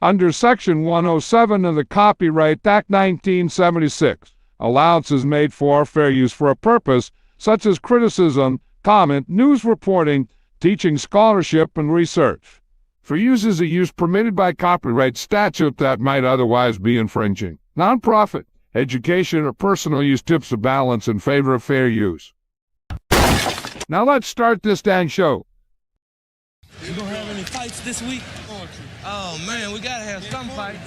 Under Section 107 of the Copyright Act 1976, allowance is made for fair use for a purpose such as criticism, comment, news reporting, teaching, scholarship, and research. For uses of use permitted by copyright statute that might otherwise be infringing. Nonprofit, education, or personal use tips the balance in favor of fair use. Now let's start this dang show. You gonna have any fights this week? Oh man, we gotta have some fights.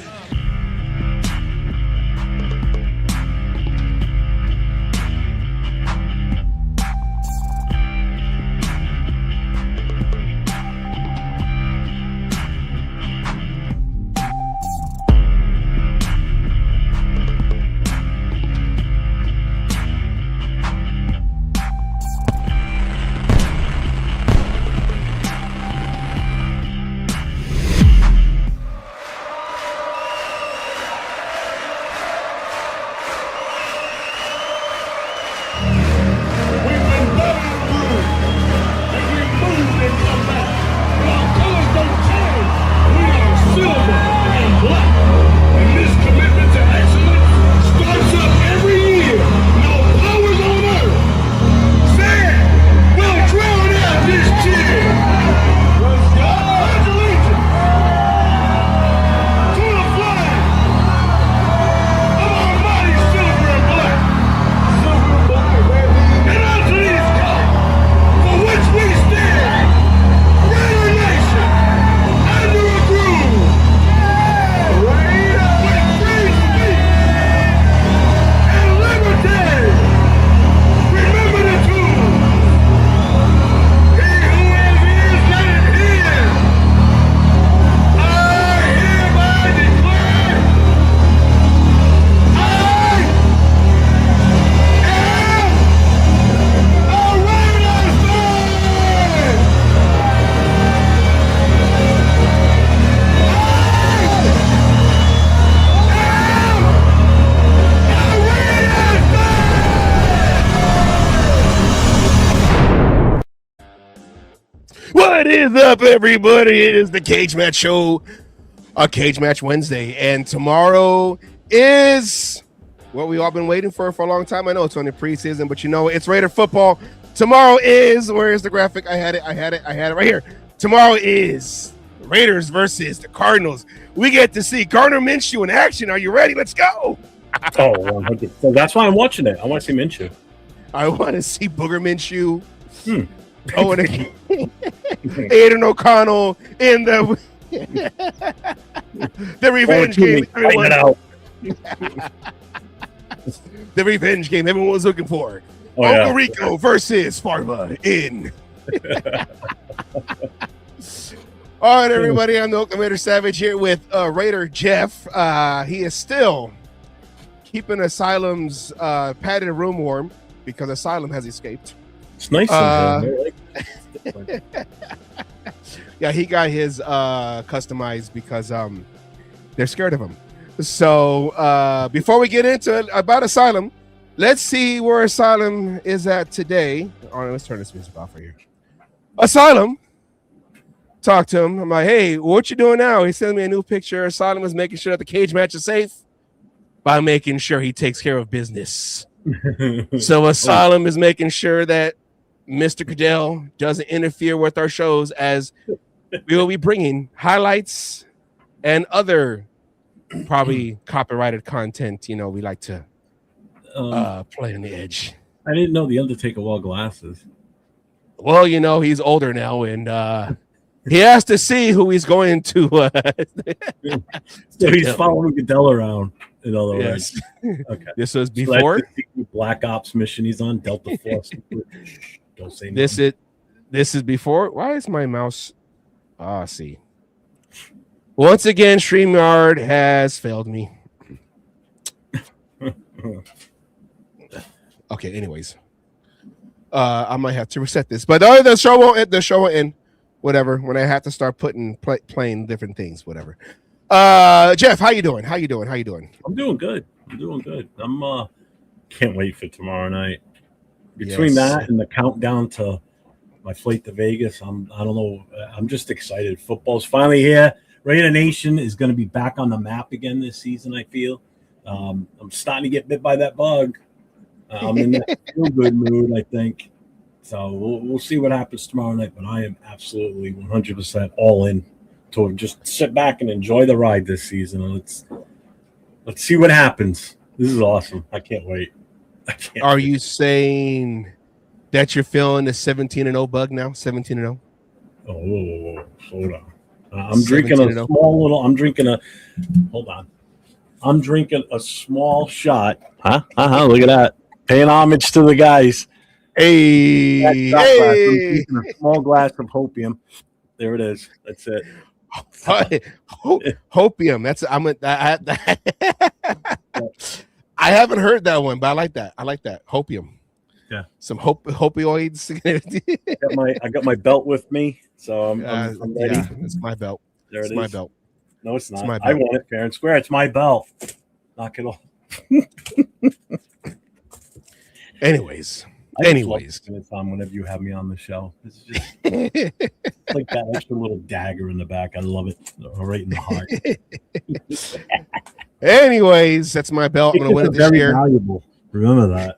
What is up, everybody? It is the Cage Match Show, a Cage Match Wednesday, and tomorrow is what we've all been waiting for a long time. I know it's only preseason, but you know it's Raider football. Tomorrow is, where is the graphic? I had it right here. Tomorrow is Raiders versus the Cardinals. We get to see Gardner Minshew in action. Are you ready? Let's go. Oh, 100. So that's why I'm watching it. I want to see Minshew. I want to see Booger Minshew. Going again. Aiden O'Connell in the revenge game. The revenge game everyone was looking for. Uncle Rico versus Farva in. All right, everybody. I'm the Oakland Raider Savage here with Raider Jeff. He is still keeping Asylum's padded room warm because Asylum has escaped. It's nice. Yeah, he got his customized because they're scared of him. So before we get into it about Asylum, let's see where Asylum is at today. All right, let's turn this music off right here. Asylum, talk to him. I'm like, hey, what you doing now? He sends me a new picture. Asylum is making sure that the cage match is safe by making sure he takes care of business. So Asylum is making sure that Mr. Cadell doesn't interfere with our shows, as we will be bringing highlights and other probably copyrighted content. You know, we like to play on the edge. I didn't know the Undertaker wore glasses. Well, you know, he's older now, and he has to see who he's going to. So he's following Goodell around. In other Yes. words, okay. This was before Black Ops mission. He's on Delta Force. Don't say this. This is before. Why is my mouse? See. Once again, StreamYard has failed me. Okay. Anyways, I might have to reset this, but the show won't end. The show will end. Whatever. When I have to start playing different things. Whatever. Jeff, how you doing? I'm doing good. I'm can't wait for tomorrow night. Between that and the countdown to my flight to Vegas, I don't know. I'm just excited. Football's finally here. Raider Nation is going to be back on the map again this season, I feel. I'm starting to get bit by that bug. I'm in that feel-good mood, I think. So we'll see what happens tomorrow night, but I am absolutely 100% all in to just sit back and enjoy the ride this season. Let's see what happens. This is awesome. I can't wait. Are you saying that you're feeling the 17-0 bug now? 17-0? Oh, hold on. I'm drinking a small little. I'm drinking a small shot. Look at that. Paying homage to the guys. Hey. A small glass of hopium. There it is. That's it. Hopium. I haven't heard that one, but I like that. Hopium. Yeah. Some opioids. I got my belt with me, so I'm ready. Yeah, it's my belt. There it's it my is. belt. No, it's not. My belt. I want it fair and square. It's my belt. Knock it off. Anyways, anytime whenever you have me on the show, it's just like that extra little dagger in the back. I love it, right in the heart. Anyways, that's my belt. I'm gonna win it this year. Valuable. Remember that.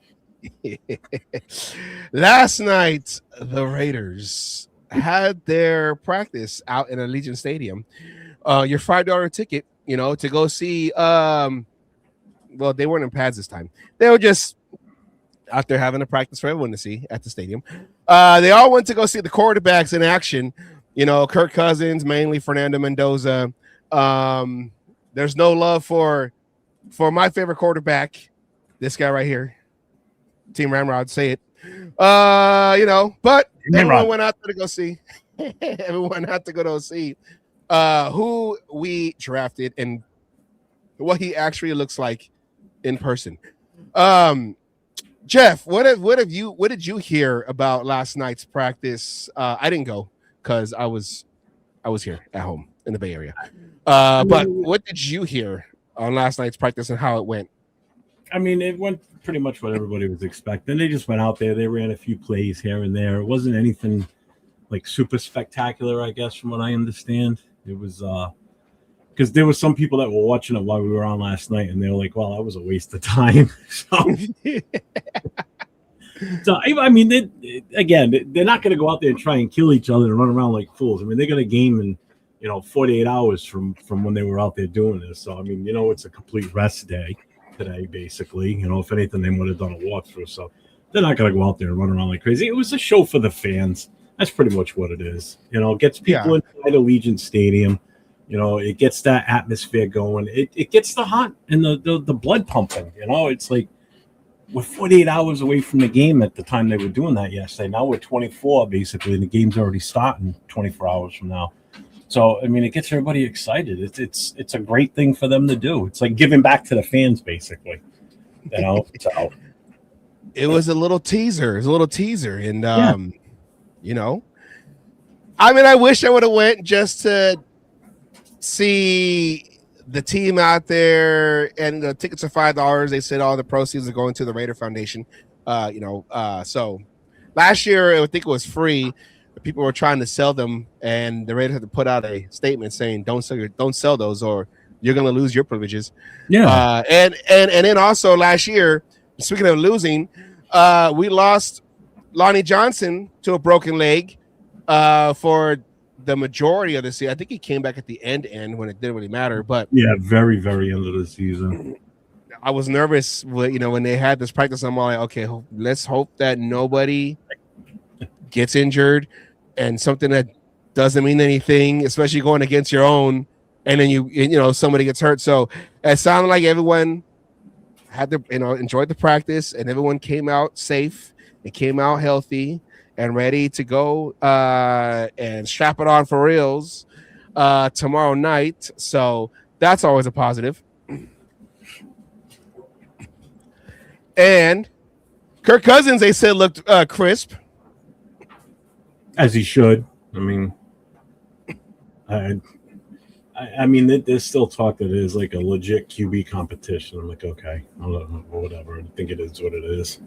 Last night, the Raiders had their practice out in Allegiant Stadium. Your $5 ticket, to go see. Well, they weren't in pads this time. They were just out there having a practice for everyone to see at the stadium. They all went to go see the quarterbacks in action. Kirk Cousins, mainly Fernando Mendoza. There's no love for my favorite quarterback, this guy right here, Team Ramrod. Say it. But everyone went out there to go see. Everyone had to go see who we drafted and what he actually looks like in person. Jeff, what did you hear about last night's practice? I didn't go because I was here at home in the Bay Area. But what did you hear on last night's practice and how it went? I mean, it went pretty much what everybody was expecting. They just went out there. They ran a few plays here and there. It wasn't anything like super spectacular, I guess, from what I understand. It was because there were some people that were watching it while we were on last night, and they were like, well, that was a waste of time. So I mean, they're not going to go out there and try and kill each other and run around like fools. I mean, they got a game in 48 hours from when they were out there doing this. So I mean, it's a complete rest day today, basically. If anything, they would have done a walkthrough. So they're not going to go out there and run around like crazy. It was a show for the fans. That's pretty much what it is. It gets people inside Allegiant Stadium. It gets that atmosphere going. It gets the heart and the blood pumping. It's like we're 48 hours away from the game at the time they were doing that yesterday. Now we're 24, basically, and the game's already starting 24 hours from now. So, I mean, it gets everybody excited. It's a great thing for them to do. It's like giving back to the fans, basically. So it was a little teaser. And I mean, I wish I would have went just to see the team out there, and the tickets are $5. They said all the proceeds are going to the Raider Foundation. So last year I think it was free. People were trying to sell them, and the Raiders had to put out a statement saying, "Don't sell those, or you're going to lose your privileges." Yeah. And then also last year, speaking of losing, we lost Lonnie Johnson to a broken leg for the majority of the season. I think he came back at the end when it didn't really matter. But yeah, very, very end of the season. I was nervous when they had this practice. I'm all like, okay, let's hope that nobody gets injured and something that doesn't mean anything, especially going against your own, and then somebody gets hurt. So it sounded like everyone had to enjoyed the practice, and everyone came out safe. It came out healthy and ready to go and strap it on for reals tomorrow night. So that's always a positive. And Kirk Cousins, they said, looked crisp. As he should. I mean, I mean, there's still talk that it is like a legit QB competition. I'm like, okay, whatever. I think it is what it is.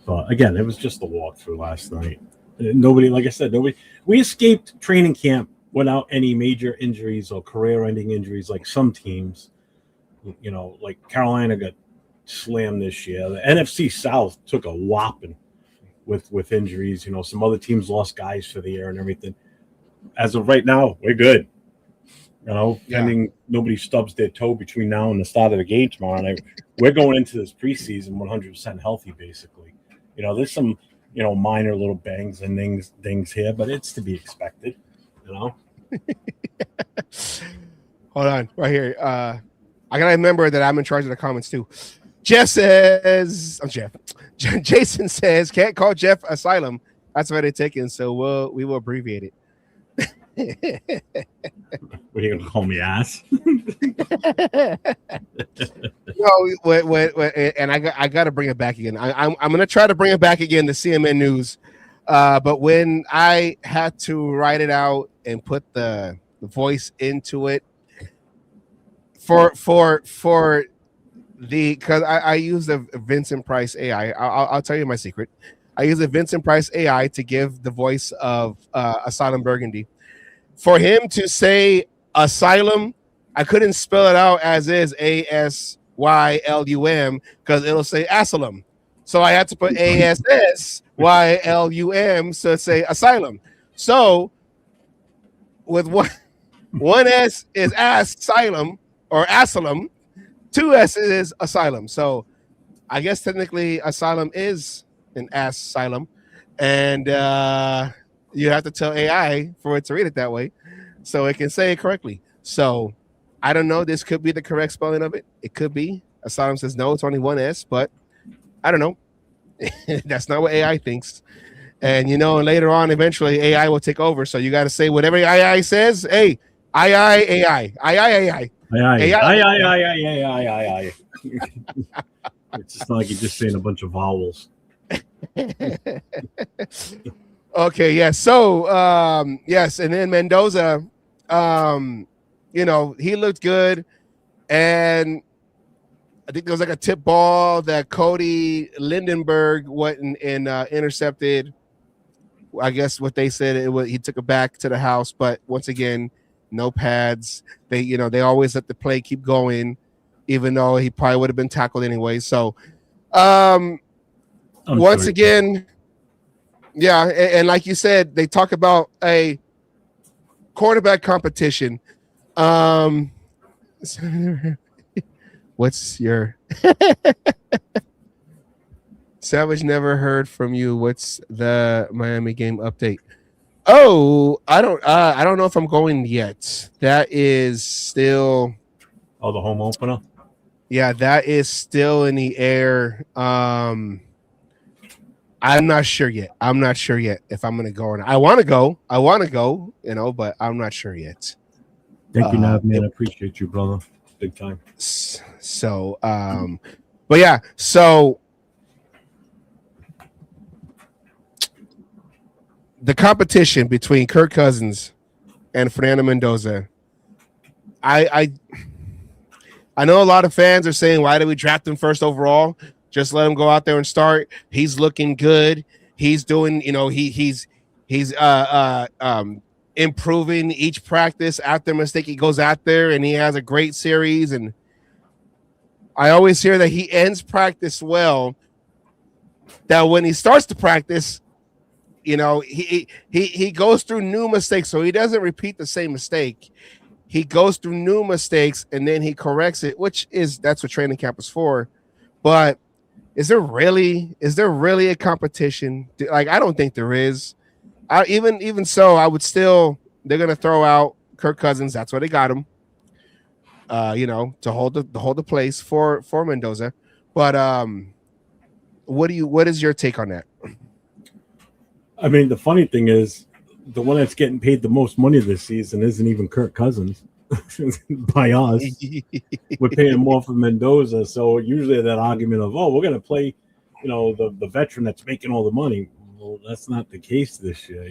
But again, it was just a walkthrough last night. Nobody, like I said, we escaped training camp without any major injuries or career-ending injuries like some teams. You know, like Carolina got slammed this year. The NFC South took a whopping with injuries. You know, some other teams lost guys for the year and everything. As of right now, we're good. You know, pending nobody stubs their toe between now and the start of the game tomorrow night. We're going into this preseason 100% healthy, basically. You know, there's some, you know, minor little bangs and things here, but it's to be expected, you know. Hold on, right here. I gotta remember that I'm in charge of the comments too. Jeff says, Jason says, can't call Jeff Asylum. That's why they're taking, so we will abbreviate it. What are you gonna call me, ass? No, and I got to bring it back again. I'm gonna try to bring it back again to CMN News, but when I had to write it out and put the voice into it for the because I use the Vincent Price AI. I'll tell you my secret. I use the Vincent Price AI to give the voice of Asylum Burgundy. For him to say asylum, I couldn't spell it out as is ASYLUM because it'll say asylum. So I had to put ASSYLUM so it say asylum. So with one S is asylum or asylum, two S is asylum. So I guess technically asylum is an asylum, and you have to tell AI for it to read it that way so it can say it correctly. So I don't know. This could be the correct spelling of it. It could be. Asylum says no, it's only one S, but I don't know. That's not what AI thinks. And, you know, later on, eventually AI will take over. So you got to say whatever AI says. Hey, AI. It's just not like you're just saying a bunch of vowels. Okay, yes. So, yes, and then Mendoza, you know, he looked good, and I think there was like a tip ball that Cody Lindenberg went and intercepted. I guess what they said he took it back to the house, but once again, no pads. They always let the play keep going, even though he probably would have been tackled anyway. So, once again. Yeah, and like you said, they talk about a quarterback competition. What's your Savage? Never heard from you. What's the Miami game update? Oh, I don't know if I'm going yet. That is still the home opener. Yeah, that is still in the air. I'm not sure yet. If I'm going to go or not. I want to go, you know, but I'm not sure yet. Thank you, Nav, man. I appreciate you, brother. Big time. So, but yeah, so the competition between Kirk Cousins and Fernando Mendoza, I know a lot of fans are saying, why did we draft him first overall? Just let him go out there and start. He's looking good. He's doing, you know, he's improving each practice after mistake. He goes out there and he has a great series. And I always hear that he ends practice well. That when he starts to practice, you know, he goes through new mistakes, so he doesn't repeat the same mistake. He goes through new mistakes and then he corrects it, that's what training camp is for. But is there really a competition? Like, I don't think there is. Even so, I would still. They're gonna throw out Kirk Cousins. That's why they got him. You know, to hold the place for Mendoza. But what is your take on that? I mean, the funny thing is, the one that's getting paid the most money this season isn't even Kirk Cousins. By us. We're paying more for Mendoza. So usually that argument of, we're going to play, you know, the veteran that's making all the money. Well, that's not the case this year.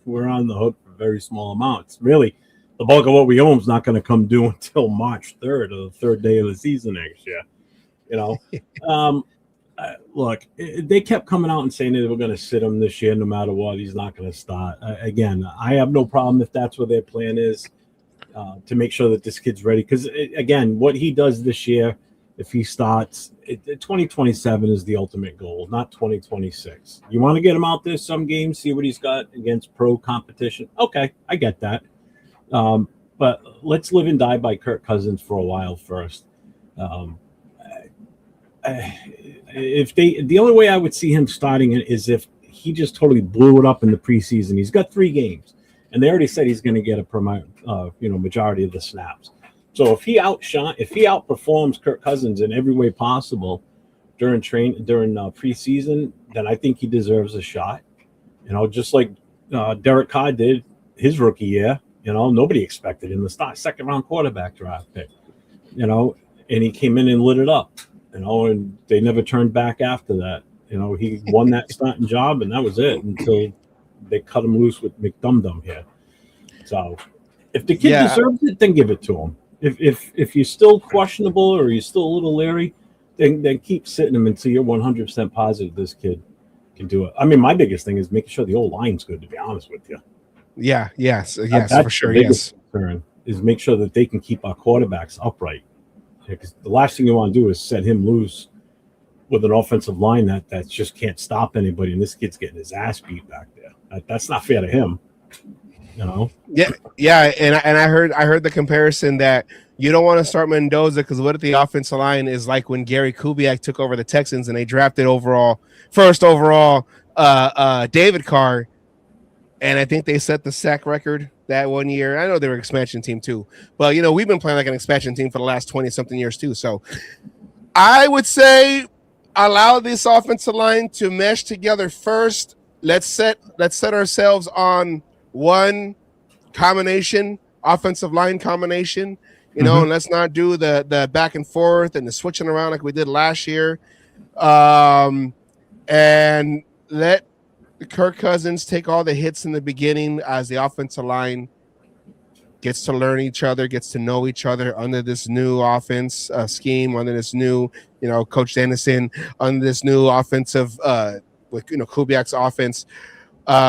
We're on the hook for very small amounts. Really, the bulk of what we own is not going to come due until March 3rd, or the third day of the season next year. You know, Look, they kept coming out and saying they were going to sit him this year no matter what. He's not going to start. Again, I have no problem if that's what their plan is, to make sure that this kid's ready. Because, again, what he does this year, if he starts, 2027 is the ultimate goal, not 2026. You want to get him out there some games, see what he's got against pro competition. Okay, I get that. But let's live and die by Kirk Cousins for a while first. The only way I would see him starting it is if he just totally blew it up in the preseason. He's got 3 games, and they already said he's going to get a majority of the snaps. So if he outperforms Kirk Cousins in every way possible during preseason, then I think he deserves a shot. Just like Derek Carr did his rookie year. Nobody expected him to start, 2nd-round quarterback draft pick. And he came in and lit it up. And they never turned back after that. He won that starting job, and that was it until they cut him loose with McDumdum here. So, if the kid deserves it, then give it to him. If you're still questionable or you're still a little leery, then keep sitting him until you're 100% positive this kid can do it. I mean, my biggest thing is making sure the old line's good. To be honest with you. Yeah. Yes. That's For sure. The biggest concern is make sure that they can keep our quarterbacks upright. Because the last thing you want to do is set him loose with an offensive line that just can't stop anybody, and this kid's getting his ass beat back there. That's not fair to him. Yeah, and I heard the comparison that you don't want to start Mendoza because what if the offensive line is like when Gary Kubiak took over the Texans and they drafted first overall David Carr, and I think they set the sack record that one year. I know they were an expansion team too, but we've been playing like an expansion team for the last 20-something years too. So I would say allow this offensive line to mesh together first. Let's set ourselves on one combination, offensive line combination, and let's not do the back and forth and the switching around like we did last year. And let Kirk Cousins take all the hits in the beginning as the offensive line gets to learn each other, gets to know each other under this new offense scheme, under this new, Coach Dennison, under this new offensive, with Kubiak's offense,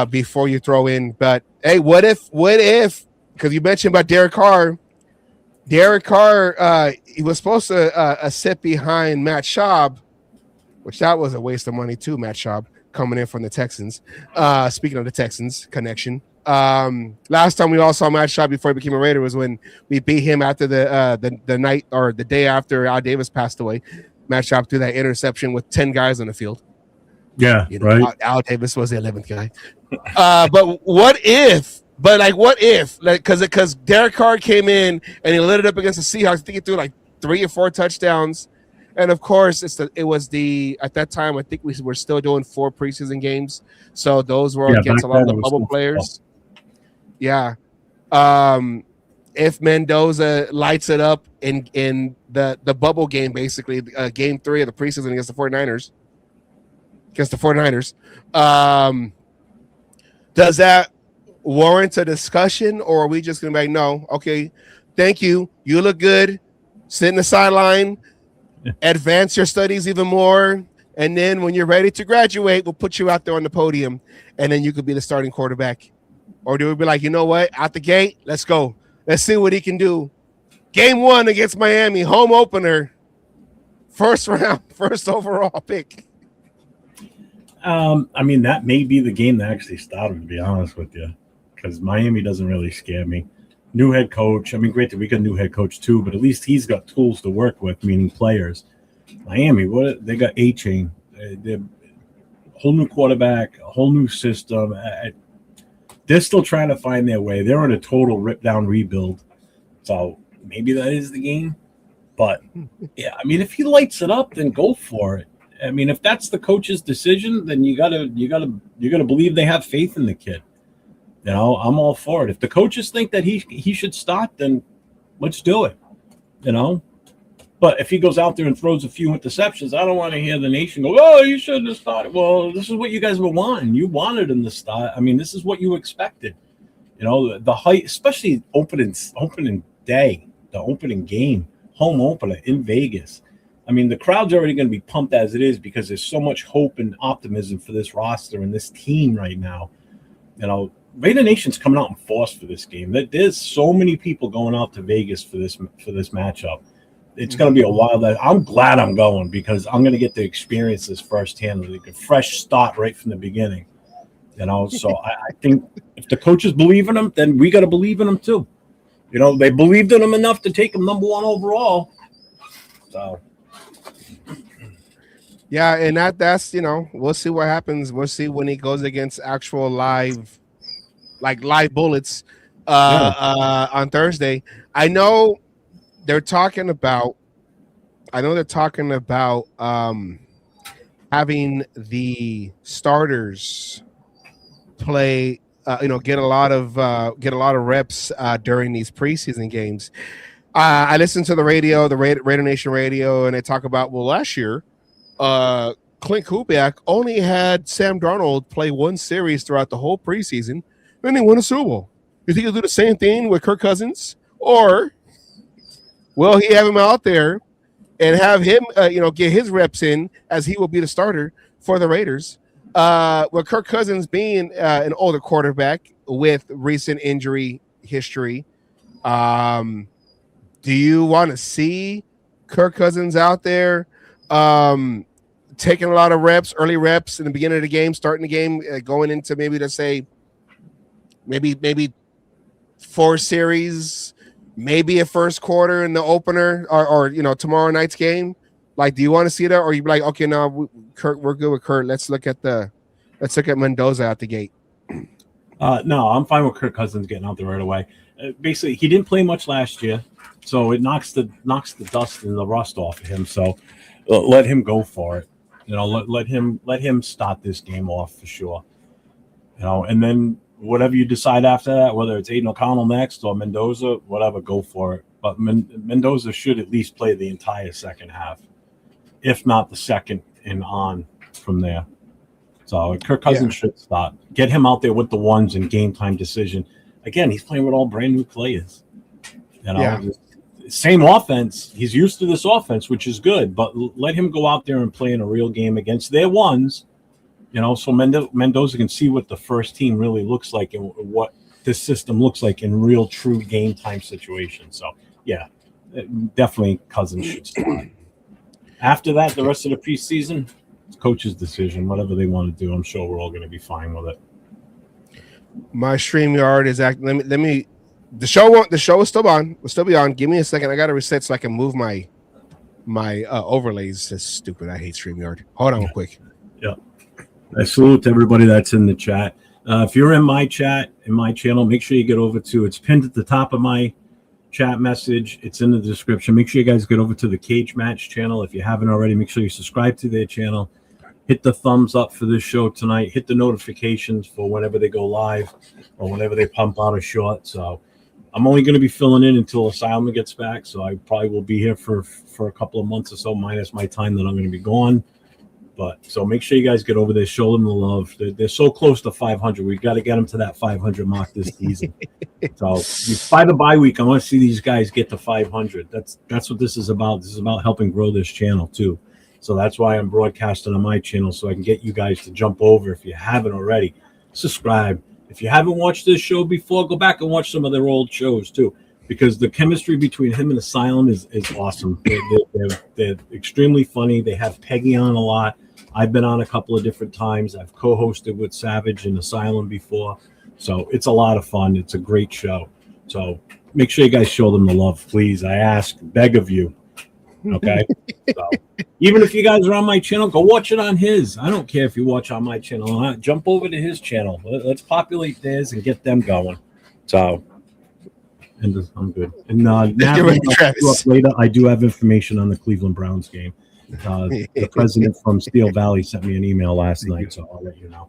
before you throw in. But hey, what if? Because you mentioned about Derek Carr. He was supposed to sit behind Matt Schaub, which that was a waste of money too. Matt Schaub coming in from the Texans. Speaking of the Texans connection, last time we all saw Matt Schaub before he became a Raider was when we beat him after the night or the day after Al Davis passed away. Matt Schaub threw that interception with 10 guys on the field. Yeah, right. Al Davis was the 11th guy. But what if? Because Derek Carr came in and he lit it up against the Seahawks. I think he threw like 3 or 4 touchdowns. And of course, at that time, I think we were still doing 4 preseason games. So those were against a lot of the bubble players. Yeah. If Mendoza lights it up in the bubble game, basically, game 3 of the preseason against the 49ers, does that warrant a discussion, or are we just going to be like, no, okay, thank you. You look good. Sit in the sideline. Advance your studies even more, and then when you're ready to graduate, we'll put you out there on the podium, and then you could be the starting quarterback. Or do we be like, you know what, out the gate, let's go, let's see what he can do. Game 1 against Miami, home opener, first round, first overall pick. I mean, that may be the game that actually started, to be honest with you, because Miami doesn't really scare me. New head coach. I mean, great that we got a new head coach too, but at least he's got tools to work with, meaning players. Miami, they got A-Chain. They're a whole new quarterback, a whole new system. They're still trying to find their way. They're in a total rip-down rebuild. So maybe that is the game. But, yeah, I mean, if he lights it up, then go for it. I mean, if that's the coach's decision, then you gotta believe they have faith in the kid. I'm all for it. If the coaches think that he should start, then let's do it. But if he goes out there and throws a few interceptions, I don't want to hear the nation go, "Oh, you shouldn't have started." Well, this is what you guys were wanting. You wanted him to start. I mean, this is what you expected. The height, especially opening day, the opening game, home opener in Vegas. I mean, the crowd's already going to be pumped as it is because there's so much hope and optimism for this roster and this team right now. You know, Raider Nation's coming out in force for this game. There's so many people going out to Vegas for this matchup. It's going to be a wild. I'm glad I'm going because I'm going to get to experience this firsthand, like a fresh start right from the beginning. You know, so I think if the coaches believe in them, then we got to believe in them too. You know, they believed in him enough to take him number 1 overall. So, yeah, and that's we'll see what happens. We'll see when he goes against actual live bullets on Thursday. I know they're talking about having the starters play, get a lot of reps during these preseason games. I listened to the radio, the Raider Nation radio, and they talk about, well, last year, Clint Kubiak only had Sam Darnold play 1 series throughout the whole preseason, and he won a Super Bowl. You think he'll do the same thing with Kirk Cousins, or will he have him out there and have him, get his reps in as he will be the starter for the Raiders? With Kirk Cousins being an older quarterback with recent injury history, do you want to see Kirk Cousins out there taking a lot of reps, early reps in the beginning of the game, starting the game, going into maybe maybe 4 series, maybe a first quarter in the opener or tomorrow night's game? Like, do you want to see that, or you be like, okay, no, Kurt, we're good with Kurt. Let's look at Mendoza out the gate. No, I'm fine with Kirk Cousins getting out there right away. Basically, he didn't play much last year, so it knocks the dust and the rust off of him. So let him go for it. Let him start this game off for sure. And then whatever you decide after that, whether it's Aiden O'Connell next or Mendoza, whatever, go for it. But Mendoza should at least play the entire second half, if not the second and on from there. So Kirk Cousins should start. Get him out there with the ones and game time decision. Again, he's playing with all brand new players. Same offense. He's used to this offense, which is good. But let him go out there and play in a real game against their ones. So Mendoza can see what the first team really looks like and what this system looks like in real, true game time situations. So, yeah, definitely Cousins should start. After that, the rest of the preseason, it's coach's decision. Whatever they want to do, I'm sure we're all going to be fine with it. My StreamYard is acting. Let me. The show is still on. Will still be on. Give me a second. I got to reset so I can move my overlays. It's stupid. I hate StreamYard. Hold on, real quick. Yeah. I salute to everybody that's in the chat. If you're in my chat, in my channel, make sure you get over to, it's pinned at the top of my chat message. It's in the description. Make sure you guys get over to the Cage Match channel. If you haven't already, make sure you subscribe to their channel. Hit the thumbs up for this show tonight. Hit the notifications for whenever they go live or whenever they pump out a short. So I'm only going to be filling in until Asylum gets back. So I probably will be here for a couple of months or so, minus my time that I'm going to be gone. But so make sure you guys get over there, show them the love. They're so close to 500. We've got to get them to that 500 mark this season. So by the bye week, I want to see these guys get to 500. That's what this is about. This is about helping grow this channel too. So that's why I'm broadcasting on my channel, so I can get you guys to jump over. If you haven't already, subscribe. If you haven't watched this show before, go back and watch some of their old shows too, because the chemistry between him and Asylum is awesome. They're extremely funny. They have Peggy on a lot. I've been on a couple of different times. I've co-hosted with Savage and Asylum before. So it's a lot of fun. It's a great show. So make sure you guys show them the love, please. I ask, beg of you. Okay? So even if you guys are on my channel, go watch it on his. I don't care if you watch on my channel. Jump over to his channel. Let's populate theirs and get them going. So, and I'm good. And now later, I do have information on the Cleveland Browns game. The president from Steel Valley sent me an email last night, so I'll let you know.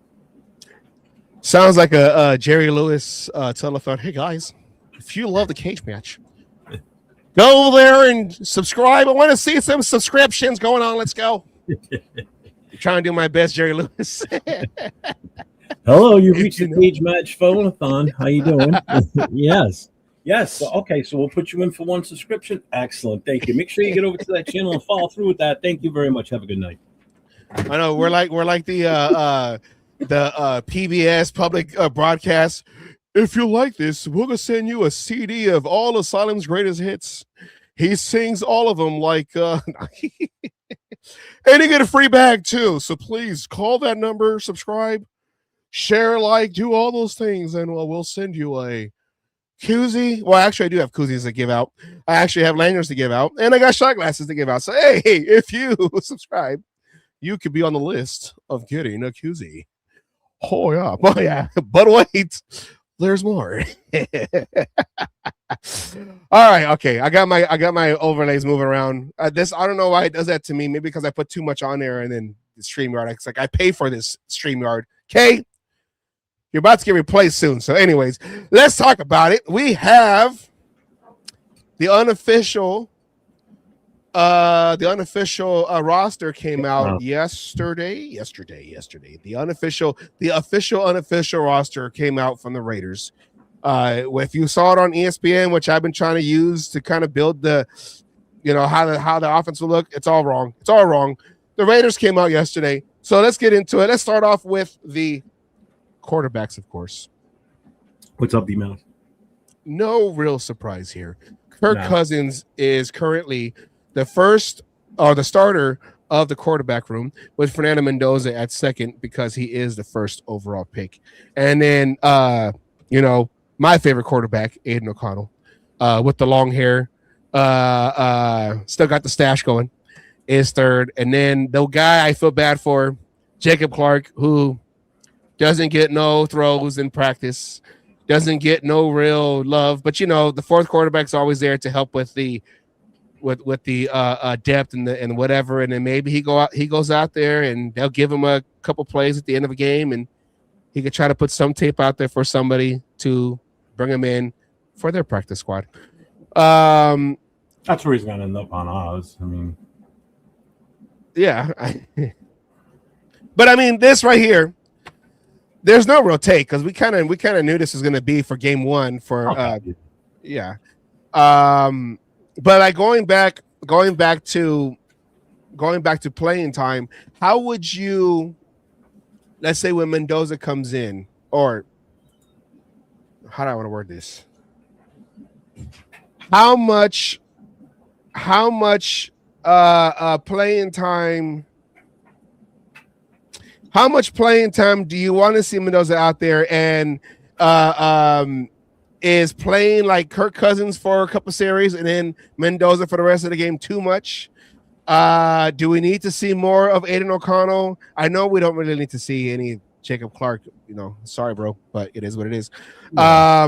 Sounds like a Jerry Lewis telethon. Hey guys, if you love the Cage Match, go over there and subscribe. I want to see some subscriptions going on. Let's go. Trying to do my best, Jerry Lewis. Hello, you reached the Cage Match phone-a-thon. How you doing? Yes. Yes. So, okay. So we'll put you in for one subscription. Excellent. Thank you. Make sure you get over to that channel and follow through with that. Thank you very much. Have a good night. I know we're like the PBS public broadcast. If you like this, we're gonna send you a CD of all Asylum's greatest hits. He sings all of them like and you get a free bag too. So please call that number, subscribe, share, like, do all those things, and we'll send you a koozie. Well, actually, I do have koozies to give out. I actually have lanyards to give out, and I got shot glasses to give out. So hey, if you subscribe, you could be on the list of getting a koozie. Oh yeah, but wait, there's more. All right, okay. I got my overlays moving around. This, I don't know why it does that to me. Maybe because I put too much on there, and then the StreamYard. It's like I pay for this StreamYard. Okay, you're about to get replaced soon. So, anyways, let's talk about it. We have the unofficial roster came out yesterday. The official unofficial roster came out from the Raiders. If you saw it on ESPN, which I've been trying to use to kind of build the, how the offense will look, it's all wrong. The Raiders came out yesterday. So let's get into it. Let's start off with the quarterbacks, of course. What's up, D-Mouse? No real surprise here. Kirk Cousins is currently the first or the starter of the quarterback room, with Fernando Mendoza at second because he is the first overall pick. And then, my favorite quarterback, Aiden O'Connell, with the long hair, still got the stash going, is third. And then the guy I feel bad for, Jacob Clark, who doesn't get no throws in practice, doesn't get no real love. But, the fourth quarterback's always there to help with the depth and whatever. And then maybe he goes out there and they'll give him a couple plays at the end of a game, and he could try to put some tape out there for somebody to bring him in for their practice squad. That's where he's going to end up on ours. I mean, yeah. But I mean, this right here, there's no real take because we kind of knew this was going to be for game one for yeah. But like going back to playing time, how would you, let's say when Mendoza comes in, or how do I want to word this? How much playing time? How much playing time do you want to see Mendoza out there and is playing like Kirk Cousins for a couple series and then Mendoza for the rest of the game too much? Do we need to see more of Aiden O'Connell? I know we don't really need to see any Jacob Clark, sorry, bro, but it is what it is. Yeah.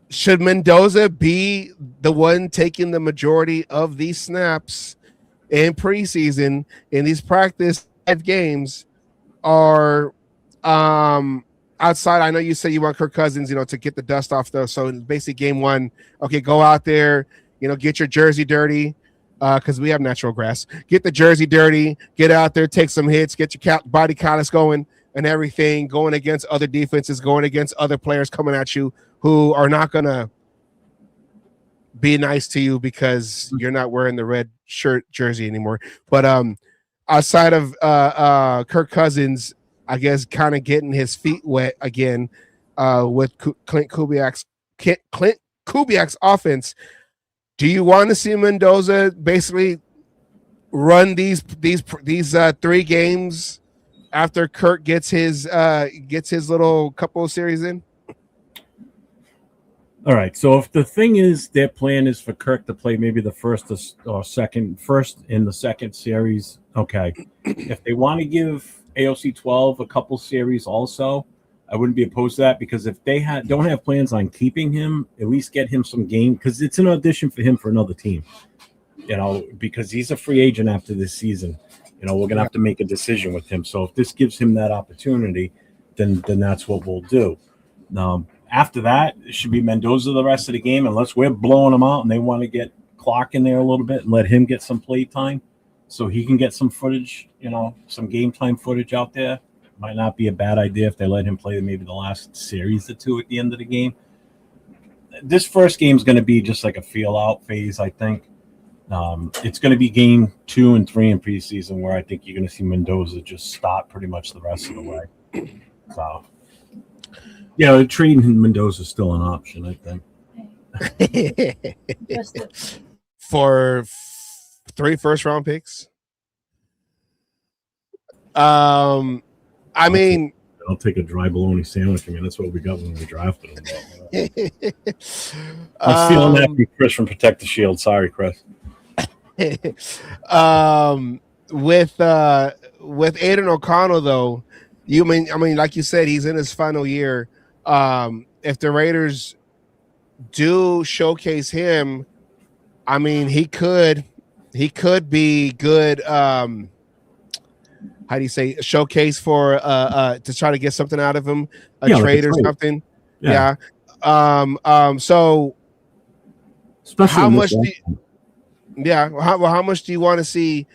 Should Mendoza be the one taking the majority of these snaps in preseason in these practice 5 games, or outside? I know you said you want Kirk Cousins, to get the dust off though. So basically game one, okay, go out there, get your jersey dirty, because we have natural grass. Get the jersey dirty, get out there, take some hits, get your body callus going and everything, going against other defenses, going against other players coming at you who are not going to be nice to you because you're not wearing the red shirt jersey anymore. But outside of Kirk Cousins, I guess kind of getting his feet wet again with Clint Kubiak's offense, do you want to see Mendoza basically run these 3 games after Kirk gets his little couple of series in? All right. So if the thing is their plan is for Kirk to play maybe the first in the second series, okay. If they want to give AOC 12 a couple series also, I wouldn't be opposed to that, because if they don't have plans on keeping him, at least get him some game, because it's an audition for him for another team, because he's a free agent after this season. We're going to have to make a decision with him. So if this gives him that opportunity, then that's what we'll do. After that, it should be Mendoza the rest of the game, unless we're blowing him out and they want to get Clark in there a little bit and let him get some play time so he can get some footage, some game time footage out there. Might not be a bad idea if they let him play maybe the last series or 2 at the end of the game. this first game is going to be just like a feel out phase, I think. It's going to be game 2 and 3 in preseason where I think you're going to see Mendoza just stop pretty much the rest of the way. So, yeah, trading Mendoza is still an option, I think. For 3 first-round picks. I mean, I'll take a dry bologna sandwich. I mean, that's what we got when we drafted him. I'm stealing that from Chris from Protect the Shield. Sorry, Chris. With Aiden O'Connell, though, I mean, like you said, he's in his final year. If the Raiders do showcase him, I mean, he could be good. How do you say, showcase for to try to get something out of him, trade or something. Yeah. So especially how much how much do you want to see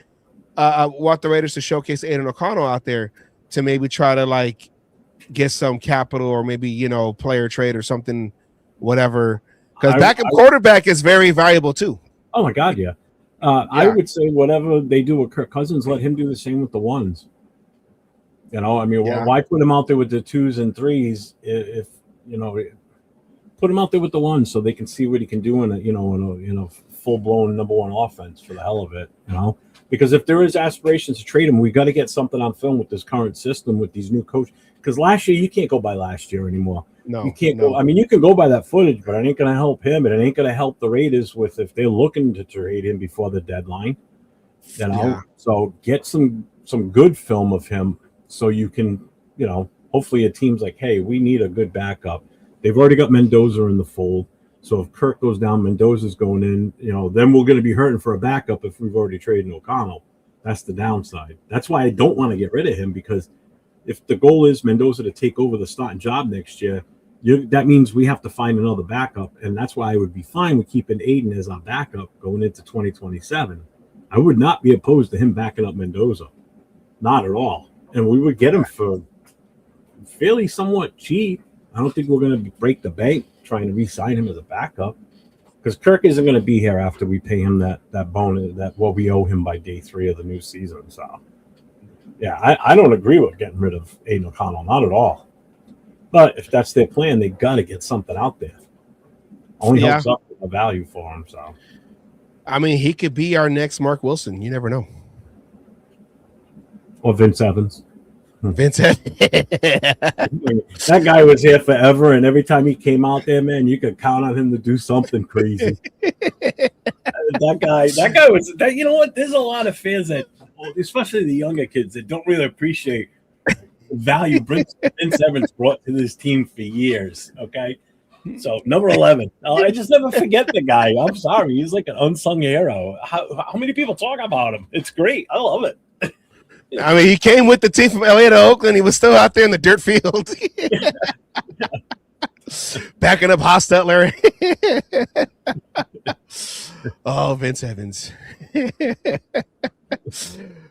want the Raiders to showcase Aiden O'Connell out there to maybe try to like get some capital or maybe player trade or something, whatever, because backup quarterback is very valuable too. Oh my God, yeah. I would say whatever they do with Kirk Cousins, let him do the same with the ones. I mean, why put him out there with the 2s and 3s if put him out there with the ones so they can see what he can do in a full blown number 1 offense for the hell of it, Because if there is aspirations to trade him, we got to get something on film with this current system with these new coaches. Because last year you can't go by last year anymore. No, you can't go. I mean, you can go by that footage, but it ain't going to help him, and it ain't going to help the Raiders with if they're looking to trade him before the deadline. So get some good film of him so you can, hopefully a team's like, hey, we need a good backup. They've already got Mendoza in the fold. So if Kirk goes down, Mendoza's going in, then we're going to be hurting for a backup if we've already traded O'Connell. That's the downside. That's why I don't want to get rid of him, because if the goal is Mendoza to take over the starting job next year, that means we have to find another backup. And that's why I would be fine with keeping Aiden as our backup going into 2027. I would not be opposed to him backing up Mendoza. Not at all. And we would get him for fairly somewhat cheap. I don't think we're going to break the bank trying to re-sign him as a backup, because Kirk isn't going to be here after we pay him that bonus, that what we owe him by day 3 of the new season. So, yeah, I don't agree with getting rid of Aiden O'Connell, not at all. But if that's their plan, they got to get something out there. Only helps up the value for him. So, I mean, he could be our next Mark Wilson. You never know. Or Vince Evans. That guy was here forever, and every time he came out there, man, you could count on him to do something crazy. that guy was that. You know what? There's a lot of fans that, especially the younger kids, that don't really appreciate the value Vince Evans brought to this team for years. Okay, so number 11. I just never forget the guy. I'm sorry, he's like an unsung hero. How many people talk about him? It's great. I love it. I mean, he came with the team from LA to Oakland. He was still out there in the dirt field. Backing up Hostetler. Oh, Vince Evans.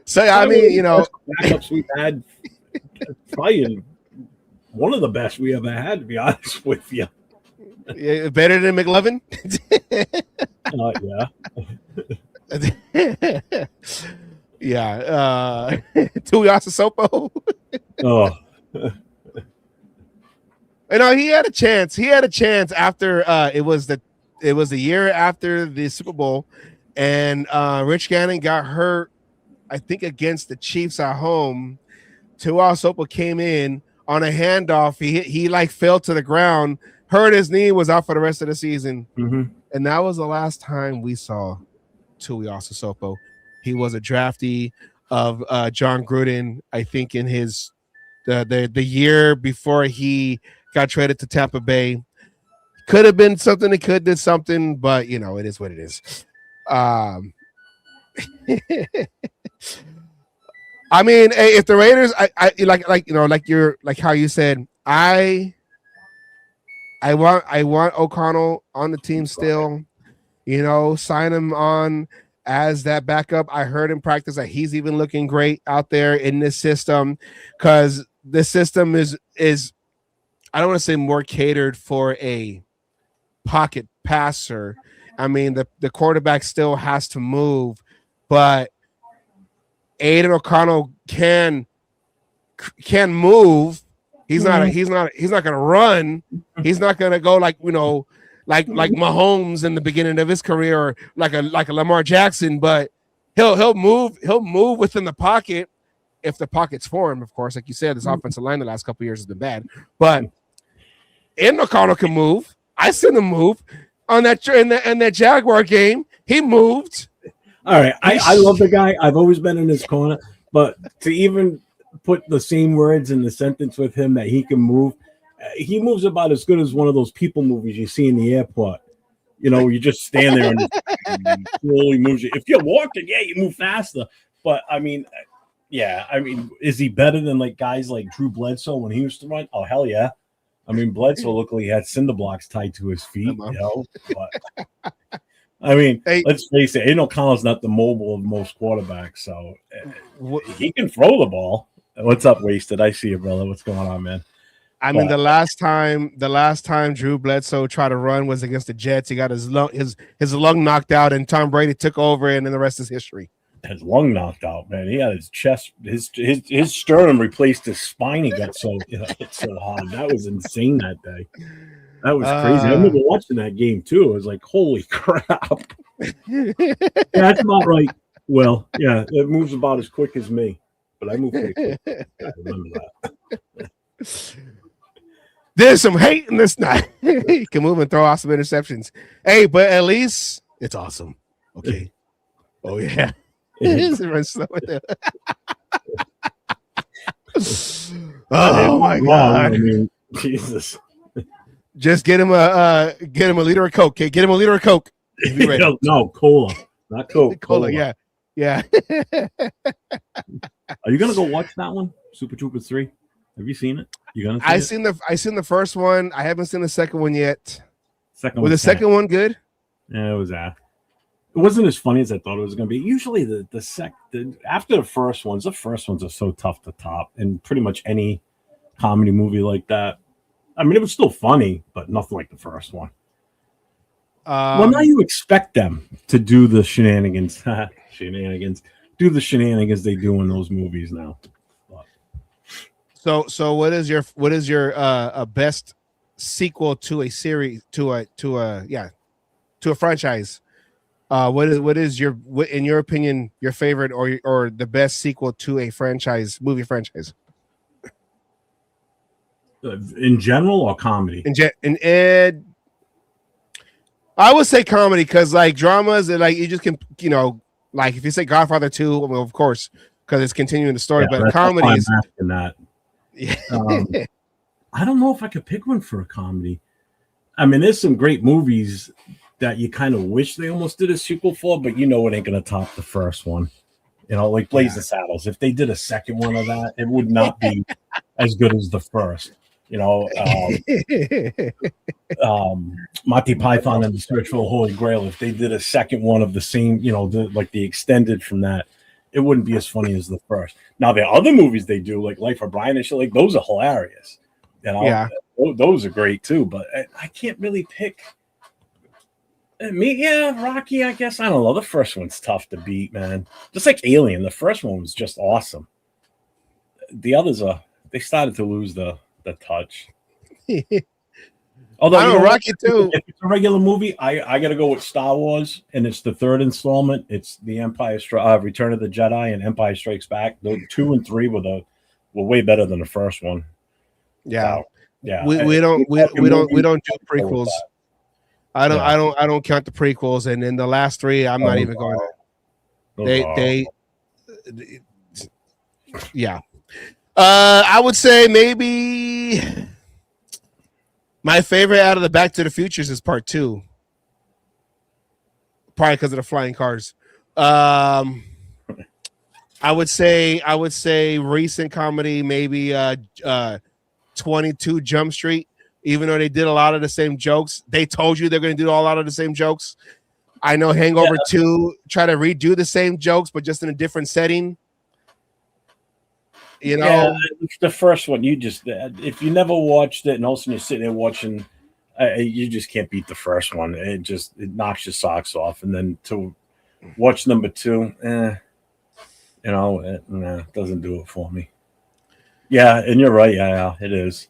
So, I mean, backups we've had, probably one of the best we ever had, to be honest with you. Better than McLovin? Yeah. Yeah, Tuiasosopo. He had a chance. He had a chance after it was the year after the Super Bowl, and Rich Gannon got hurt, I think, against the Chiefs at home. Tuiasosopo came in on a handoff. He like fell to the ground, hurt his knee, was out for the rest of the season, and that was the last time we saw Tuiasosopo. He was a draftee of John Gruden, I think, in his the year before he got traded to Tampa Bay. Could have been something. It could did something, but it is what it is. I mean, if the Raiders, I like how you said, I want O'Connell on the team still. Sign him on as that backup. I heard in practice that he's even looking great out there in this system, because this system is I don't want to say more catered for a pocket passer. I mean, the quarterback still has to move, but Aiden O'Connell can move. He's not going to run. He's not going to go like Mahomes in the beginning of his career, or like a Lamar Jackson, but he'll move within the pocket if the pocket's for him, of course. Like you said, this offensive line the last couple of years has been bad, but Aiden O'Connell can move. I seen him move on that in that Jaguar game. He moved. All right, I love the guy. I've always been in his corner, but to even put the same words in the sentence with him that he can move, he moves about as good as one of those people movies you see in the airport. You know, you just stand there and slowly moves you. If you're walking, yeah, you move faster. But I mean, is he better than like guys like Drew Bledsoe when he used to run? Oh, hell yeah. I mean, Bledsoe looked like he had cinder blocks tied to his feet, you know. But I mean, let's face it, Aiden O'Connell's not the mobile of most quarterbacks, so he can throw the ball. What's up, Wasted? I see you, brother. What's going on, man? I mean, the last time Drew Bledsoe tried to run was against the Jets. He got his lung knocked out, and Tom Brady took over, and then the rest is history. His lung knocked out, man. He had his chest, his sternum replaced his spine. He got so hit so hard. That was insane that day. That was crazy. I remember watching that game too. I was like, holy crap. Yeah, that's about right. Well, yeah, it moves about as quick as me, but I move pretty quick. I remember that. There's some hate in this night. He can move and throw off some interceptions. Hey, but at least it's awesome. Okay. Oh yeah. Oh my God. I mean, Jesus. Just get him a liter of Coke. Okay, get him a liter of Coke. No, cola, not Coke. Cola, yeah. Are you gonna go watch that one, Super Troopers 3? Have you seen it? You gonna? I seen the first one. I haven't seen the second one yet. Was the second one good? Yeah, it was It wasn't as funny as I thought it was going to be. Usually, after the first ones are so tough to top, and pretty much any comedy movie like that. I mean, it was still funny, but nothing like the first one. Well, now you expect them to do the shenanigans, do the shenanigans they do in those movies now. But. So what is your best sequel to a series to a franchise? What is in your opinion your favorite or the best sequel to a movie franchise? In general or comedy? I would say comedy, because like dramas and like you just can, like if you say Godfather 2, well, of course, because it's continuing the story, but comedies. That. Yeah. I don't know if I could pick one for a comedy. I mean, there's some great movies that you kind of wish they almost did a sequel for, but it ain't going to top the first one. Like Blazing Saddles. If they did a second one of that, it would not be as good as the first. Monty Python and the Search for the Holy Grail. If they did a second one of the same, the extended from that, it wouldn't be as funny as the first. Now, the other movies they do, like Life of Brian and shit, like those are hilarious. Those are great too. But I can't really pick. Rocky, I guess. I don't know. The first one's tough to beat, man. Just like Alien, the first one was just awesome. The others they started to lose the touch. Although I know Rocky too. If it's a regular movie, I got to go with Star Wars, and it's the third installment. It's the Return of the Jedi and Empire Strikes Back. The 2 and 3 were way better than the first one. Yeah, we don't do prequels. I don't count the prequels, and in the last 3, I'm not even going there. I would say maybe my favorite out of the Back to the Futures is Part 2. Probably because of the flying cars. I would say recent comedy, maybe 22 Jump Street. Even though they did a lot of the same jokes, they told you they're going to do a lot of the same jokes. I know Hangover 2 try to redo the same jokes, but just in a different setting. The first one, you just if you never watched it, and all of a sudden you're sitting there watching You just can't beat the first one. It knocks your socks off, and then to watch number 2, it doesn't do it for me. Yeah, and you're right. Yeah, it is.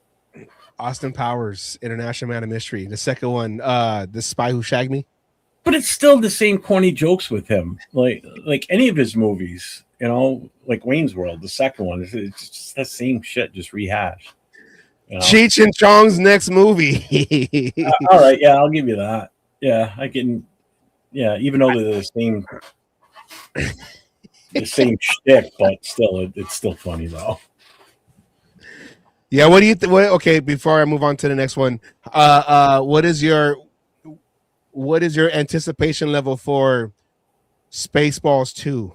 Austin Powers, International Man of Mystery. The second one, The Spy Who Shagged Me. But it's still the same corny jokes with him, like any of his movies. Like Wayne's World, the second one. It's just the same shit, just rehashed. Cheech and Chong's next movie. All right, yeah, I'll give you that. Yeah, I can. Yeah, even though they're the same shtick, but still, it's still funny though. Yeah, what do you think? Okay, before I move on to the next one, what is your anticipation level for Spaceballs 2?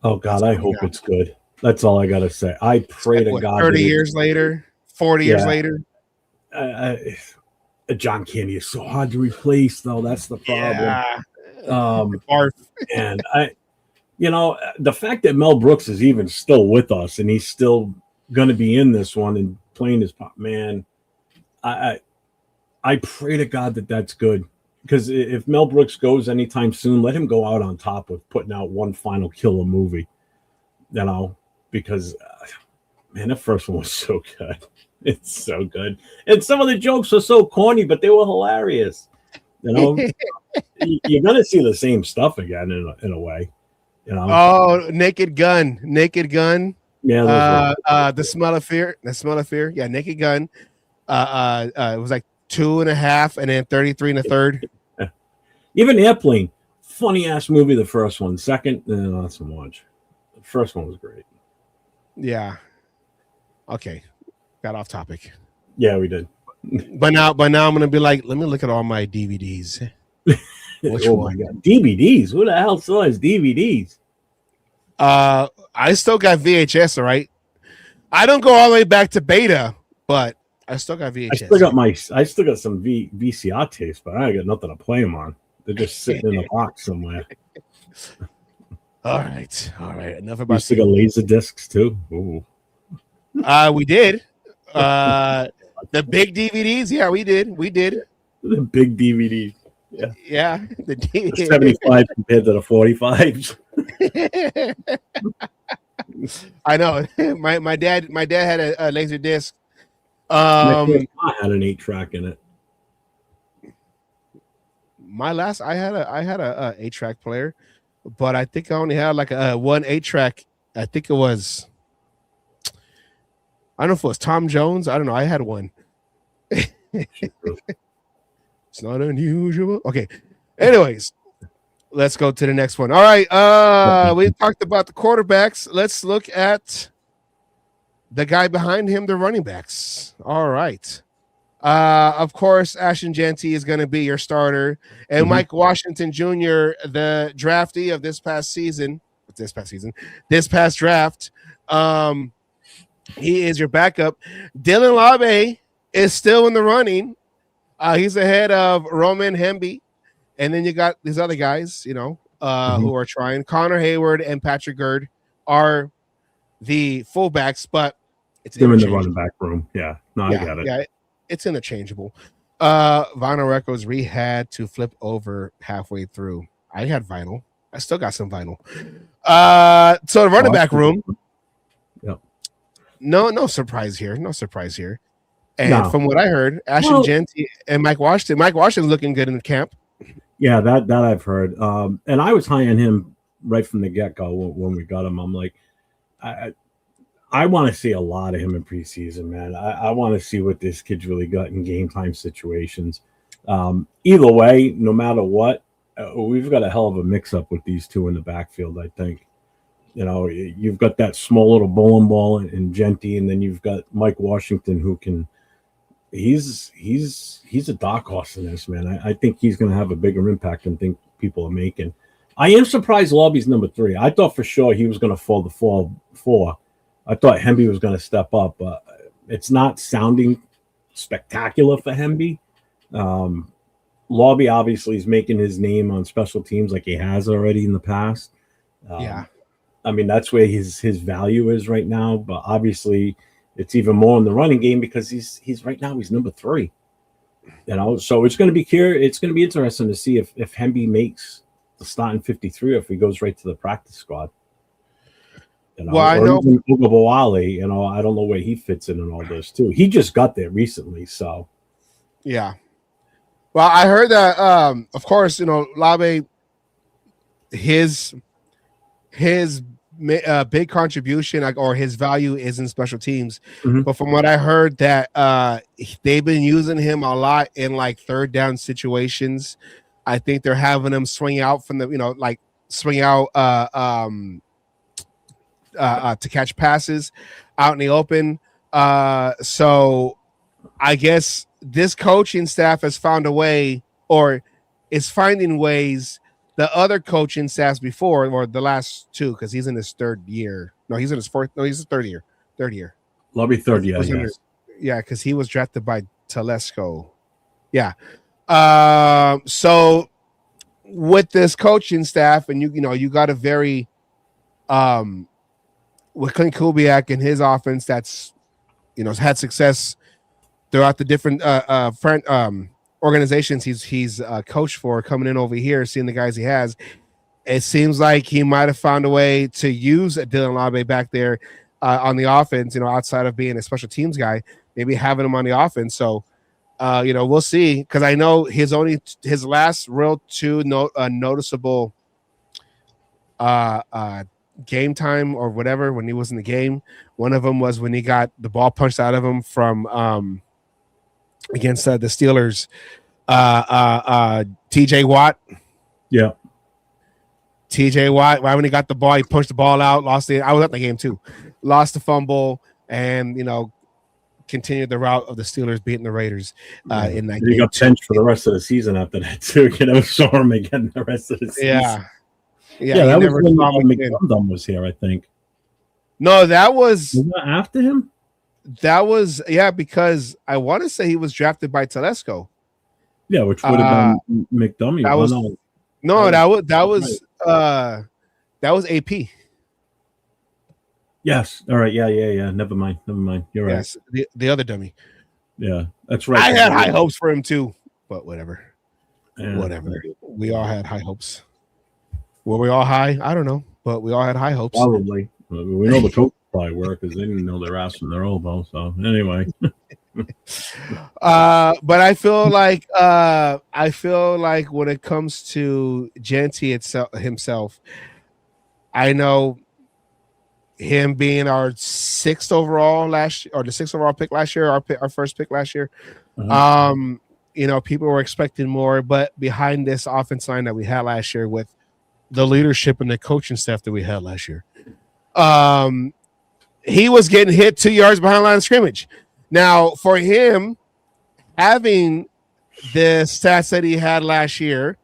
Oh God, I hope it's good. That's all I gotta say. I pray to God. 30 years later, 40 years later. John Candy is so hard to replace, though. That's the problem. And the fact that Mel Brooks is even still with us and he's still going to be in this one and playing his pop, man. I pray to God that that's good, because if Mel Brooks goes anytime soon, let him go out on top with putting out one final killer movie. Because man, the first one was so good. It's so good, and some of the jokes were so corny, but they were hilarious. You're gonna see the same stuff again in a way. Oh, Naked Gun. Yeah, The Smell of Fear. Yeah, Naked Gun. It was like 2.5, and then 33 1/3. Even Airplane, funny ass movie. The first one, second, not so much. The first one was great. Yeah. Okay. Got off topic. Yeah, we did. But now I'm gonna be like, let me look at all my DVDs. Which one? My God. DVDs? Who the hell still has DVDs? I still got VHS, all right. I don't go all the way back to beta, but I still got VHS. I still got some VCR tapes, but I got nothing to play them on. They're just sitting in a box somewhere. All right. Enough about. You still got laser discs too. Ooh. We did. The big DVDs, yeah, we did. The big DVDs. Yeah. The 75 compared to the 45s. I know. My dad had a laser disc. I had an 8-track in it. I had a 8-track player, but I think I only had like a 1 8-track. I think it was, I don't know if it was Tom Jones. I don't know. I had one. It's not unusual. Okay. Anyways, let's go to the next one. All right. We talked about the quarterbacks. Let's look at the guy behind him, the running backs. All right. Of course, Ashton Jeanty is going to be your starter, and Mike Washington Jr., the draftee of this past draft. He is your backup. Dylan Labe is still in the running. He's ahead of Roman Hemby, and then you got these other guys, who are trying. Connor Hayward and Patrick Gerd are the fullbacks, but it's they're in the running back room. Yeah, no, I got it. Yeah, it's interchangeable. Vinyl Records, we had to flip over halfway through. I had vinyl. I still got some vinyl. So the running back room. Yep. No surprise here. And from what I heard, Ashton Jeanty and Mike Washington's looking good in the camp. Yeah, that I've heard. And I was high on him right from the get-go when we got him. I'm like, I want to see a lot of him in preseason, man. I want to see what this kid's really got in game time situations. Either way, no matter what, we've got a hell of a mix-up with these two in the backfield, I think. You've got that small little bowling ball in Jeanty, and then you've got Mike Washington, who can – he's a dark horse in this, man. I think he's going to have a bigger impact than think people are making. I am surprised Lobby's number 3. I thought for sure he was going to fall to 4. I thought Hemby was going to step up, but it's not sounding spectacular for Hemby. Lobby obviously is making his name on special teams like he has already in the past. I mean, that's where his value is right now, but obviously it's even more in the running game because he's right now he's number 3. So it's going to be interesting to see if Hemby makes the starting 53 or if he goes right to the practice squad. Well, I know Ugabawale, I don't know where he fits in all this too. He just got there recently, so yeah. Well, I heard that of course, Labe, his big contribution or his value is in special teams. Mhm. But from what I heard, that they've been using him a lot in like third down situations. I think they're having him swing out from the swing out to catch passes out in the open. So I guess this coaching staff has found a way, or is finding ways, the other coaching staffs before, or the last two, because he's in his third year. No, he's in his fourth. No, he's his third year. Lobby third year. Yes. Yeah, because he was drafted by Telesco. Yeah. So with this coaching staff, and you got a very with Clint Kubiak and his offense that's had success throughout the different organizations he's coached for, coming in over here, seeing the guys he has. It seems like he might have found a way to use Dylan Labe back there on the offense, outside of being a special teams guy, maybe having him on the offense. So, we'll see, because I know his last real two noticeable game time or whatever when he was in the game. One of them was when he got the ball punched out of him from against the Steelers. TJ Watt. Yeah. TJ Watt, right when he got the ball, he punched the ball out, I was at the game too. Lost the fumble, and continued the route of the Steelers beating the Raiders in that game. He got benched for the rest of the season after that too. Saw him again the rest of the season. Yeah, that was when McDonough was here, I think. No, that was that after him? That was because I want to say he was drafted by Telesco. Yeah, which would have been McDonough. That was AP. Yes. All right. Yeah. Never mind. You're right. Yes, the other dummy. Yeah, that's right. I had high hopes for him too, but whatever. Yeah. Whatever. We all had high hopes. Were we all high? I don't know, but we all had high hopes. Probably. We know the coach probably were, because they didn't know their ass from their elbow. So anyway. But I feel like when it comes to Genty himself, I know him being our sixth overall pick last year, our first pick last year. Uh-huh. People were expecting more, but behind this offense line that we had last year, with the leadership and the coaching staff that we had last year, he was getting hit 2 yards behind the line of scrimmage. Now, for him, having the stats that he had last year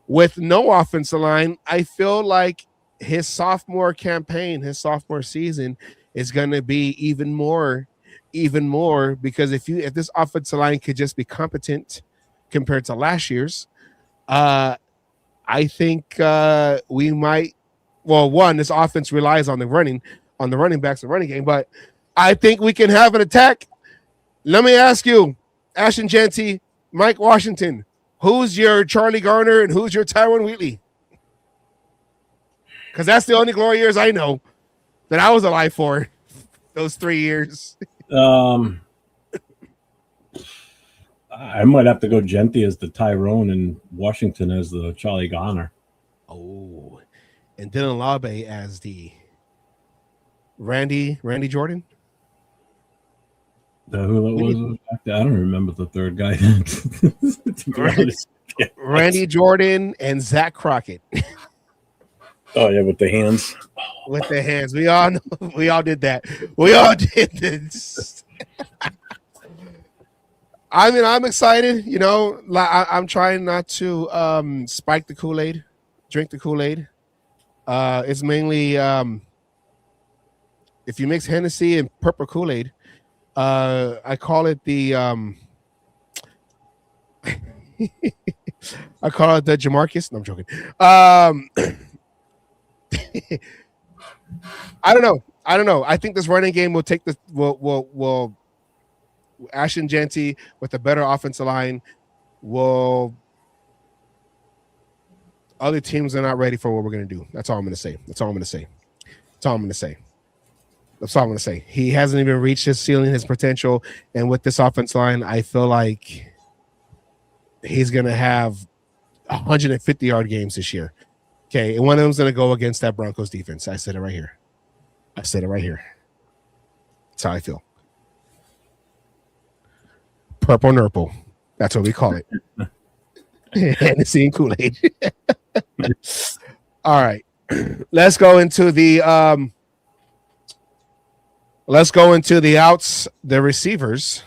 with no offensive line, I feel like his sophomore season is going to be even more, because if this offensive line could just be competent compared to last year's, I think we might. Well, one, this offense relies on the running backs and running game, but I think we can have an attack. Let me ask you, Ashton Genty, Mike Washington, who's your Charlie Garner and who's your Tyron Wheatley? Because that's the only glory years I know that I was alive for, those 3 years. I might have to go Genty as the Tyrone and Washington as the Charlie Garner. Oh, and Dylan Labe as the Randy Jordan. Who was back there? I don't remember the third guy. To be honest. Randy Jordan and Zach Crockett. Oh yeah, with the hands. With the hands, we all know. We all did that. We all did this. I mean, I'm excited. I'm trying not to spike the Kool-Aid, drink the Kool-Aid. It's mainly if you mix Hennessy and purple Kool-Aid, I call it the I call it the Jamarcus. No, I'm joking. I don't know. I think this running game will take the will Ashton Genty with a better offensive line will. Other teams are not ready for what we're going to do. That's all I'm going to say. That's all I'm going to say. That's all I'm going to say. That's all I'm going to say. He hasn't even reached his ceiling, his potential. And with this offense line, I feel like he's going to have 150-yard games this year. Okay. And one of them's going to go against that Broncos defense. I said it right here. I said it right here. That's how I feel. Purple Nurple. That's what we call it. Hennessy and Kool-Aid. All right. Let's go into the the receivers.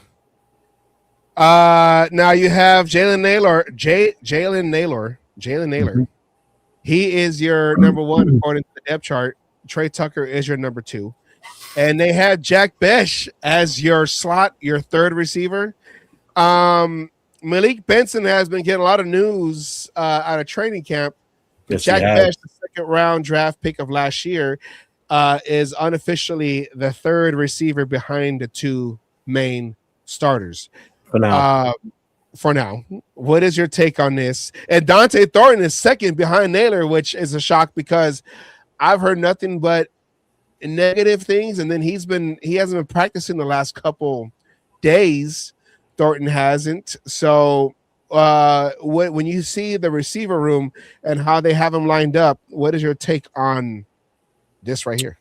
Now you have Jalen Naylor. Mm-hmm. He is your number one according to the depth chart. Trey Tucker is your number two. And they had Jack Besh as your slot, your third receiver. Malik Benson has been getting a lot of news out of training camp. Yes, Jack Besh, the second-round draft pick of last year, is unofficially the third receiver behind the two main starters. For now. What is your take on this? And Dante Thornton is second behind Naylor, which is a shock because I've heard nothing but negative things, and then he hasn't been practicing the last couple days. Thornton hasn't. So when you see the receiver room and how they have them lined up, what is your take on this right here?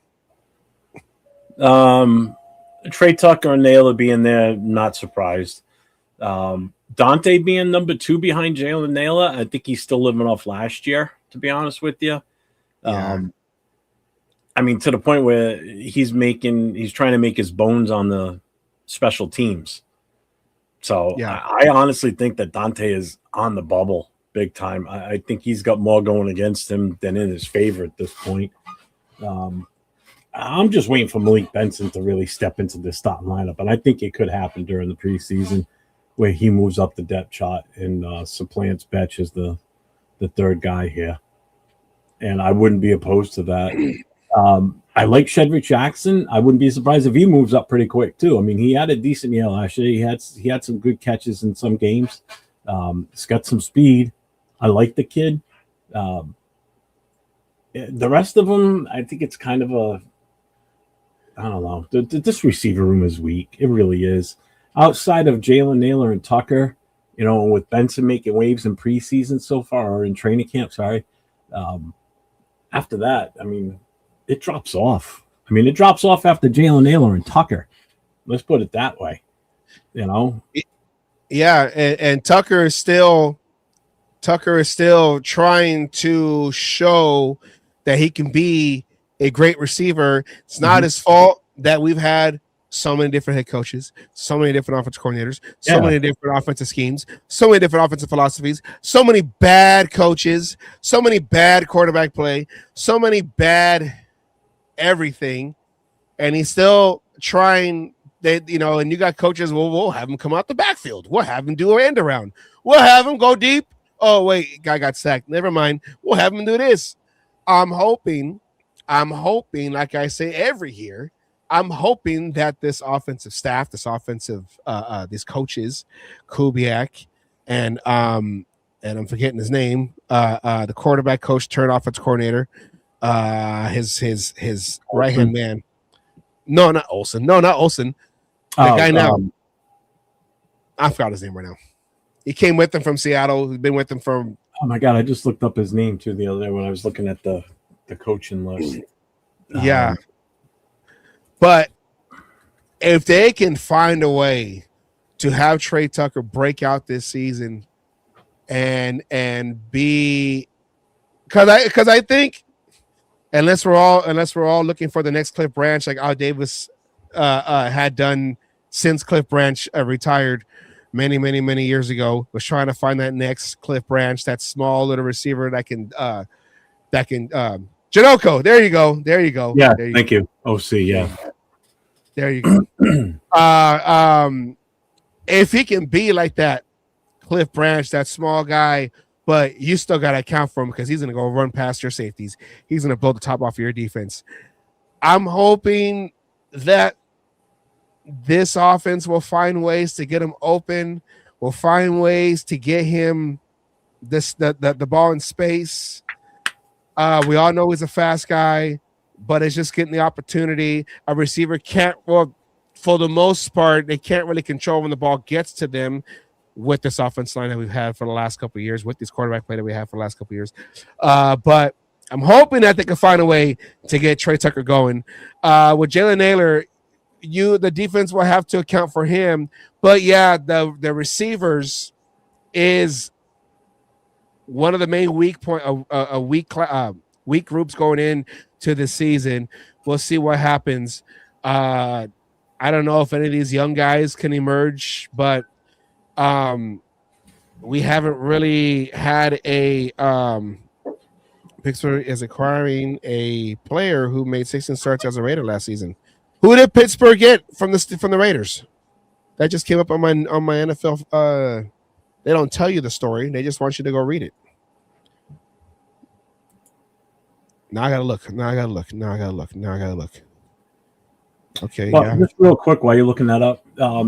Trey Tucker and Naylor being there, not surprised. Dante being number two behind Jalen Naylor, I think he's still living off last year, to be honest with you. Yeah. I mean, to the point where he's trying to make his bones on the special teams. So yeah. I honestly think that Dante is on the bubble big time. I think he's got more going against him than in his favor at this point. I'm just waiting for Malik Benson to really step into the starting lineup, and I think it could happen during the preseason where he moves up the depth chart and supplants Betch as the third guy here. And I wouldn't be opposed to that. I like Shedrick Jackson. I wouldn't be surprised if he moves up pretty quick too. I mean, he had a decent year last year. He had some good catches in some games. He's got some speed. I like the kid. The rest of them, I think it's kind of I don't know. This receiver room is weak. It really is. Outside of Jalen Naylor and Tucker, with Benson making waves in preseason so far, or in training camp, sorry. After that, I mean, it drops off. I mean, it drops off after Jalen Naylor and Tucker. Let's put it that way. Yeah, and Tucker is still trying to show that he can be a great receiver. It's not his fault that we've had so many different head coaches, so many different offensive coordinators, so many different offensive schemes, so many different offensive philosophies, so many bad coaches, so many bad quarterback play, so many bad everything, and he's still trying. And you got coaches. Well, we'll have him come out the backfield. We'll have him do an end around. We'll have him go deep. Oh wait, guy got sacked. Never mind. We'll have him do this. I'm hoping, like I say every year, I'm hoping that this offensive staff, these coaches, Kubiak, and I'm forgetting his name, the quarterback coach turned offensive coordinator, his right hand man. No, not Olsen. The guy now. I forgot his name right now. He came with him from Seattle. He's been with him from. Oh my God! I just looked up his name too the other day when I was looking at the coaching list. Yeah. But if they can find a way to have Trey Tucker break out this season and be, because I think unless we're all looking for the next Cliff Branch like Al Davis had done since Cliff Branch retired many years ago, was trying to find that next Cliff Branch, that small little receiver that can Janoko. There you go. Yeah, thank you. OC, yeah. There you go. If he can be like that, Cliff Branch, that small guy, but you still got to account for him because he's going to go run past your safeties. He's going to blow the top off of your defense. I'm hoping that this offense will find ways to get him open. Will find ways to get him the ball in space. We all know he's a fast guy, but it's just getting the opportunity. A receiver can't, well, for the most part, they can't really control when the ball gets to them with this offense line that we've had for the last couple of years, with this quarterback play that we have for the last couple of years. But I'm hoping that they can find a way to get Trey Tucker going. With Jalen Naylor, the defense will have to account for him. But yeah, the receivers is one of the main weak groups going into the season. We'll see what happens. I don't know if any of these young guys can emerge, but we haven't really had a Pittsburgh is acquiring a player who made 16 starts as a Raider last season. Who did Pittsburgh get from the Raiders? That just came up on my NFL. They don't tell you the story. They just want you to go read it. Now I gotta look. Okay. Well, yeah. just real quick while you're looking that up,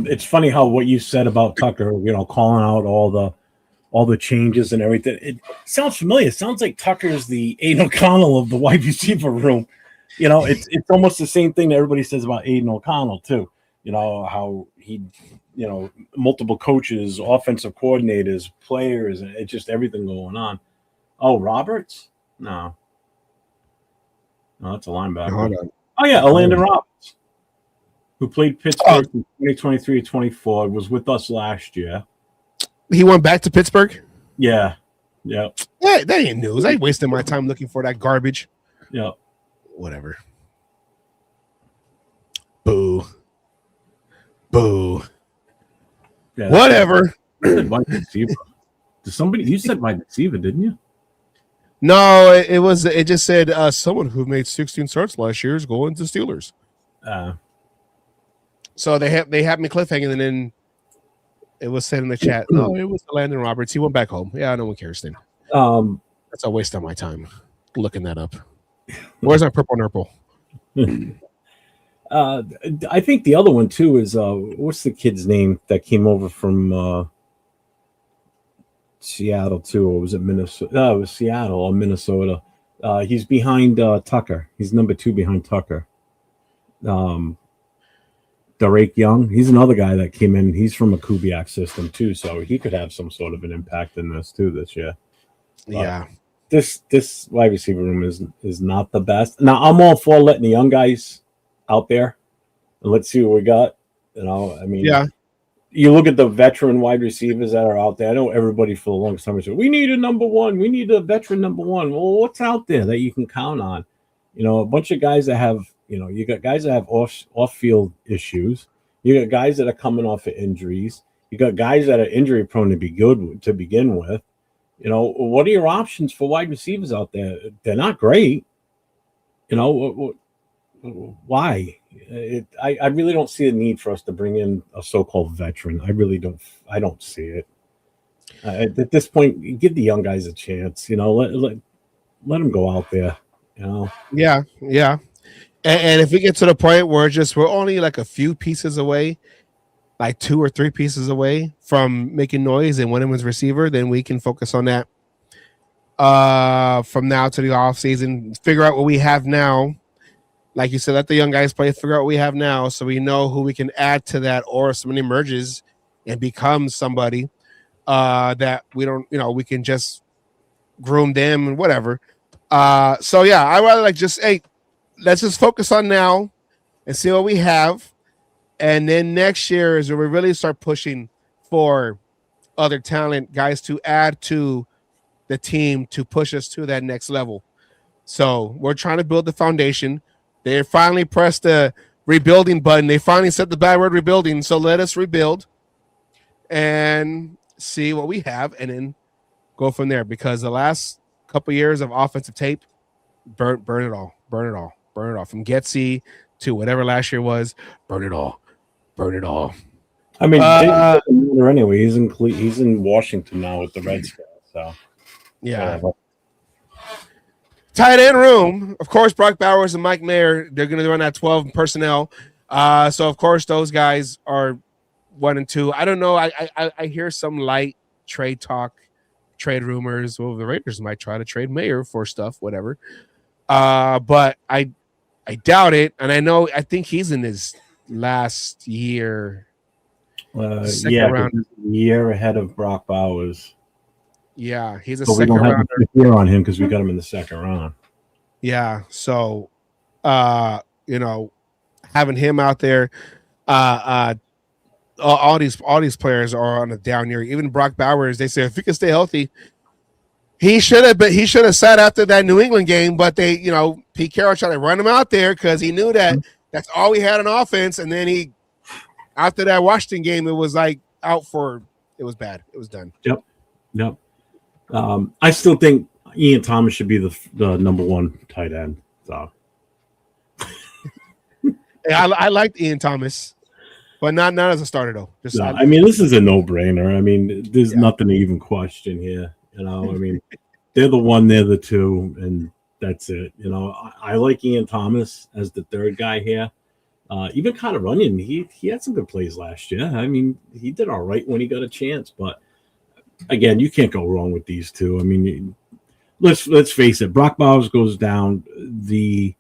it's funny how what you said about Tucker, calling out all the changes and everything. It sounds familiar. It sounds like Tucker's the Aiden O'Connell of the wide receiver room. It's almost the same thing that everybody says about Aiden O'Connell too. How he, multiple coaches, offensive coordinators, players, and it's just everything going on. Oh, Roberts? No, that's a linebacker. Hold on. Oh yeah, Landon Roberts, who played Pittsburgh from 2023 to 24, was with us last year. He went back to Pittsburgh? Yeah. Yeah. That ain't news. I ain't wasting my time looking for that garbage. Yeah. Whatever. Boo. Yeah, Whatever. Wide receiver. You said wide receiver, didn't you? No, it just said someone who made 16 starts last year is going to Steelers. So they had me cliffhanging, and then it was said in the chat, no, it was Landon Roberts. He went back home. Yeah, no one cares then. That's a waste of my time looking that up. Where's our purple nurple? I think the other one too is what's the kid's name that came over from Seattle too, or was it Minnesota? No, it was Seattle or Minnesota. He's behind Tucker. He's number 2 behind Tucker. Derek Young. He's another guy that came in. He's from a Kubiak system too, so he could have some sort of an impact in this too this year. Yeah. This wide receiver room is not the best. Now I'm all for letting the young guys out there and let's see what we got. Yeah. You look at the veteran wide receivers that are out there. I know everybody for the longest time said, we need a number one. We need a veteran number one. Well, what's out there that you can count on? A bunch of guys that have, you got guys that have off-field issues. You got guys that are coming off of injuries. You got guys that are injury prone to begin with. What are your options for wide receivers out there? They're not great. Why? I really don't see a need for us to bring in a so-called veteran. I really don't. I don't see it. At this point, give the young guys a chance. Let them go out there. Yeah. And if we get to the point where we're only like a few pieces away, like 2 or 3 pieces away from making noise and winning as receiver, then we can focus on that. From now to the offseason, figure out what we have now. Like you said, let the young guys play, figure out what we have now so we know who we can add to that, or if somebody emerges and becomes somebody that we don't, we can just groom them and whatever. So yeah, I rather let's just focus on now and see what we have. And then next year is where we really start pushing for other talent guys to add to the team to push us to that next level. So we're trying to build the foundation. They finally pressed the rebuilding button. They finally said the bad word rebuilding. So let us rebuild and see what we have and then go from there. Because the last couple years of offensive tape, burn it all. From Getsy to whatever last year was, burn it all. I mean, it doesn't matter anyway. He's in Washington now with the Redskins. So yeah. Tight end room, of course. Brock Bowers and Mike Mayer. They're going to run that 12 personnel. So of course those guys are 1 and 2. I don't know. I hear some light trade talk, trade rumors. Well, the Raiders might try to trade Mayer for stuff, whatever. But I doubt it. And I think he's in his last year. Round. Year ahead of Brock Bowers. Yeah, he's a but second we don't have rounder. a year on him because we got him in the second round. Yeah, so having him out there, all these players are on a down year. Even Brock Bowers, they say if he can stay healthy, he should have sat after that New England game, but they, Pete Carroll tried to run him out there because he knew that that's all we had on offense, and then after that Washington game, it was like it was bad. It was done. Yep. I still think Ian Thomas should be the number one tight end. So I liked Ian Thomas, but not as a starter though. I mean, this is a no-brainer. I mean, there's nothing to even question here. I mean, they're the one, they're the two, and that's it. I like Ian Thomas as the third guy here. Even Connor Runyon, he had some good plays last year. I mean, he did all right when he got a chance, but again, you can't go wrong with these two. I mean, let's face it. Brock Bowers goes down, the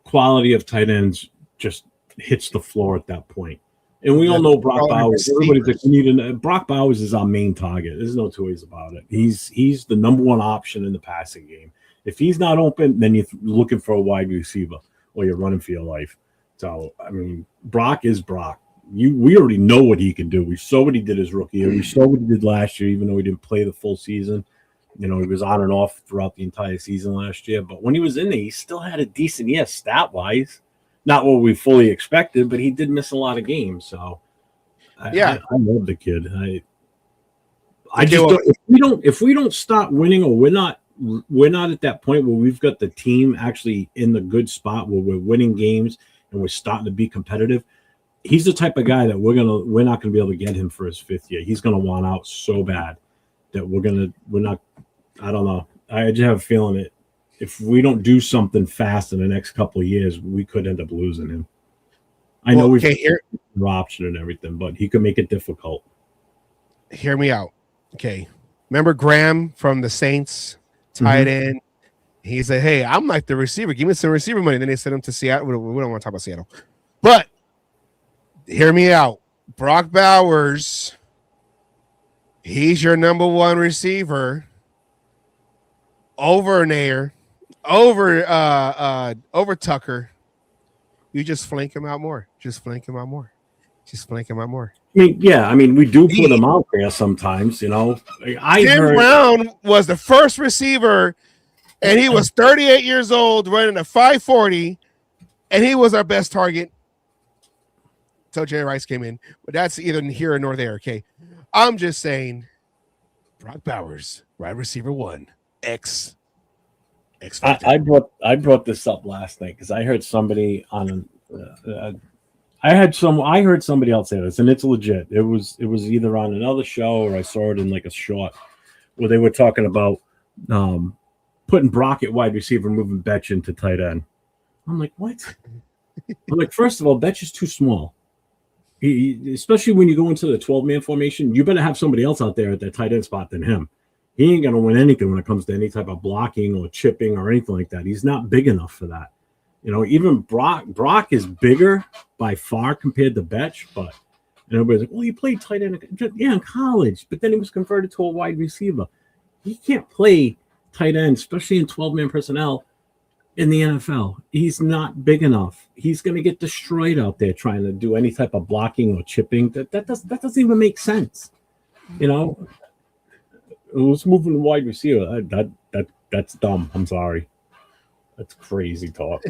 quality of tight ends just hits the floor at that point. And we all know Brock Bowers. Everybody's like, Brock Bowers is our main target. There's no two ways about it. He's the number one option in the passing game. If he's not open, then you're looking for a wide receiver or you're running for your life. So, I mean, Brock is Brock. We already know what he can do. We saw what he did his rookie year. We saw what he did last year, even though he didn't play the full season. He was on and off throughout the entire season last year. But when he was in there, he still had a decent year stat-wise. Not what we fully expected, but he did miss a lot of games. So, I love the kid. I just don't, if we don't start winning, or we're not at that point where we've got the team actually in the good spot where we're winning games and we're starting to be competitive. He's the type of guy that we're not gonna be able to get him for his fifth year. He's gonna want out so bad that we're not. I don't know. I just have a feeling that if we don't do something fast in the next couple of years, we could end up losing him. I know we've got an option and everything, but he could make it difficult. Hear me out. Okay. Remember Graham from the Saints, tight end? He said, hey, I'm like the receiver. Give me some receiver money. Then they sent him to Seattle. We don't want to talk about Seattle. But hear me out. Brock Bowers, he's your number one receiver over Nair, over Tucker. You just flank him out more. I mean, we do put him out there sometimes, Tim Brown was the first receiver, and he was 38 years old, running a 5.40, and he was our best target. So Jerry Rice came in, but that's either here nor there. Okay, I'm just saying, Brock Bowers, wide receiver 1, X. I brought this up last night because I heard somebody on. I heard somebody else say this, and it's legit. It was either on another show or I saw it in like a short where they were talking about putting Brock at wide receiver, moving Betch into tight end. I'm like, what? I'm like, first of all, Betch is too small. He, especially when you go into the 12-man formation, you better have somebody else out there at that tight end spot than him. He ain't gonna win anything when it comes to any type of blocking or chipping or anything like that. He's not big enough for that. Even Brock is bigger by far compared to Betch, but everybody's like, well, he played tight end in college, but then he was converted to a wide receiver. He can't play tight end, especially in 12-man personnel in the NFL. He's not big enough. He's going to get destroyed out there trying to do any type of blocking or chipping. That doesn't even make sense. Let's move to wide receiver. That's dumb. I'm sorry. That's crazy talk.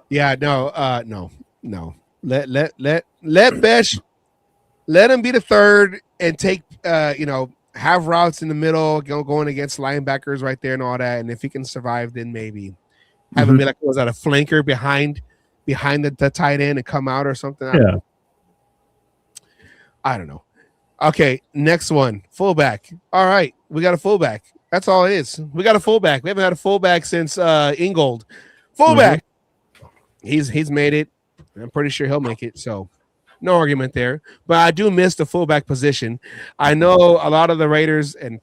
Yeah, no. Let Besh, let him be the third and take have routes in the middle, going against linebackers right there and all that. And if he can survive, then maybe have him be like, was that a flanker behind the tight end and come out or something? I don't know. Okay, next one, fullback. All right, we got a fullback. That's all it is. We got a fullback. We haven't had a fullback since Ingold. Fullback. He's made it. I'm pretty sure he'll make it. So no argument there. But I do miss the fullback position. I know a lot of the Raiders, and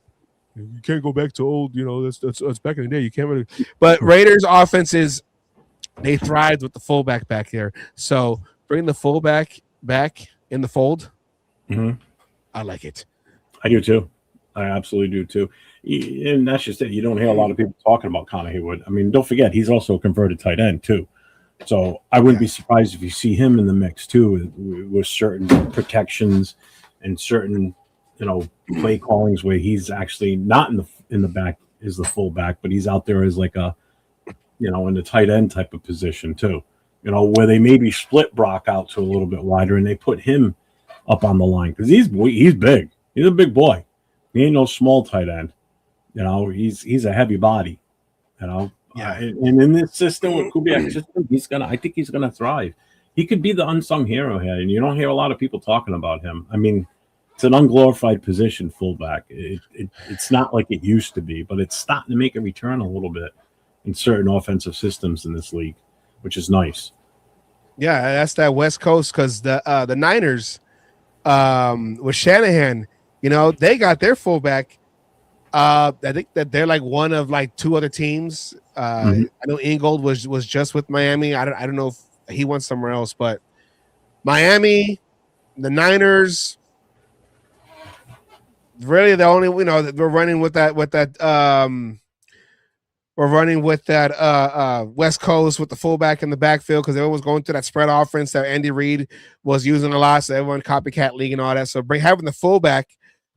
you can't go back to old, that's back in the day. You can't really. But Raiders offenses, they thrived with the fullback back there. So bring the fullback back in the fold. Mm-hmm. I like it. I do too. I absolutely do too. And that's just it. You don't hear a lot of people talking about Connor Haywood. I mean, don't forget, he's also a converted tight end too. So I wouldn't be surprised if you see him in the mix too, with certain protections and certain, play callings where he's actually not in the back is the fullback, but he's out there as like a, in the tight end type of position too. Where they maybe split Brock out to a little bit wider and they put him up on the line because he's big. He's a big boy. He ain't no small tight end. He's a heavy body. Yeah. And in this system with Kubiak's system, I think he's gonna thrive. He could be the unsung hero here, and you don't hear a lot of people talking about him. I mean, it's an unglorified position, fullback. It's not like it used to be, but it's starting to make a return a little bit in certain offensive systems in this league, which is nice. Yeah, that's that West Coast because the Niners with Shanahan, they got their fullback. I think that they're like one of like two other teams. I know Ingold was just with Miami. I don't know if he went somewhere else, but Miami, the Niners, really the only we're running with that West Coast with the fullback in the backfield because everyone was going through that spread offense that Andy Reid was using a lot. So everyone copycat league and all that. So having the fullback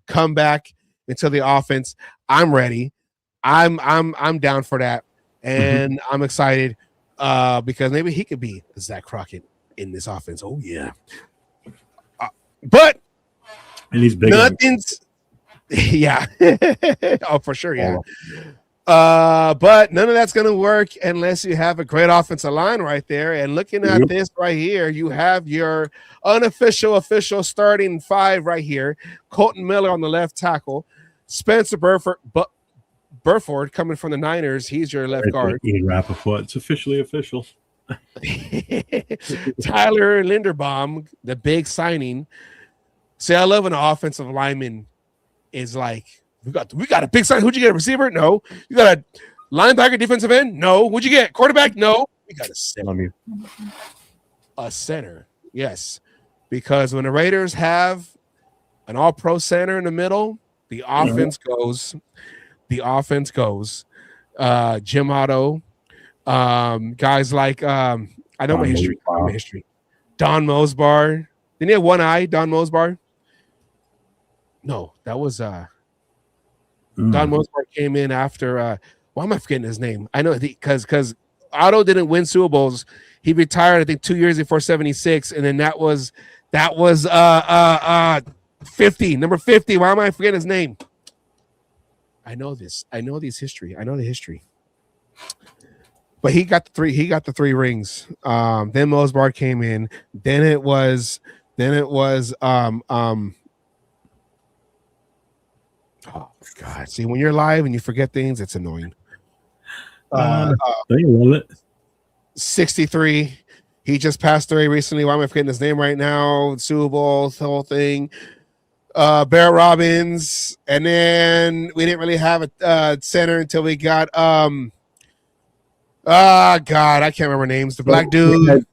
come back into the offense, I'm ready. I'm down for that, and I'm excited because maybe he could be Zach Crockett in this offense. Oh yeah, but and he's big. Nothing's, yeah, oh for sure, yeah. But none of that's going to work unless you have a great offensive line right there. And looking at this right here, you have your official starting five right here. Colton Miller on the left tackle. Spencer Burford coming from the Niners. He's your left guard. Ian Rappaport. It's officially official. Tyler Linderbaum, the big signing. See, I love when an offensive lineman is like, we got a big sign. Who'd you get? A receiver? No. You got a linebacker, defensive end? No. What'd you get? Quarterback? No. We got a center. A center. Yes. Because when the Raiders have an all-pro center in the middle, the offense goes. The offense goes. Jim Otto. Guys like I know my history. Don Mosbar. Didn't he have one eye, Don Mosbar? No, that was Don Mosbar came in after why am I forgetting his name? I know because Otto didn't win Super Bowls. He retired, I think, 2 years before 76, and then that was 50, number 50. Why am I forgetting his name? I know this. I know this history. I know the history. But he got the three rings. Then Mosbar came in. Then it was oh God! See, when you're live and you forget things, it's annoying. 63. He just passed away recently. Why am I forgetting his name right now? Super Bowl, the whole thing. Barrett Robbins, and then we didn't really have a center until we got God, I can't remember names. The black dude.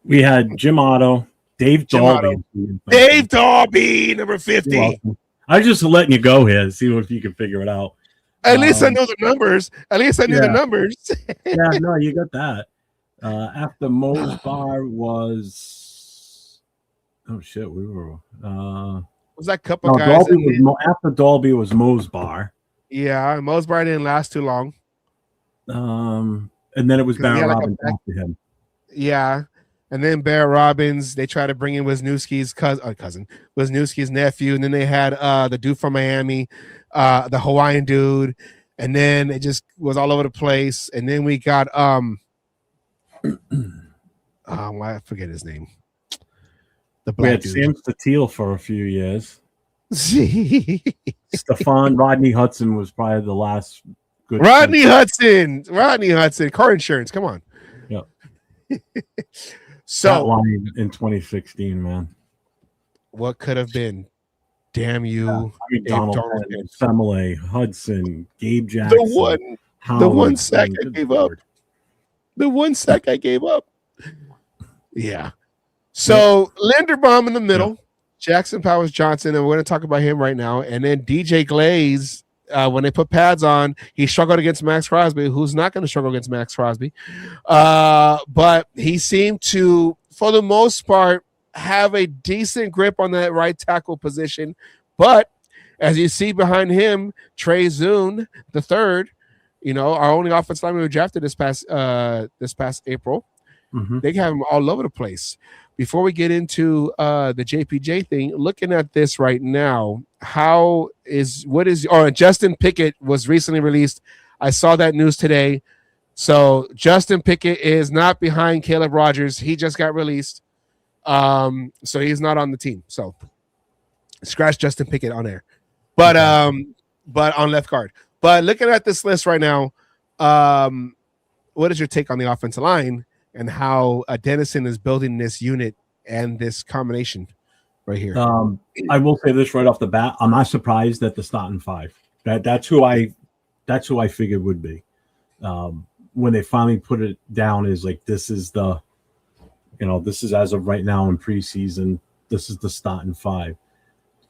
We had Jim Otto, Dave Dalby. Dave Dalby, number 50. I was just letting you go here to see if you can figure it out. At least I know the numbers. At least I knew the numbers. Yeah, no, you got that. After Mosbar was, oh shit, we were. Was that couple guys? After Dalby was Mosbar. Yeah, Mosbar didn't last too long. And then it was Barrett Robbins after him. Yeah. And then Barrett Robbins, they tried to bring in Wisniewski's cousin, Wisniewski's nephew, and then they had the dude from Miami, the Hawaiian dude, and then it just was all over the place. And then we got I forget his name. The black dude. Sam Steele for a few years. Rodney Hudson was probably the last good. Rodney Hudson, car insurance. Come on. Yeah. That So line in 2016, man. what could have been? Damn Yeah. you, I mean, Dave Donald Darlington. Semele, Hudson, Gabe The Jackson, one Howard. sack I Good gave up. Lord. The one sack I gave up. Yeah. Yep. So Linderbaum in the Yeah. middle, Jackson Powers Johnson, and we're going to talk about him right now. And then DJ Glaze, when they put pads on, he struggled against Max Crosby, who's not going to struggle against Max Crosby. But he seemed to, for the most part, have a decent grip on that right tackle position. But as you see behind him, Trey Zune, the third, our only offensive lineman we drafted this past April. Mhm. They have him all over the place. Before we get into the JPJ thing, looking at this right now, Justin Pickett was recently released. I saw that news today. So Justin Pickett is not behind Caleb Rogers. He just got released. So he's not on the team. So scratch Justin Pickett on there. But on left guard. But looking at this list right now, what is your take on the offensive line and how Dennison is building this unit and this combination right here? I will say this right off the bat. I'm not surprised at the starting five. That's who I figured would be. When they finally put it down, is like, this is as of right now in preseason, this is the starting five.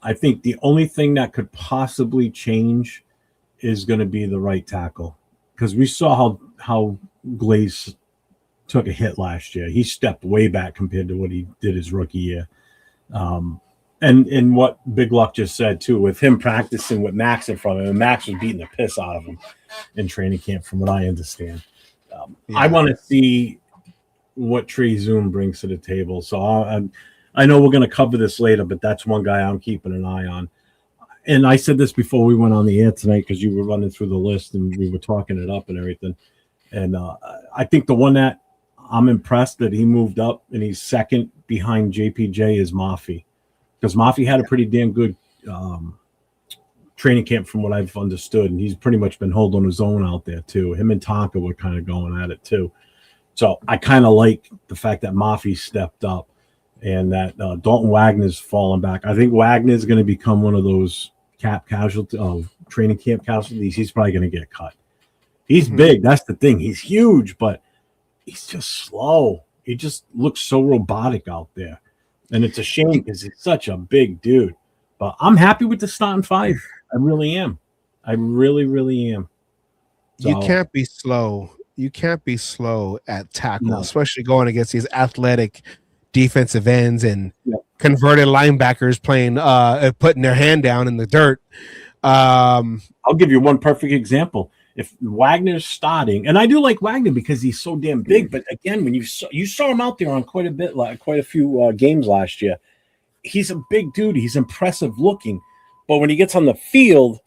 I think the only thing that could possibly change is going to be the right tackle, because we saw how Glaze took a hit last year. He stepped way back compared to what he did his rookie year. And what Big Luck just said too, with him practicing with Max in front of him, and Max was beating the piss out of him in training camp, from what I understand. I want to see what Trey Zune brings to the table. So I know we're going to cover this later, but that's one guy I'm keeping an eye on. And I said this before we went on the air tonight, because you were running through the list and we were talking it up and everything. And I think the one that I'm impressed that he moved up and he's second behind JPJ is Mafi, because Mafi had a pretty damn good training camp from what I've understood, and he's pretty much been holding his own out there too. Him and Tonka were kind of going at it too. So I kind of like the fact that Mafi stepped up and that Dalton Wagner's fallen back. I think Wagner's going to become one of those training camp casualties. He's probably going to get cut. He's big. That's the thing. He's huge, but he's just slow. He just looks so robotic out there. And it's a shame because he's such a big dude. But I'm happy with the starting five. I really am. I really, really am. So, you can't be slow. You can't be slow at tackle, especially going against these athletic defensive ends and converted linebackers putting their hand down in the dirt. I'll give you one perfect example. If Wagner's starting, and I do like Wagner because he's so damn big, but again, when you saw him out there on quite a few games last year, he's a big dude. He's impressive looking, but when he gets on the field,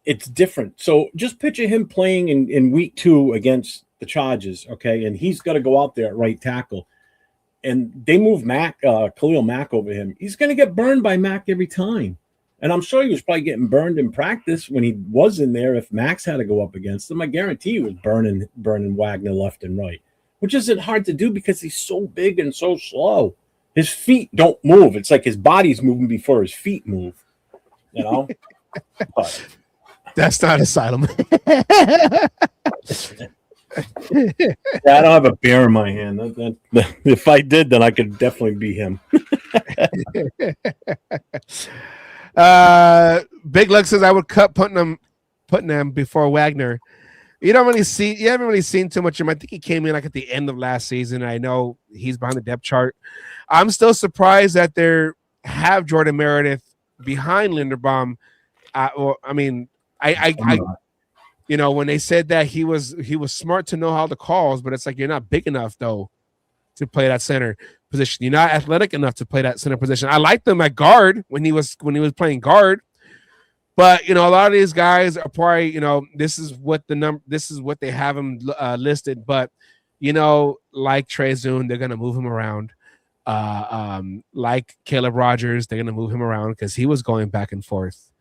it's different. So just picture him playing in week 2 against the Chargers, okay? And he's got to go out there at right tackle, and they move Khalil Mack over him. He's going to get burned by Mack every time. And I'm sure he was probably getting burned in practice when he was in there. If Max had to go up against him, I guarantee he was burning Wagner left and right, which isn't hard to do because he's so big and so slow. His feet don't move. It's like his body's moving before his feet move, you know? But that's not asylum. I don't have a bear in my hand. If I did, then I could definitely be him. Big Luck says I would cut putting them before Wagner. You haven't really seen too much of him. I think he came in like at the end of last season. I know he's behind the depth chart. I'm still surprised that they have Jordan Meredith behind Linderbaum. When they said that he was smart to know how the calls, but it's like, you're not big enough though to play that center position. You're not athletic enough to play that center position. I liked him at guard when he was playing guard, but a lot of these guys are probably this is what they have him listed. But like Trey Zune, they're gonna move him around. Like Caleb Rogers, they're gonna move him around because he was going back and forth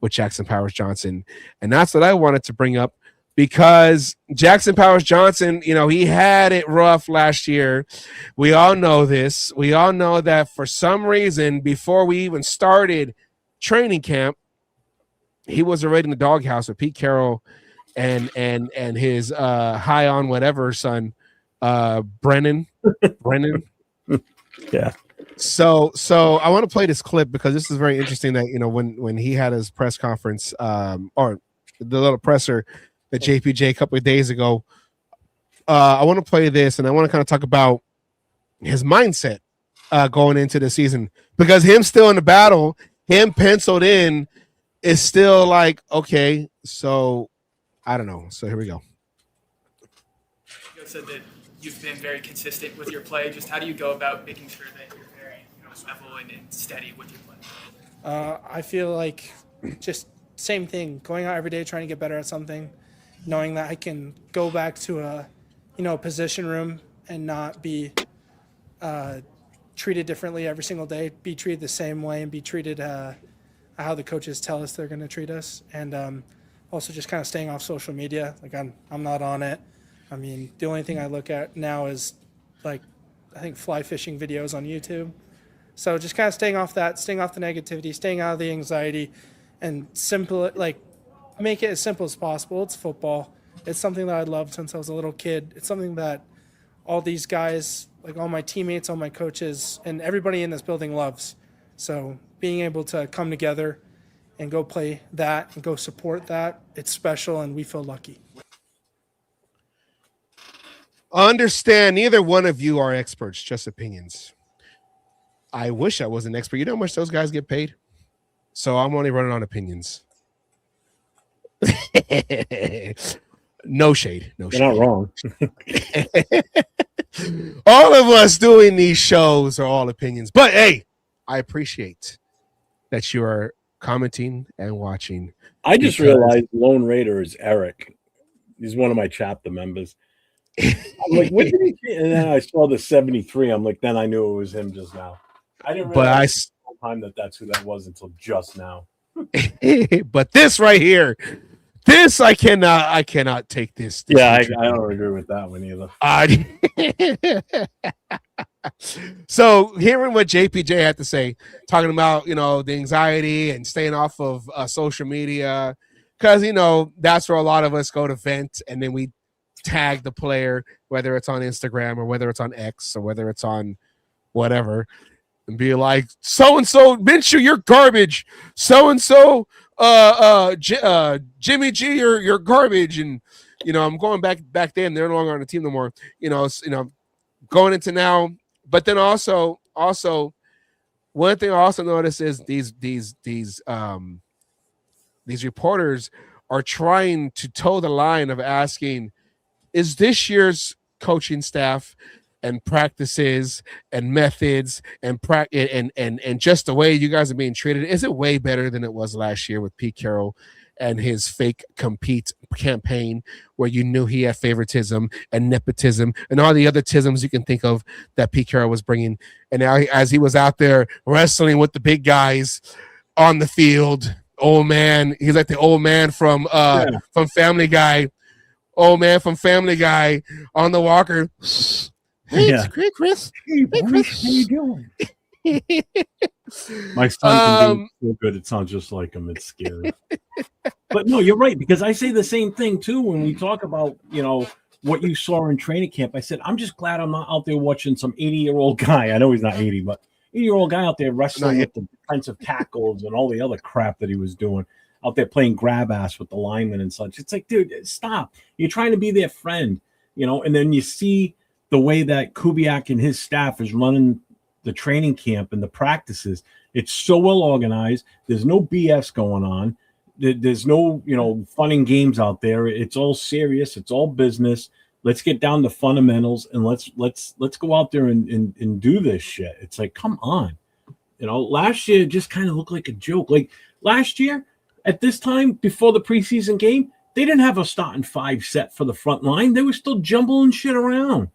with Jackson Powers Johnson, and that's what I wanted to bring up. because Jackson Powers Johnson, he had it rough last year. We all know this. We all know that for some reason, before we even started training camp, he was already in the doghouse with Pete Carroll and his high on whatever son, Brennan. Yeah. So I want to play this clip because this is very interesting that, when he had his press conference, or the little presser at JPJ a couple of days ago, I want to play this, and I want to kind of talk about his mindset going into the season, because him still in the battle, him penciled in, is still like, okay, so I don't know. So here we go. You said that you've been very consistent with your play. Just how do you go about making sure that you're very level and steady with your play? I feel like just same thing, going out every day, trying to get better at something, knowing that I can go back to a position room and not be treated differently every single day, be treated the same way, and be treated how the coaches tell us they're going to treat us. And also just kind of staying off social media. Like I'm not on it. I mean, the only thing I look at now is I think fly fishing videos on YouTube. So just kind of staying off that, staying off the negativity, staying out of the anxiety, and make it as simple as possible. It's football. It's something that I loved since I was a little kid. It's something that all these guys, like all my teammates, all my coaches, and everybody in this building loves. So being able to come together and go play that and go support that, it's special, and we feel lucky. Understand, neither one of you are experts, just opinions. I wish I was an expert. You know how much those guys get paid? So I'm only running on opinions. No shade. No shade. You're not wrong. All of us doing these shows are all opinions. But hey, I appreciate that you are commenting and watching. I just realized Lone Raider is Eric. He's one of my chapter members. I'm like, what did he say? And then I saw the 73. I'm like, then I knew it was him just now. I didn't realize the whole time that's who that was until just now. But this right here, this I cannot take this. Yeah, I don't agree with that one either. So hearing what JPJ had to say, talking about the anxiety and staying off of social media, because that's where a lot of us go to vent, and then we tag the player, whether it's on Instagram or whether it's on X or whether it's on whatever, and be like, so and so Minshew, you're garbage. So and so Jimmy G, you're garbage. And I'm going back then. They're no longer on the team no more. Going into now. But then also one thing I also noticed is these reporters are trying to toe the line of asking, is this year's coaching staff and practices and methods and just the way you guys are being treated, is it way better than it was last year with Pete Carroll and his fake compete campaign, where you knew he had favoritism and nepotism and all the other tisms you can think of that Pete Carroll was bringing? And now as he was out there wrestling with the big guys on the field, old man, he's like the old man from Family Guy. Old man from Family Guy on the walker. Hey, Yeah. Hey, Chris. Hey, Chris, how you doing? My son can do so good. It sounds just like him. It's scary. But no, you're right, because I say the same thing too when we talk about what you saw in training camp. I said, I'm just glad I'm not out there watching some 80-year-old guy. I know he's not 80, but 80-year-old guy out there wrestling with the defensive tackles and all the other crap that he was doing. Out there playing grab ass with the linemen and such. It's like, dude, stop. You're trying to be their friend, and then you see the way that Kubiak and his staff is running the training camp and the practices. It's so well organized. There's no BS going on. There's no, fun and games out there. It's all serious. It's all business. Let's get down to fundamentals and let's go out there and do this shit. It's like, come on. Last year it just kind of looked like a joke. Like last year, at this time, before the preseason game, they didn't have a starting 5 set for the front line. They were still jumbling shit around.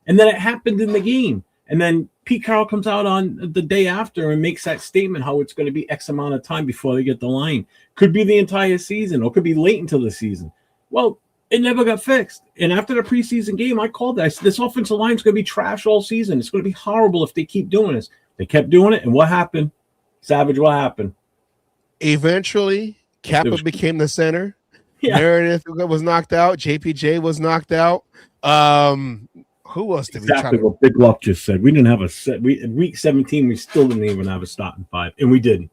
And then it happened in the game. And then Pete Carroll comes out on the day after and makes that statement how it's going to be X amount of time before they get the line. Could be the entire season or could be late into the season. Well, It never got fixed. And after the preseason game, I called that. I said, this offensive line is going to be trash all season. It's going to be horrible if they keep doing this. They kept doing it, and what happened? Savage, what happened? Eventually, Kappa became the center. Yeah. Meredith was knocked out. JPJ was knocked out. Who else did we try Exactly to... what Big Luck just said. We didn't have a set. In week 17, we still didn't even have a starting five, and we didn't.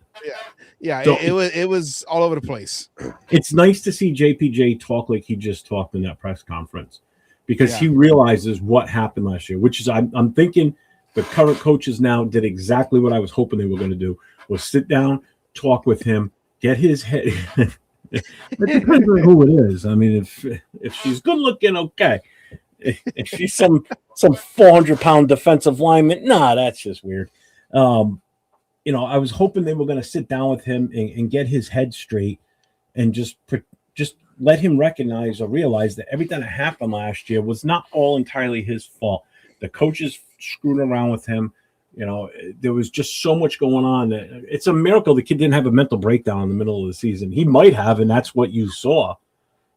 Yeah, So, it was all over the place. It's nice to see JPJ talk like he just talked in that press conference, because he realizes what happened last year, which is I'm thinking the current coaches now did exactly what I was hoping they were going to do, was sit down, talk with him, get his head. It depends on who it is. I mean, if she's good looking, okay. If she's some 400-pound defensive lineman, that's just weird. I was hoping they were going to sit down with him and get his head straight, and just let him recognize or realize that everything that happened last year was not all entirely his fault. The coaches screwed around with him. There was just so much going on. It's a miracle the kid didn't have a mental breakdown in the middle of the season. He might have, and that's what you saw,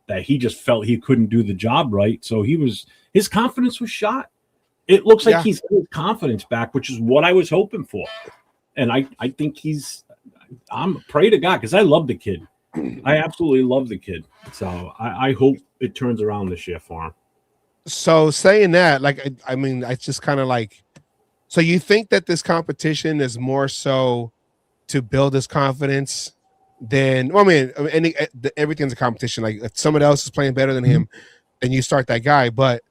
that he just felt he couldn't do the job right. So his confidence was shot. It looks like he's got his confidence back, which is what I was hoping for. And I think I'm pray to God, because I love the kid. I absolutely love the kid. So I hope it turns around this year for him. So saying that, I just kind of so you think that this competition is more so to build his confidence than, everything's a competition. Like, if someone else is playing better than him, then you start that guy. But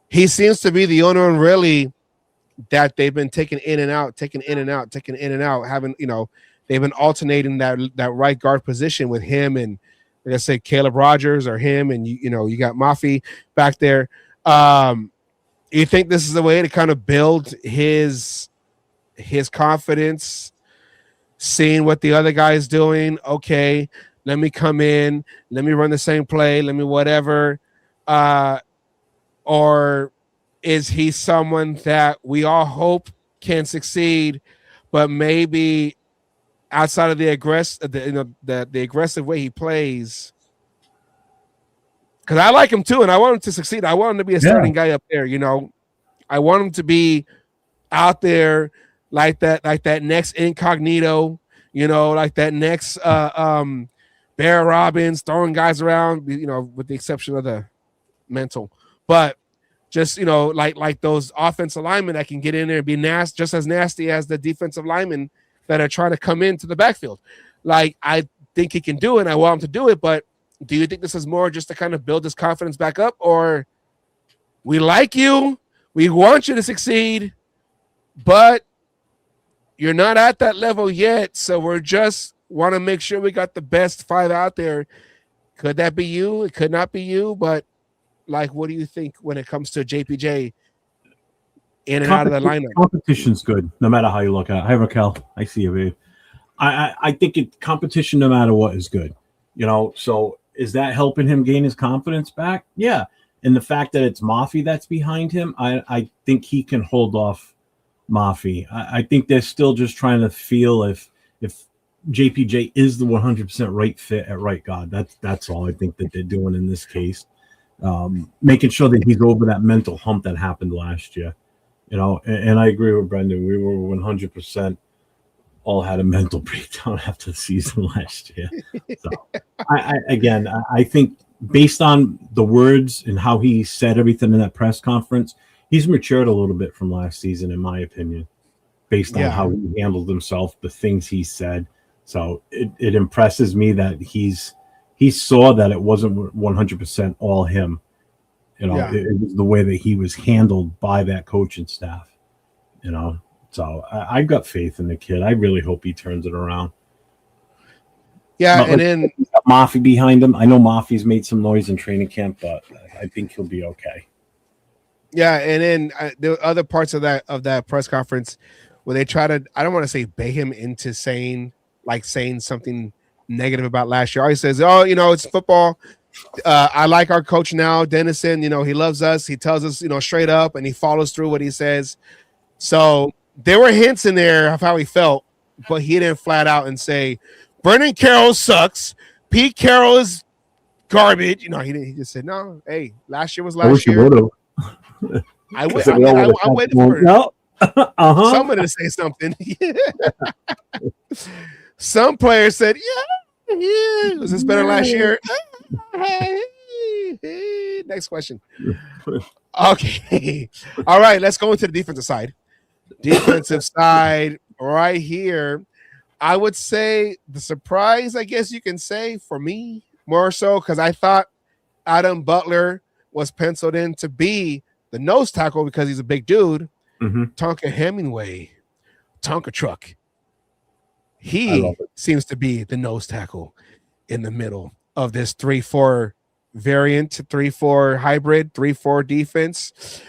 he seems to be the only one really that they've been taking in and out, having, they've been alternating that right guard position with him and, like I said, Caleb Rogers, or him, and you got Mafi back there. You think this is a way to kind of build his confidence, seeing what the other guy is doing? Okay, let me come in, let me run the same play, let me whatever. Or is he someone that we all hope can succeed, but maybe outside of the aggressive way he plays? Because I like him too, and I want him to succeed. I want him to be a starting guy up there. I want him to be out there like that next Incognito. Like that next Bear Robbins, throwing guys around. With the exception of the mental, but just like those offensive linemen that can get in there and be nasty, just as nasty as the defensive linemen that are trying to come into the backfield. Like, I think he can do it, and I want him to do it, but do you think this is more just to kind of build his confidence back up, or we like you, we want you to succeed, but you're not at that level yet, so we're just want to make sure we got the best five out there? Could that be you? It could not be you, but what do you think when it comes to JPJ in and out of the lineup? Competition's good, no matter how you look at it. Hi, Raquel. I see you, babe. I think competition, no matter what, is good. So is that helping him gain his confidence back? Yeah. And the fact that it's Mafi that's behind him, I think he can hold off Mafi. I think they're still just trying to feel if JPJ is the 100% right fit at right guard. That's all I think that they're doing in this case. Making sure that he's over that mental hump that happened last year. And I agree with Brendan. We were 100% all had a mental breakdown after the season last year. So I think based on the words and how he said everything in that press conference, he's matured a little bit from last season, in my opinion, based on how he handled himself, the things he said. So it impresses me that he saw that it wasn't 100% all him. It was the way that he was handled by that coaching staff. So I've got faith in the kid. I really hope he turns it around. Yeah, but then Mafi behind him. I know Mafi's made some noise in training camp, but I think he'll be okay. Yeah, and then the other parts of that press conference where they try to, I don't want to say bait him into saying something negative about last year. He says, "Oh, it's football. I like our coach now, Dennison. He loves us. He tells us, straight up, and he follows through what he says." So there were hints in there of how he felt, but he didn't flat out and say, "Brendan Carroll sucks. Pete Carroll is garbage. You know, he didn't. He just said, no, hey, last year was I last wish you year. would have. I waited for No. someone to say something. Some players said, yeah, was this better last year? Next question. Okay. All right, let's go into the defensive side. Defensive side right here. I would say the surprise, I guess you can say, for me, more so, because I thought Adam Butler was penciled in to be the nose tackle because he's a big dude. Mm-hmm. Tonka Hemingway, Tonka Truck. He seems to be the nose tackle in the middle of this 3-4 variant, 3-4 hybrid, 3-4 defense.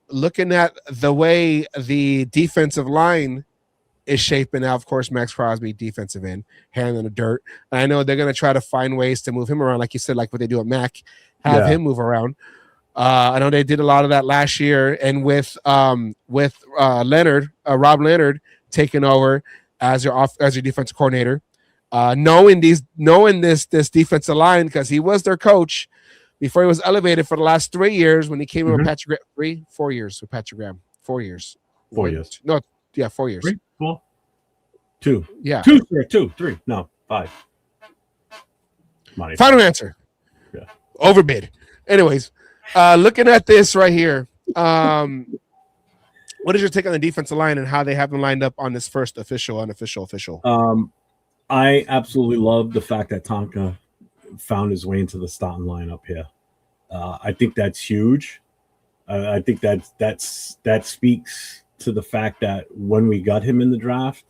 Looking at the way the defensive line is shaping out, of course, Max Crosby, defensive end, hand in the dirt. And I know they're going to try to find ways to move him around, like you said, like what they do at Mac, have him move around. I know they did a lot of that last year, and with Leonard, Rob Leonard, taking over as your defensive coordinator, knowing this defensive line because he was their coach before he was elevated for the last 3 years when he came in with Patrick Graham. 4 years with Patrick Graham. 4 years. 4 years. No, yeah, 4 years. 3, 4, 2. Yeah. 2, 3. No, 5. Final answer. Yeah. Overbid. Anyways, looking at this right here, what is your take on the defensive line and how they have them lined up on this first unofficial? I absolutely love the fact that Tonka found his way into the starting lineup here. I think that's huge. I think that speaks to the fact that when we got him in the draft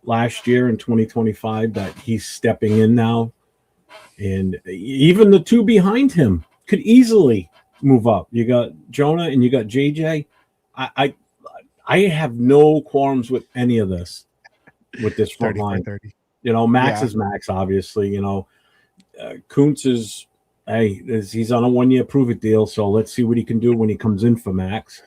last year in 2025, that he's stepping in now, and even the two behind him could easily move up. You got Jonah and you got JJ. I have no qualms with any of this. With this front line, 30. You know, Max is Max, obviously. You know, Kuntz is, he's on a 1-year prove-it deal, so let's see what he can do when he comes in for Max.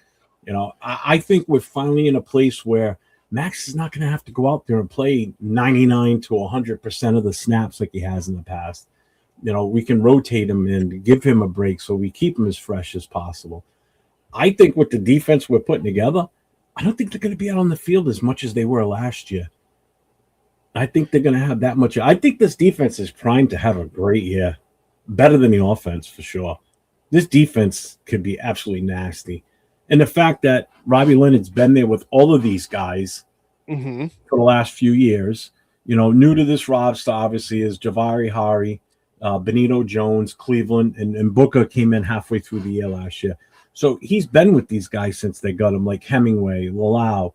You know, I think we're finally in a place where Max is not going to have to go out there and play 99 to 100% of the snaps like he has in the past. You know, we can rotate him and give him a break so we keep him as fresh as possible. I think with the defense we're putting together, I don't think they're going to be out on the field as much as they were last year. I think they're going to have that much. I think this defense is primed to have a great year, better than the offense for sure. This defense could be absolutely nasty. And the fact that Robbie Leonard's been there with all of these guys for the last few years, you know, new to this roster obviously is Javari Hari, Benito Jones, Cleveland, and Booker came in halfway through the year last year. So he's been with these guys since they got him, like Hemingway, Lalau,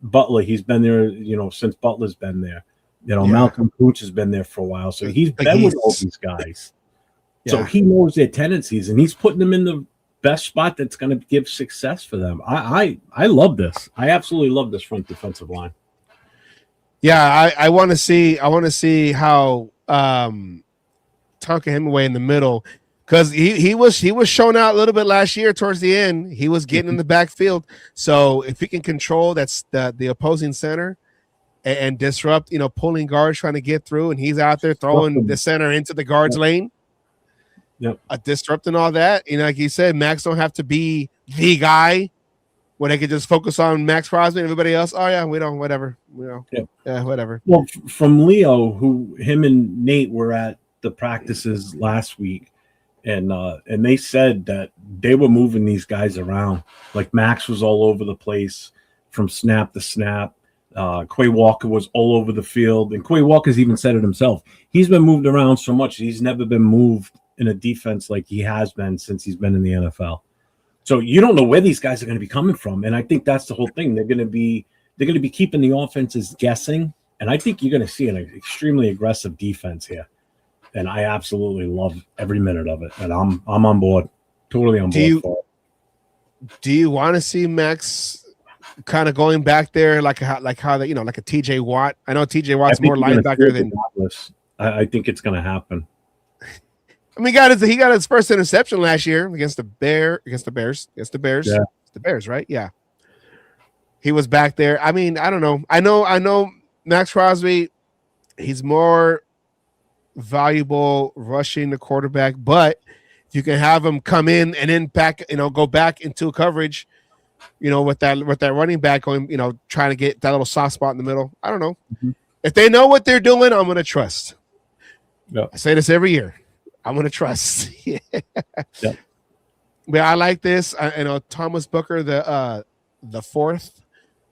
Butler. He's been there, you know, since Butler's been there. You know, Malcolm Pooch has been there for a while. So he's been with all these guys. So he knows their tendencies, and he's putting them in the best spot that's going to give success for them. I love this. I absolutely love this front defensive line. Yeah, I want to see how Tonka Hemingway in the middle, because he was shown out a little bit last year towards the end. He was getting in the backfield. So if he can control that's the opposing center and disrupt, you know, pulling guards trying to get through, and he's out there throwing the center into the guards lane. Disrupting all that. You know, like you said, Max don't have to be the guy where they could just focus on Max Crosby and everybody else. Oh yeah, we don't, whatever. We don't. Yeah, whatever. Well, from Leo, who him and Nate were at the practices last week, and they said that they were moving these guys around. Like Max was all over the place from snap to snap. Quay Walker was all over the field, and Quay Walker's even said it himself. He's been moved around so much he's never been moved in a defense like he has been since he's been in the NFL. So you don't know where these guys are going to be coming from, and I think that's the whole thing. They're going to be keeping the offenses guessing, and I think you're going to see an extremely aggressive defense here. And I absolutely love every minute of it, and I'm on board, totally on board for it. Do you want to see Max kind of going back there like how they, you know, like a TJ Watt? I know TJ Watt's more linebacker than. I think it's going to happen. I mean, he got his first interception last year against the Bears. Yeah. The Bears, right? Yeah. He was back there. I mean, I don't know. I know Max Crosby, he's more valuable rushing the quarterback, but you can have him come in and then back, go back into coverage, with that running back going, trying to get that little soft spot in the middle. I don't know. Mhm. If they know what they're doing, I'm going to trust. Yep. I say this every year. I'm going to trust. Yeah. Yep. But I like this. Thomas Booker, the fourth,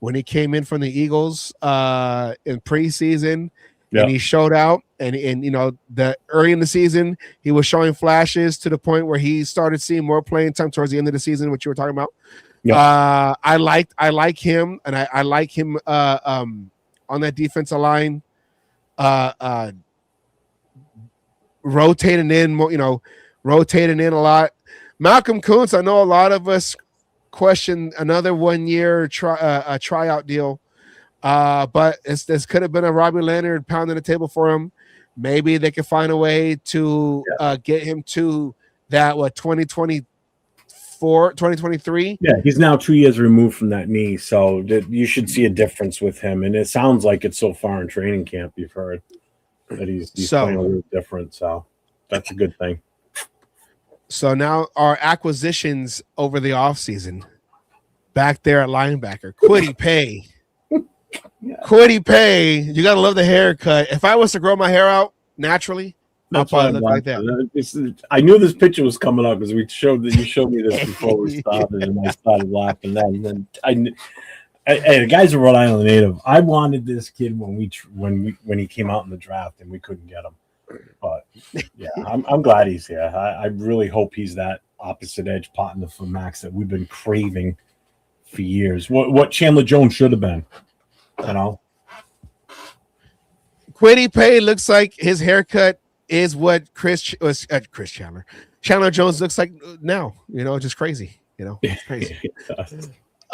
when he came in from the Eagles in preseason, Yep. and he showed out, and the early in the season he was showing flashes to the point where he started seeing more playing time towards the end of the season, which you were talking about. Yep. I like him, and I like him on that defensive line, rotating in more, rotating in a lot. Malcolm Kuntz, I know a lot of us question another 1 year tryout deal. But this could have been a Robbie Leonard pounding the table for him. Maybe they could find a way to get him to that 2024, 2023. Yeah, he's now 2 years removed from that knee, so you should see a difference with him. And it sounds like it so far in training camp. You've heard that he's playing a little different, so that's a good thing. So now our acquisitions over the offseason, back there at linebacker, Kwity Paye. Yeah. Kwity Paye, you gotta love the haircut. If I was to grow my hair out naturally, I'll probably look like that. I knew this picture was coming up because you showed me this before we started, and I started laughing. Then the guy's a Rhode Island native. I wanted this kid when he came out in the draft, and we couldn't get him. But yeah, I'm glad he's here. I really hope he's that opposite edge partner for Max that we've been craving for years. What Chandler Jones should have been. Kwity Paye looks like his haircut is what Chandler Jones looks like now. Just crazy. It's crazy.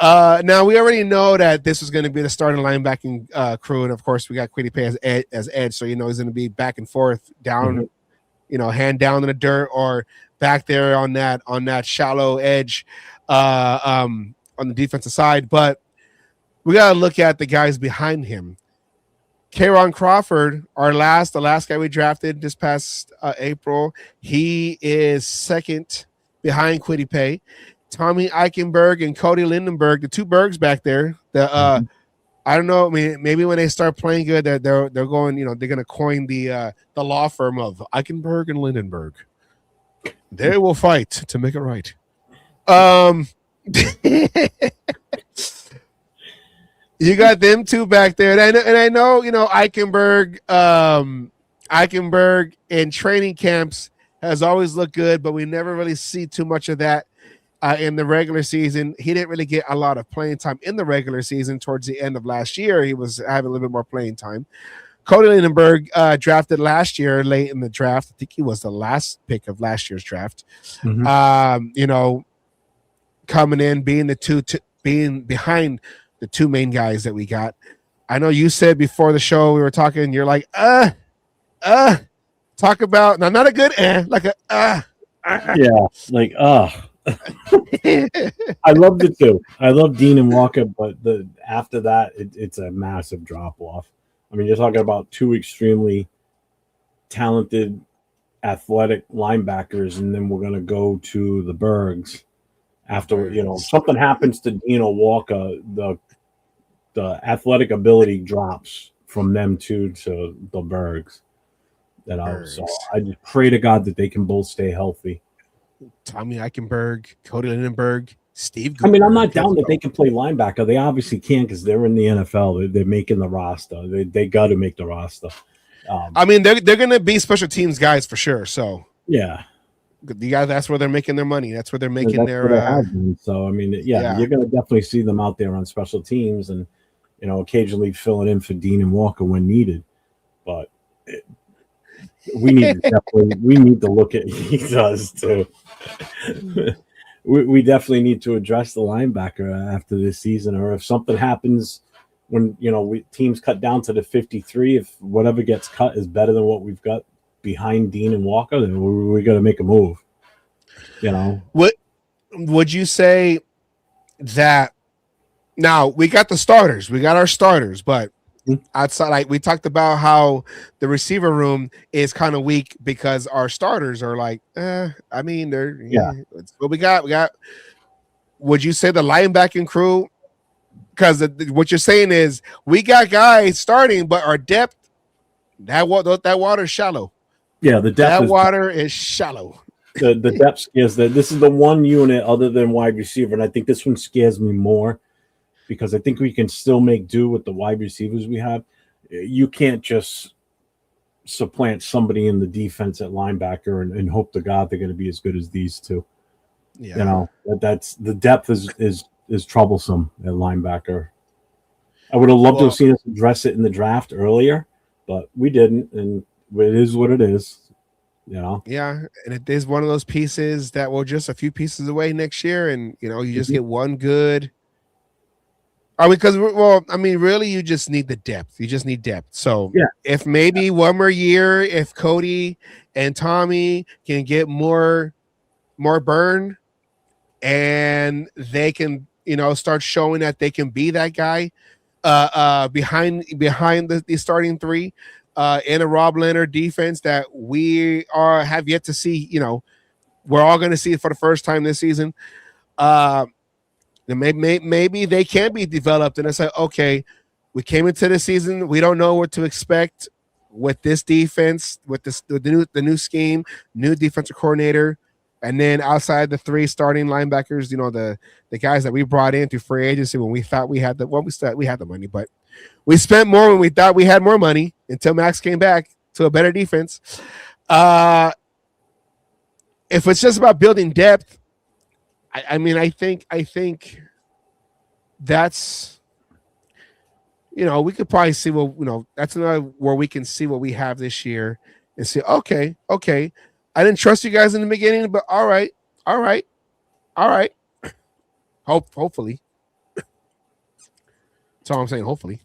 Now we already know that this was going to be the starting linebacking crew, and of course we got Kwity Paye as edge, so he's going to be back and forth down, hand down in the dirt or back there on that shallow edge, on the defensive side, but. We got to look at the guys behind him. K'Ron Crawford, the last guy we drafted this past April, he is second behind Kwity Paye. Tommy Eichenberg and Cody Lindenberg, the two Bergs back there. I don't know. I mean, maybe when they start playing good, they're going. They're going to coin the law firm of Eichenberg and Lindenberg. They will fight to make it right. You got them two back there, and I know Eichenberg in training camps has always looked good, but we never really see too much of that in the regular season. He didn't really get a lot of playing time in the regular season. Towards the end of last year, he was having a little bit more playing time. Cody Lindenberg, drafted last year late in the draft. I think he was the last pick of last year's draft. Mm-hmm. Coming in, being behind the two main guys that we got. I know you said before the show we were talking, you're like, talk about not a good like a yeah, like I loved it too. I love Dean and Walker, but after that it's a massive drop off. I mean, you're talking about two extremely talented, athletic linebackers, and then we're gonna go to the Bergs. After something happens to Dean or Walker, the athletic ability drops from them to the Bergs. So I just pray to God that they can both stay healthy. Tommy Eichenberg, Cody Lindenberg, Steve. I mean, I'm not down that they can play linebacker. They obviously can because they're in the NFL. They're making the roster. They got to make the roster. I mean, they're going to be special teams guys for sure. So yeah. The guys, that's where they're making their money. That's where they're making their. So I mean, yeah, you're going to definitely see them out there on special teams, and occasionally filling in for Dean and Walker when needed. But we need to look at he does too. we definitely need to address the linebacker after this season, or if something happens when teams cut down to the 53, if whatever gets cut is better than what we've got behind Dean and Walker, then we got to make a move. What would you say that now we got the starters, we got our starters, but outside, like we talked about how the receiver room is kind of weak because our starters are like, I mean, they're it's what we got. We got. Would you say the linebacking crew? Because what you're saying is we got guys starting, but our depth that water's shallow. Yeah, the depth That is water is shallow. the depth scares that. This is the one unit other than wide receiver, and I think this one scares me more because I think we can still make do with the wide receivers we have. You can't just supplant somebody in the defense at linebacker and hope to God they're going to be as good as these two. Yeah. You know, that's the depth is troublesome at linebacker. I would have loved to have seen us address it in the draft earlier, but we didn't, and it is what it is. You know. Yeah, and it is one of those pieces that will just a few pieces away next year, and you just get one good. Because really, you just need the depth. You just need depth. So if maybe one more year, if Cody and Tommy can get more burn, and they can start showing that they can be that guy behind the starting three. In a Rob Leonard defense that we have yet to see, we're all going to see it for the first time this season. Maybe they can be developed, and it's like, okay, we came into the season, we don't know what to expect with this defense, with the new scheme, new defensive coordinator, and then outside the three starting linebackers, the guys that we brought in through free agency when we thought we had we had the money, but we spent more when we thought we had more money until Max came back to a better defense. If it's just about building depth, I think that's, we could probably see that's another where we can see what we have this year and say, okay, I didn't trust you guys in the beginning, but all right. Hopefully. That's all I'm saying. Hopefully.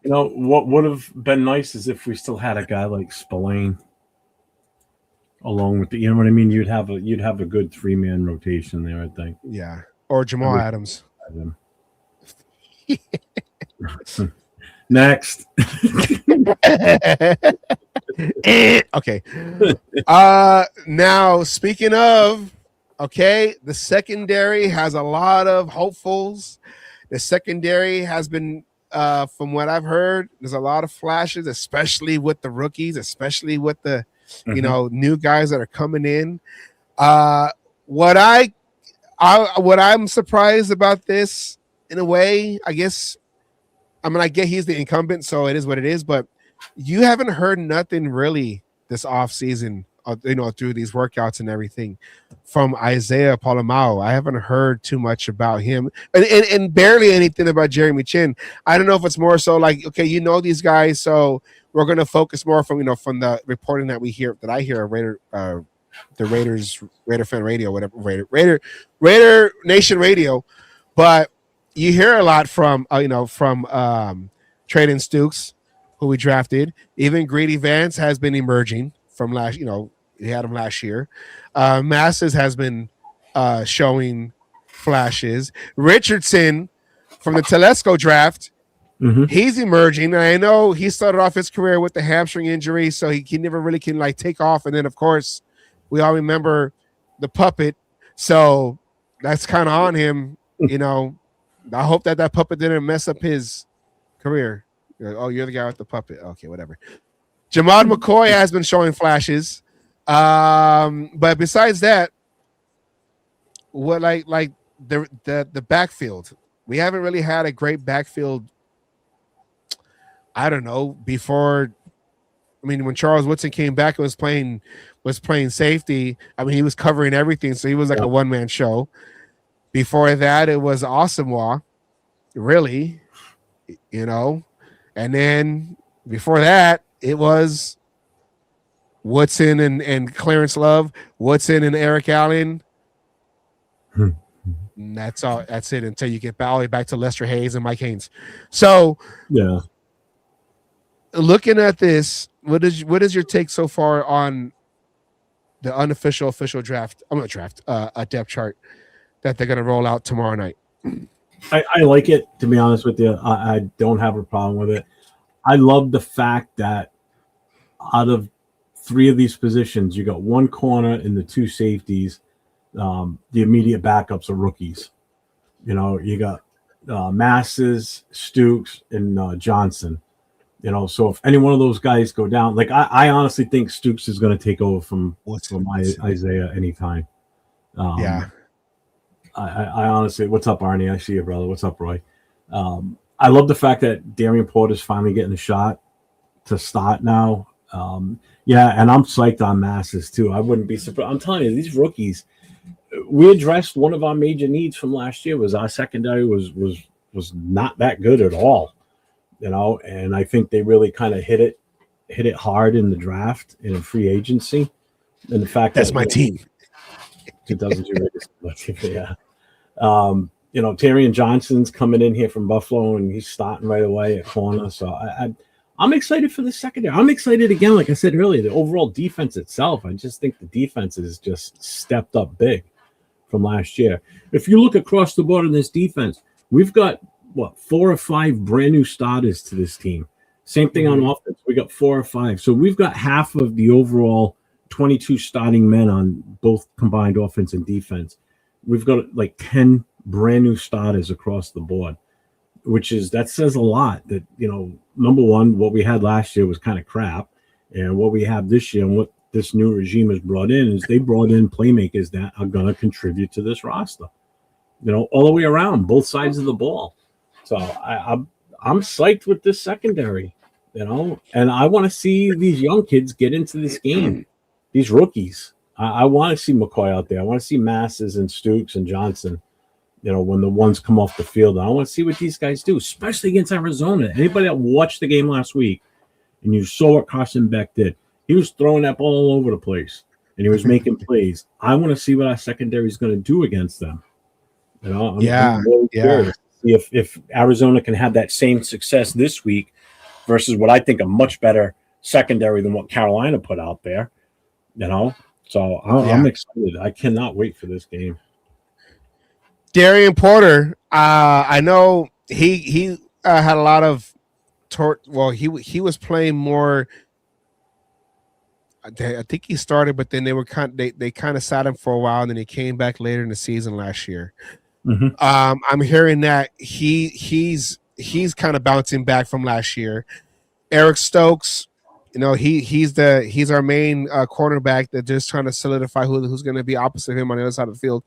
What would have been nice is if we still had a guy like Spillane along with you know what I mean? You'd have a good 3-man rotation there, I think. Yeah. Or Jamal Adams. Next. Okay. Now speaking of, the secondary has a lot of hopefuls. The secondary has been, from what I've heard, there's a lot of flashes, especially with the rookies, especially with the, new guys that are coming in. What I'm surprised about this, in a way, I guess, I get he's the incumbent, so it is what it is, but you haven't heard nothing really this offseason, through these workouts and everything from Isaiah Polamau. I haven't heard too much about him and barely anything about Jeremy Chin. I don't know if it's more so like, okay, these guys, so we're going to focus more from the reporting that I hear the Raider Fan Radio, whatever, Raider Nation Radio, but you hear a lot from Traden Stukes, who we drafted. Even Greedy Vance has been emerging from last, he had him last year. Masses has been showing flashes. Richardson from the Telesco draft, he's emerging. And I know he started off his career with the hamstring injury, so he never really can take off. And then, of course, we all remember the puppet. So that's kind of on him, I hope that puppet didn't mess up his career. Oh, you're the guy with the puppet. Okay, whatever. Jamad McCoy has been showing flashes. But besides that, what the backfield, we haven't really had a great backfield. I don't know, before. When Charles Woodson came back and was playing safety, he was covering everything, so he was like a one-man show. Before that, it was Asamoah, really, and then before that, it was Woodson and Clarence Love, Woodson and Eric Allen. And that's all. That's it until you get all the way back to Lester Hayes and Mike Haynes. So, looking at this, what is your take so far on the unofficial official draft? I'm going to draft a depth chart that they're going to roll out tomorrow night. I like it, to be honest with you. I don't have a problem with it. I love the fact that out of 3 of these positions, you got 1 corner and the 2 safeties. The immediate backups are rookies. You know, you got Masses, Stukes, and Johnson. You know, so if any one of those guys go down, like I honestly think Stukes is going to take over from Isaiah anytime. Yeah. I honestly, what's up, Arnie? I see you, brother. What's up, Roy? I love the fact that Darian Porter's finally getting a shot to start now. Yeah, and I'm psyched on Masses too. I wouldn't be surprised. I'm telling you, these rookies. We addressed one of our major needs from last year was our secondary was not that good at all, you know. And I think they really kind of hit it hard in the draft and in free agency. And the fact that's my team. 2002 yeah. You know, Tyrion Johnson's coming in here from Buffalo and he's starting right away at corner. So I'm excited for the secondary. I'm excited again, like I said earlier, the overall defense itself. I just think the defense has just stepped up big from last year. If you look across the board in this defense, we've got 4 or 5 brand new starters to this team. Same thing on offense. We got 4 or 5. So we've got half of the overall 22 starting men on both combined offense and defense. We've got like 10 brand new starters across the board, that says a lot that, you know, number one, what we had last year was kind of crap. And what we have this year and what this new regime has brought in is they brought in playmakers that are going to contribute to this roster, you know, all the way around, both sides of the ball. So I'm psyched with this secondary, you know, and I want to see these young kids get into this game, these rookies. I want to see McCoy out there. I want to see Masses and Stukes and Johnson, you know, when the ones come off the field. I want to see what these guys do, especially against Arizona. Anybody that watched the game last week and you saw what Carson Beck did, he was throwing that ball all over the place and he was making plays. I want to see what our secondary is going to do against them. You know, I'm really curious to see if Arizona can have that same success this week versus what I think a much better secondary than what Carolina put out there. You know, so I'm excited. I cannot wait for this game. Darian Porter, I know he had a lot of he was playing more. I think he started, but then they kind of sat him for a while, and then he came back later in the season last year. I'm hearing that he's kind of bouncing back from last year. Eric Stokes, you know, he's our main cornerback that just trying to solidify who's going to be opposite him on the other side of the field.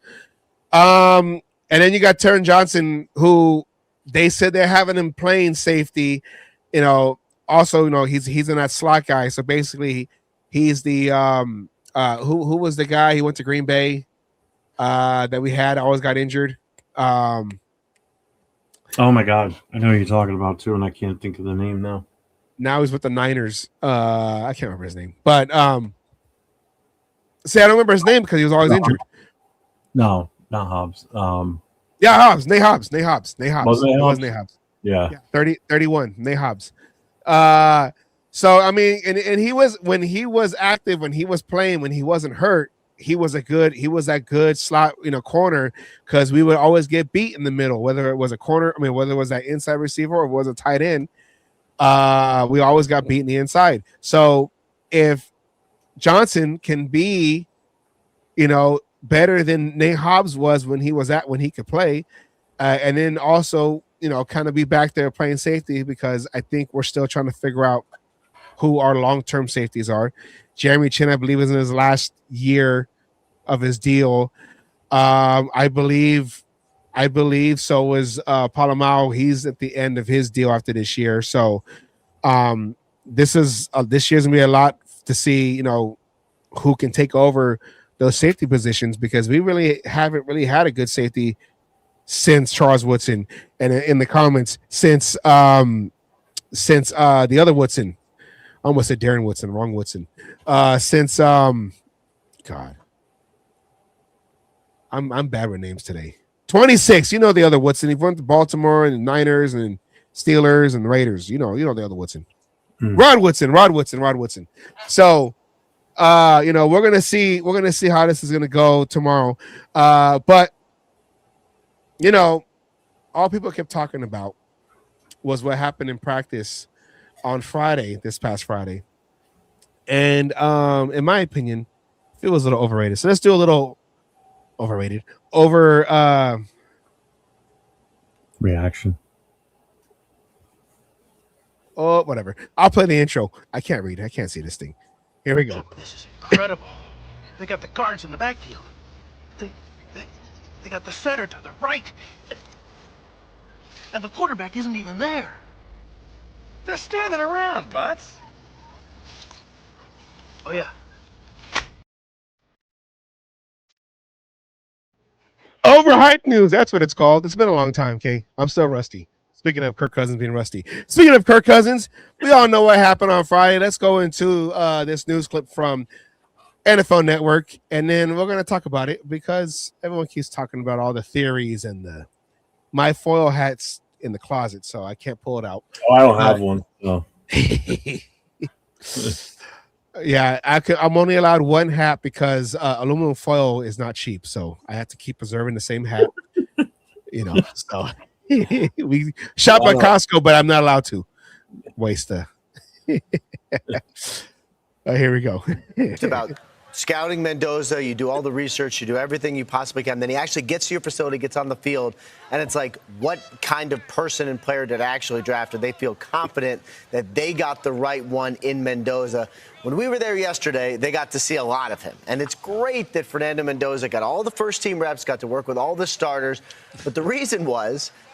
And then you got Tyrion Johnson, who they said they're having him playing safety. You know, also, you know, he's in that slot guy. So basically, he's the who was the guy? He went to Green Bay that we had always got injured. Oh my God, I know who you're talking about too, and I can't think of the name now. Now he's with the Niners. I can't remember his name, but see, I don't remember his name because he was always injured. No, not Hobbs. Yeah, Hobbs. Nate Hobbs. Was Nate Hobbs. Yeah. 31. Nate Hobbs. So I mean, and he was when he was active, when he was playing, when he wasn't hurt, he was that good slot, you know, corner, because we would always get beat in the middle, whether it was a corner, whether it was that inside receiver or it was a tight end. We always got beat in the inside. So if Johnson can be, you know, better than Nate Hobbs was when he could play, and then also, you know, kind of be back there playing safety, because I think we're still trying to figure out who our long-term safeties are. Jeremy Chin, I believe, is in his last year of his deal. I believe so is Palomao. He's at the end of his deal after this year. So this year's gonna be a lot to see, you know, who can take over those safety positions, because we really haven't really had a good safety since Charles Woodson, and in the comments since the other Woodson. I almost said Darren Woodson, wrong Woodson. Since God, I'm bad with names today. 26, you know the other Woodson. He went to Baltimore and the Niners and Steelers and the Raiders. You know the other Woodson. Rod Woodson. So you know, we're gonna see how this is gonna go tomorrow. But you know, all people kept talking about was what happened in practice on Friday, this past Friday. And in my opinion, it was a little overrated. So let's do a little overrated. Reaction. Oh, whatever. I'll play the intro. I can't read. I can't see this thing. Here we go. This is incredible. They got the guards in the backfield. They got the center to the right. And the quarterback isn't even there. They're standing around, Butts. Oh, yeah. Overhyped news. That's what it's called. It's been a long time, Kay. I'm still rusty. Speaking of Kirk Cousins being rusty. Speaking of Kirk Cousins, we all know what happened on Friday. Let's go into this news clip from NFL Network, and then we're going to talk about it because everyone keeps talking about all the theories and my foil hat's in the closet, so I can't pull it out. Oh, I don't have one. No. Yeah, I'm only allowed one hat because aluminum foil is not cheap, so I have to keep preserving the same hat. So we shop at Costco, but I'm not allowed to waste the. Here we go. It's about scouting Mendoza. You do all the research, you do everything you possibly can. Then he actually gets to your facility, gets on the field, and it's like, what kind of person and player did I actually draft? Did they feel confident that they got the right one in Mendoza? When we were there yesterday, they got to see a lot of him. And it's great that Fernando Mendoza got all the first-team reps, got to work with all the starters. But the reason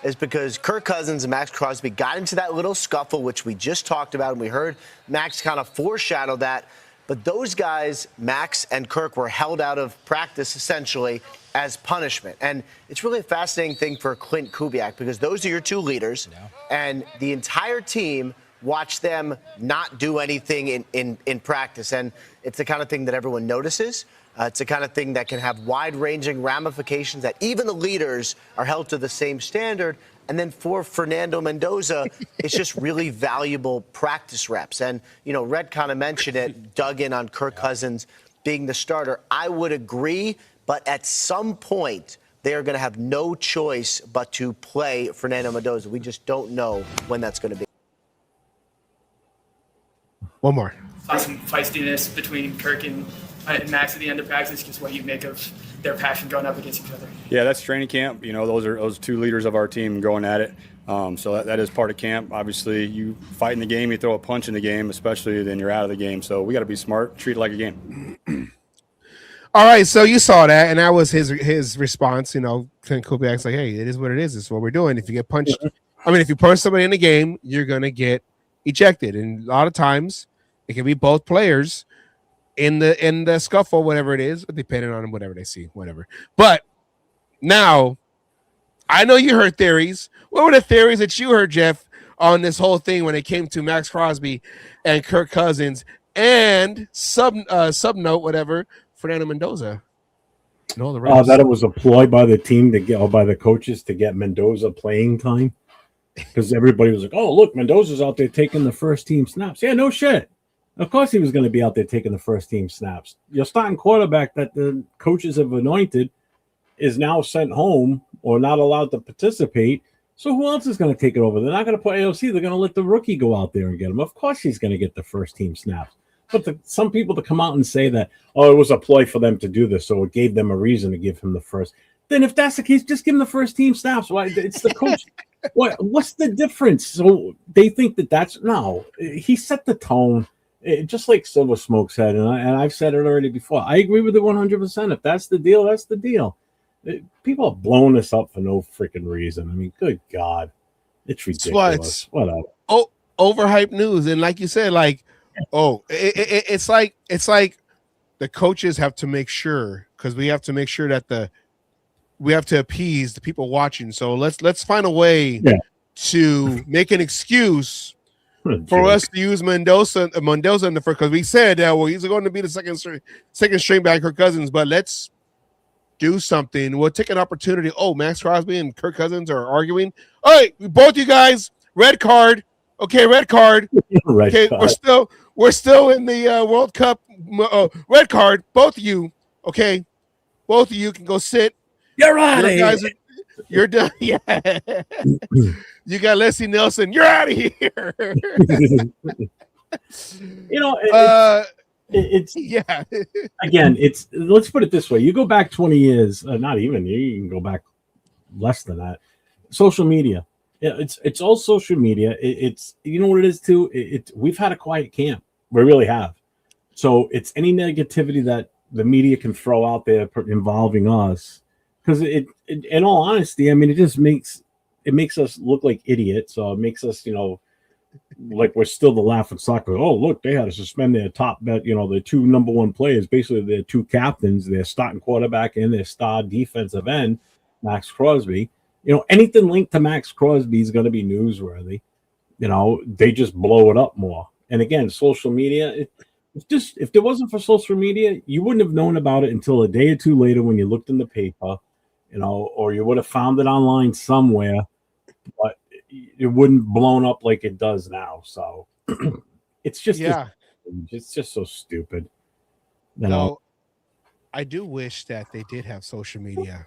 is because Kirk Cousins and Max Crosby got into that little scuffle, which we just talked about, and we heard Max kind of foreshadow that. But those guys, Max and Kirk, were held out of practice essentially as punishment. And it's really a fascinating thing for Clint Kubiak because those are your two leaders, and the entire team watched them not do anything in practice. And it's the kind of thing that everyone notices. It's the kind of thing that can have wide-ranging ramifications that even the leaders are held to the same standard. And then for Fernando Mendoza, it's just really valuable practice reps. And, Red kind of mentioned it, dug in on Kirk Cousins being the starter. I would agree, but at some point, they are going to have no choice but to play Fernando Mendoza. We just don't know when that's going to be. One more. Saw some feistiness between Kirk and Max at the end of practice. Just what you make of their passion going up against each other. Yeah, that's training camp. Those two leaders of our team going at it. So that is part of camp. Obviously, you fight in the game, you throw a punch in the game, especially then you're out of the game. So we got to be smart, treat it like a game. All right, so you saw that, and that was his response. Clint Kubiak's like, hey, it is what it is. It's what we're doing. If you get punched, if you punch somebody in the game, you're going to get ejected. And a lot of times, it can be both players in the scuffle, whatever it is, depending on whatever they see, whatever. But now, I know you heard theories. What were the theories that you heard, Jeff, on this whole thing when it came to Max Crosby and Kirk Cousins and subnote, whatever, Fernando Mendoza? No, the rest. That it was a ploy by the team by the coaches to get Mendoza playing time. Because everybody was like, oh, look, Mendoza's out there taking the first team snaps. Yeah, no shit. Of course he was going to be out there taking the first team snaps. Your starting quarterback that the coaches have anointed is now sent home or not allowed to participate. So who else is going to take it over? They're not going to put AOC. They're going to let the rookie go out there and get him. Of course he's going to get the first team snaps. But some people to come out and say that, oh, it was a ploy for them to do this, so it gave them a reason to give him the first. Then if that's the case, just give him the first team snaps. Why? It's the coach. What's the difference? So they think no. He set the tone. Just like Silver Smoke said, and I've said it already before, I agree with it 100%. If that's the deal, that's the deal. People are blowing this up for no freaking reason. I mean, good God. It's ridiculous. Whatever. Oh, overhyped news. And like you said, it's like the coaches have to make sure, because we have to make sure that we have to appease the people watching. So let's find a way to make an excuse for us to use Mendoza in the first, because we said that he's going to be the second string back Kirk Cousins, but let's do something. We'll take an opportunity. Oh, Max Crosby and Kirk Cousins are arguing. All right, both you guys, red card. Okay, red card. Okay, we're still in the World Cup. Red card. Both of you. Okay, both of you can go sit. You're right. You're done. Yeah. You got Leslie Nelson. You're out of here. It's yeah. Again, let's put it this way. You go back 20 years, not even, you can go back less than that. Social media. Yeah, it's all social media. It's you know what it is too? We've had a quiet camp. We really have. So it's any negativity that the media can throw out there involving us. Because in all honesty, I mean, it just makes us look like idiots. It makes us, like we're still the laughing stock. Oh, look, they had to suspend their top bet. Their two number one players, basically their two captains, their starting quarterback and their star defensive end, Max Crosby. Anything linked to Max Crosby is going to be newsworthy. They just blow it up more. And again, social media. If there wasn't for social media, you wouldn't have known about it until a day or two later when you looked in the paper. Or you would have found it online somewhere, but it wouldn't blown up like it does now. So it's just it's just so stupid. No, I do wish that they did have social media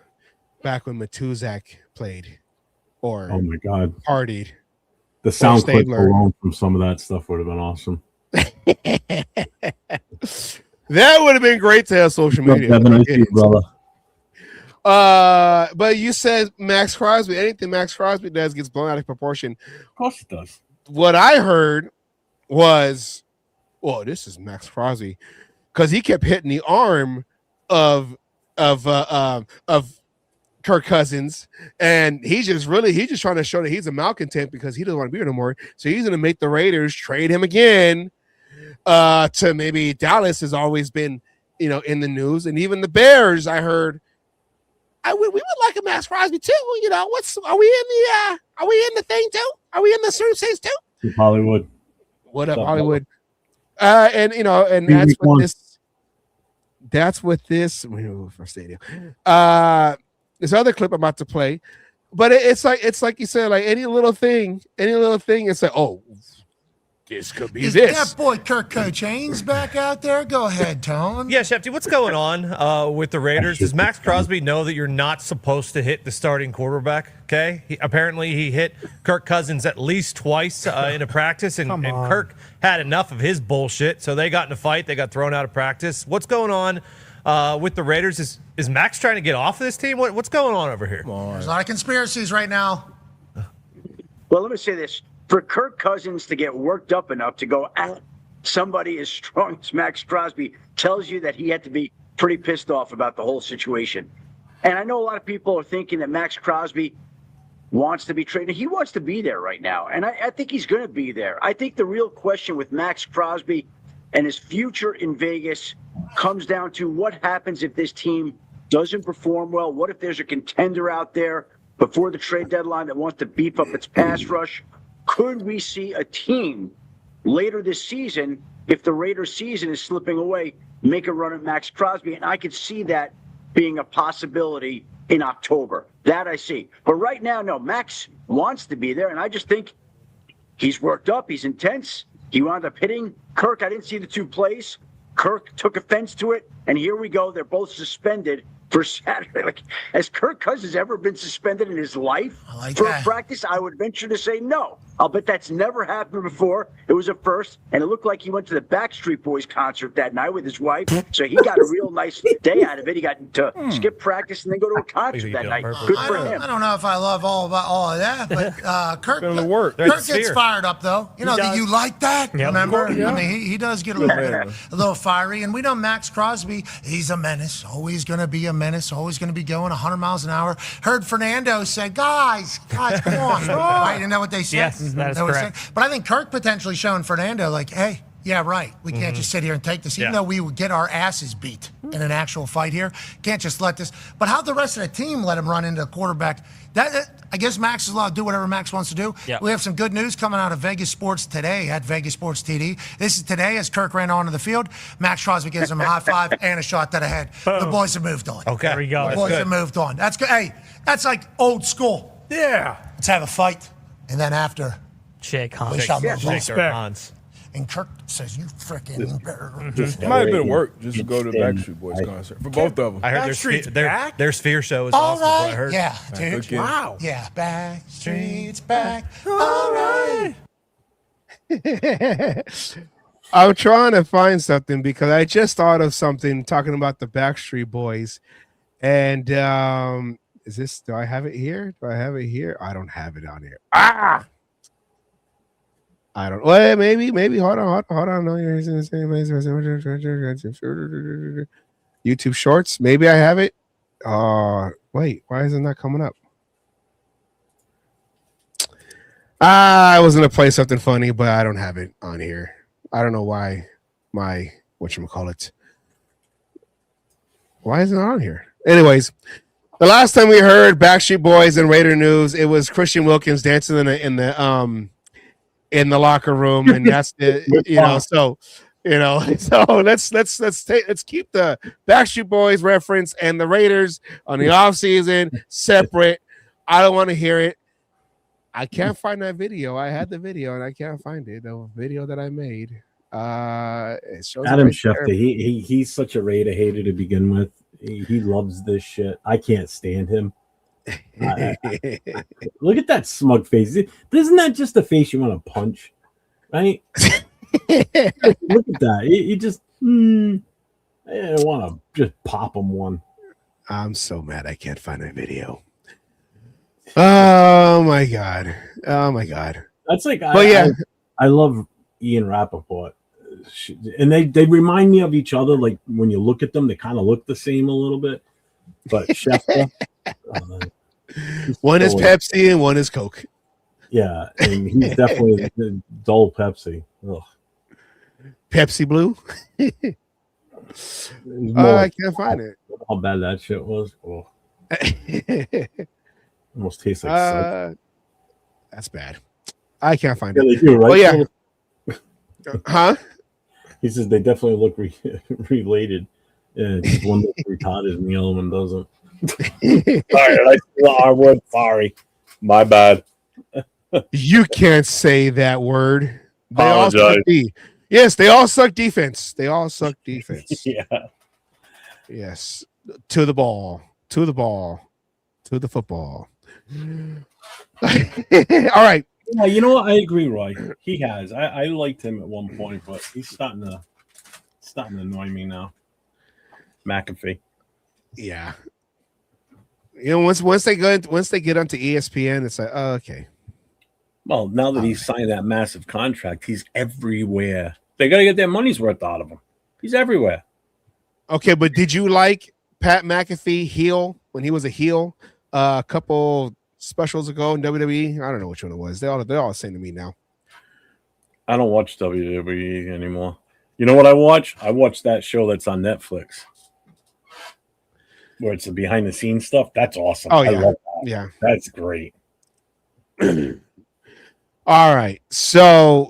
back when Matuzak played or oh my god partied. The sound clip alone from some of that stuff would have been awesome. That would have been great to have social media. Brother. But you said Max Crosby. Anything Max Crosby does gets blown out of proportion. Of course it does. What I heard was, well, this is Max Crosby, because he kept hitting the arm of Kirk Cousins, and he's just trying to show that he's a malcontent because he doesn't want to be here no more. So he's going to make the Raiders trade him again to maybe Dallas has always been, in the news, and even the Bears. I heard. We would like a Max Crosby too. Are we in the thing too? Are we in the sweepstakes too? Hollywood. What up, Hollywood? And that's what this. We move for stadium. This other clip I'm about to play, but it's like you said, like any little thing, it's like, oh, this could be Is this. that boy Kirk Cochains back out there? Go ahead, Tone. Yeah, Shefty, what's going on with the Raiders? Does Max Crosby know that you're not supposed to hit the starting quarterback? Okay, apparently he hit Kirk Cousins at least twice in a practice, and Kirk had enough of his bullshit, so they got in a fight. They got thrown out of practice. What's going on with the Raiders? Is Max trying to get off of this team? What's going on over here? There's a lot of conspiracies right now. Well, let me say this. For Kirk Cousins to get worked up enough to go at somebody as strong as Max Crosby tells you that he had to be pretty pissed off about the whole situation. And I know a lot of people are thinking that Max Crosby wants to be traded. He wants to be there right now, and I think he's going to be there. I think the real question with Max Crosby and his future in Vegas comes down to what happens if this team doesn't perform well. What if there's a contender out there before the trade deadline that wants to beef up its pass rush? Could we see a team later this season, if the Raiders season is slipping away, make a run at Max Crosby? And I could see that being a possibility in October. That I see. But right now, no, Max wants to be there, and I just think he's worked up. He's intense. He wound up hitting Kirk. I didn't see the two plays. Kirk took offense to it, and here we go. They're both suspended for Saturday. Like, has Kirk Cousins ever been suspended in his life for a practice? I would venture to say no. I'll bet that's never happened before. It was a first, and it looked like he went to the Backstreet Boys concert that night with his wife, so he got a real nice day out of it. He got to skip practice and then go to a concert that night. Good for him. I don't know if I love all of that, but Kirk Kirk gets fired up, though. You like that? Yep. Remember? Yeah. I mean, he does get a little fiery, and we know Max Crosby, he's a menace, always going to be a menace, always going to be going 100 miles an hour. Heard Fernando say, guys, come on. Right? Isn't that what they said? Yes, that is correct. But I think Kirk potentially showing Fernando, like, hey, yeah, right. We can't just sit here and take this, even though we would get our asses beat in an actual fight here. Can't just let this. But how the rest of the team let him run into a quarterback? I guess Max is allowed to do whatever Max wants to do. Yeah. We have some good news coming out of Vegas Sports today at Vegas Sports TD. This is today as Kirk ran onto the field. Max Crosby gives him a high five and a shot to the head. Boom. The boys have moved on. Okay. There we go. The boys have moved on. That's good. Hey, that's like old school. Yeah. Let's have a fight. And then after, Shake hands. we shall move on. Shake their hands. And Kirk says, "You freaking." It might have been work just to go to the Backstreet Boys concert for both of them. I heard their Sphere show is All awesome. Is what I right, heard. yeah, dude. Wow. Yeah, Backstreet's back. All right. I'm trying to find something because I just thought of something talking about the Backstreet Boys. And is this, do I have it here? Do I have it here? I don't have it on here. I don't. Well, maybe. Hold on. No, YouTube Shorts. Maybe I have it. Wait. Why is it not coming up? I was gonna play something funny, but I don't have it on here. I don't know why. My whatchamacallit. Why isn't it on here? Anyways, the last time we heard Backstreet Boys and Raider news, it was Christian Wilkins dancing in the locker room, and that's the So let's keep the Backstreet Boys reference and the Raiders on the offseason separate. I don't want to hear it. I can't find that video. I had the video and I can't find it. The video that I made. It shows Adam right Schefter. there. He's such a Raider hater to begin with. He loves this shit. I can't stand him. Look at that smug face. Isn't that just the face you want to punch? Right? Look at that. He just I want to just pop him one. I'm so mad I can't find that video. Oh my god. That's like I love Ian Rappaport. And they remind me of each other. Like when you look at them, they kind of look the same a little bit. But Schefter, one is Pepsi and one is Coke. Yeah, and he's definitely the dull Pepsi. Ugh. Pepsi Blue. I can't find it. How bad that shit was. Oh. Almost tastes like soap. That's bad. I can't find Yeah, it. they do, right? Oh yeah. Huh? He says they definitely look related. Yeah, just one looks retarded and the other one doesn't. Sorry, I would. Sorry, my bad. You can't say that word. They all Apologize. suck D. Yes, they all suck defense. They all suck defense. Yeah. Yes. To the ball. To the ball. To the football. All right. Yeah, you know what? I agree, Roy. He has. I liked him at one point, but he's starting to annoy me now. McAfee. Yeah. You know, once they get onto ESPN, it's like, oh, okay. Well, now that he's signed that massive contract, he's everywhere. They got to get their money's worth out of him. He's everywhere. Okay, but did you like Pat McAfee heel when he was a heel a couple specials ago in WWE? I don't know which one it was. They're all the same to me now. I don't watch WWE anymore. You know what I watch? I watch that show that's on Netflix, where it's the behind the scenes stuff. That's awesome. Oh yeah, I love that. Yeah, that's great. All right, so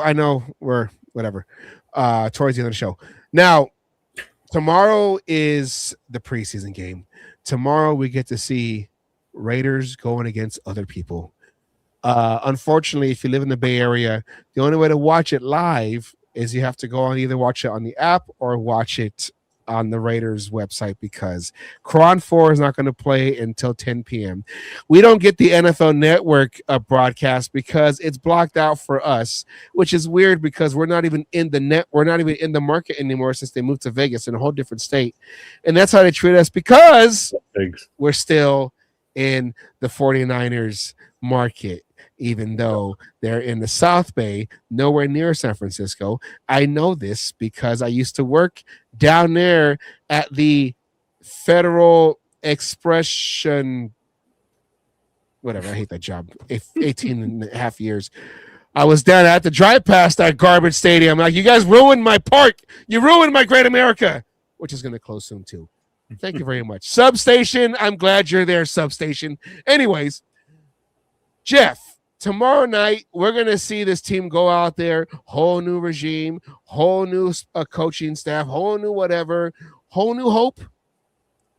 I know we're whatever. Towards the end of the show. Now, tomorrow is the preseason game. Tomorrow we get to see Raiders going against other people. Unfortunately, if you live in the Bay Area, the only way to watch it live is you have to go on either watch it on the app or watch it on the Raiders website, because Cron 4 is not going to play until 10 p.m. We don't get the NFL Network broadcast because it's blocked out for us, which is weird because we're not even in the market anymore since they moved to Vegas in a whole different state. And that's how they treat us because we're still in the 49ers market, even though they're in the South Bay, nowhere near San Francisco. I know this because I used to work down there at the Federal Expression, whatever. I hate that job. 18 and a half years. I was down. I had to drive past that garbage stadium. Like, you guys ruined my park. You ruined my Great America, which is going to close soon too. Thank you very much. Substation, I'm glad you're there, Substation. Anyways, Jeff, tomorrow night, we're going to see this team go out there, whole new regime, whole new coaching staff, whole new whatever, whole new hope.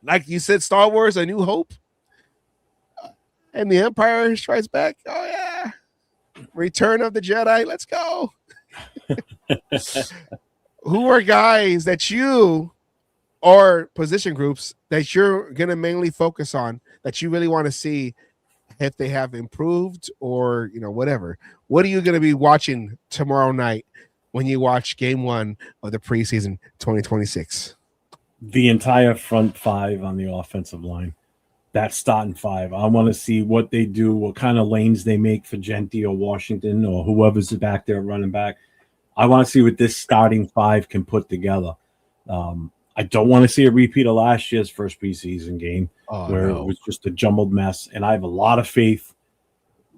Like you said, Star Wars, A New Hope. And the Empire Strikes Back. Oh, yeah. Return of the Jedi. Let's go. Who are guys that you or position groups that you're going to mainly focus on that you really want to see if they have improved or, whatever? What are you going to be watching tomorrow night when you watch game 1 of the preseason 2026? The entire front five on the offensive line. That starting five. I want to see what they do, what kind of lanes they make for Genty or Washington or whoever's back there running back. I want to see what this starting five can put together. I don't want to see a repeat of last year's first preseason game where it was just a jumbled mess. And I have a lot of faith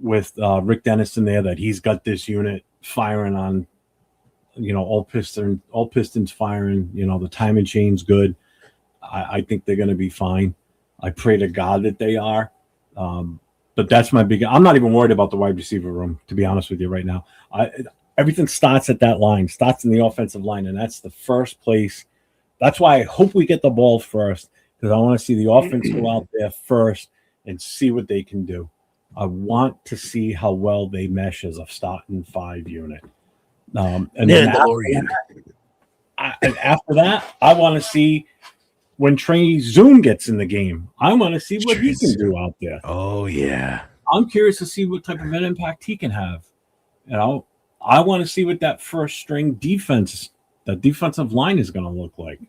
with Rick Dennison there that he's got this unit firing on, all pistons firing. The timing chain's good. I think they're going to be fine. I pray to God that they are. But that's my big. I'm not even worried about the wide receiver room, to be honest with you right now. Everything starts at that line, starts in the offensive line, and that's the first place. That's why I hope we get the ball first, because I want to see the offense go out there first and see what they can do. I want to see how well they mesh as a starting five unit. And then after that, I want to see when Trey Zoom gets in the game. I want to see what he can do out there. Oh, yeah. I'm curious to see what type of an impact he can have. I want to see what that first string defense, that defensive line is going to look like.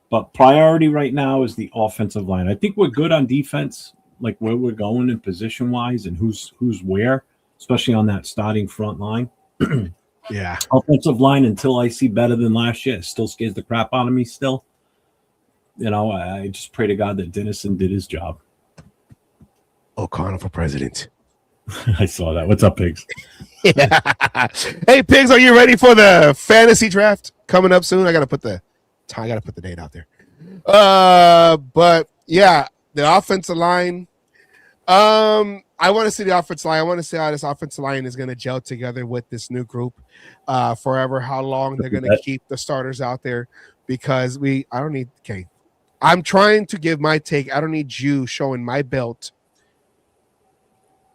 But priority right now is the offensive line. I think we're good on defense, like where we're going in position-wise and who's where, especially on that starting front line. Yeah. Offensive line, until I see better than last year, it still scares the crap out of me still. I just pray to God that Dennison did his job. O'Connell for president. I saw that. What's up, Pigs? Yeah. Hey, Pigs, are you ready for the fantasy draft coming up soon? I gotta put the date out there. But yeah, the offensive line. I want to see the offensive line. I want to see how this offensive line is going to gel together with this new group forever. How long they're going to keep the starters out there, because I'm trying to give my take. I don't need you showing my belt,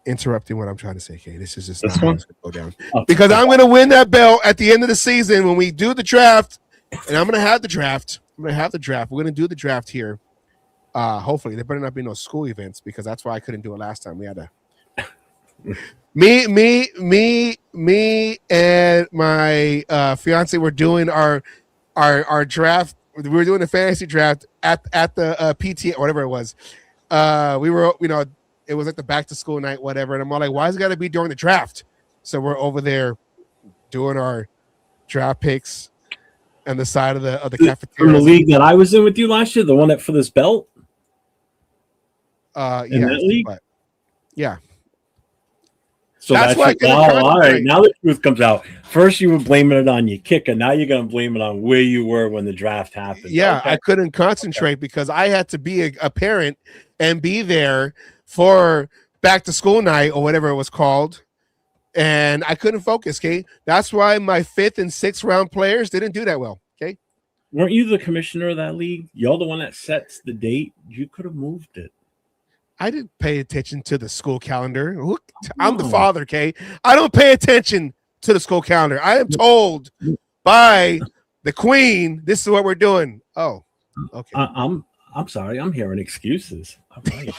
interrupting what I'm trying to say. Okay, this is just not how it's going to go down. Because I'm going to win that belt at the end of the season when we do the draft, and I'm going to have the draft. We're going to do the draft here. Hopefully, there better not be no school events, because that's why I couldn't do it last time. We had to. Me, and my fiance were doing our draft. We were doing the fantasy draft at the PTA, whatever it was. We were, it was like the back to school night, whatever. And I'm all like, why is it got to be during the draft? So we're over there doing our draft picks on the side of the cafeteria. From the league that I was in with you last year, the one that for this belt. Yeah, league? Yeah. So that's why. All right. Now the truth comes out. First, you were blaming it on your kicker. Now you're going to blame it on where you were when the draft happened. Yeah, okay. I couldn't concentrate because I had to be a parent and be there for back to school night or whatever it was called, and I couldn't focus. Okay, that's why my 5th and 6th round players didn't do that well. Okay, weren't you the commissioner of that league? You're the one that sets the date. You could have moved it. I didn't pay attention to the school calendar. I'm the father, okay? I don't pay attention to the school calendar. I am told by the queen, this is what we're doing. Oh, okay. I'm sorry. I'm hearing excuses. All right.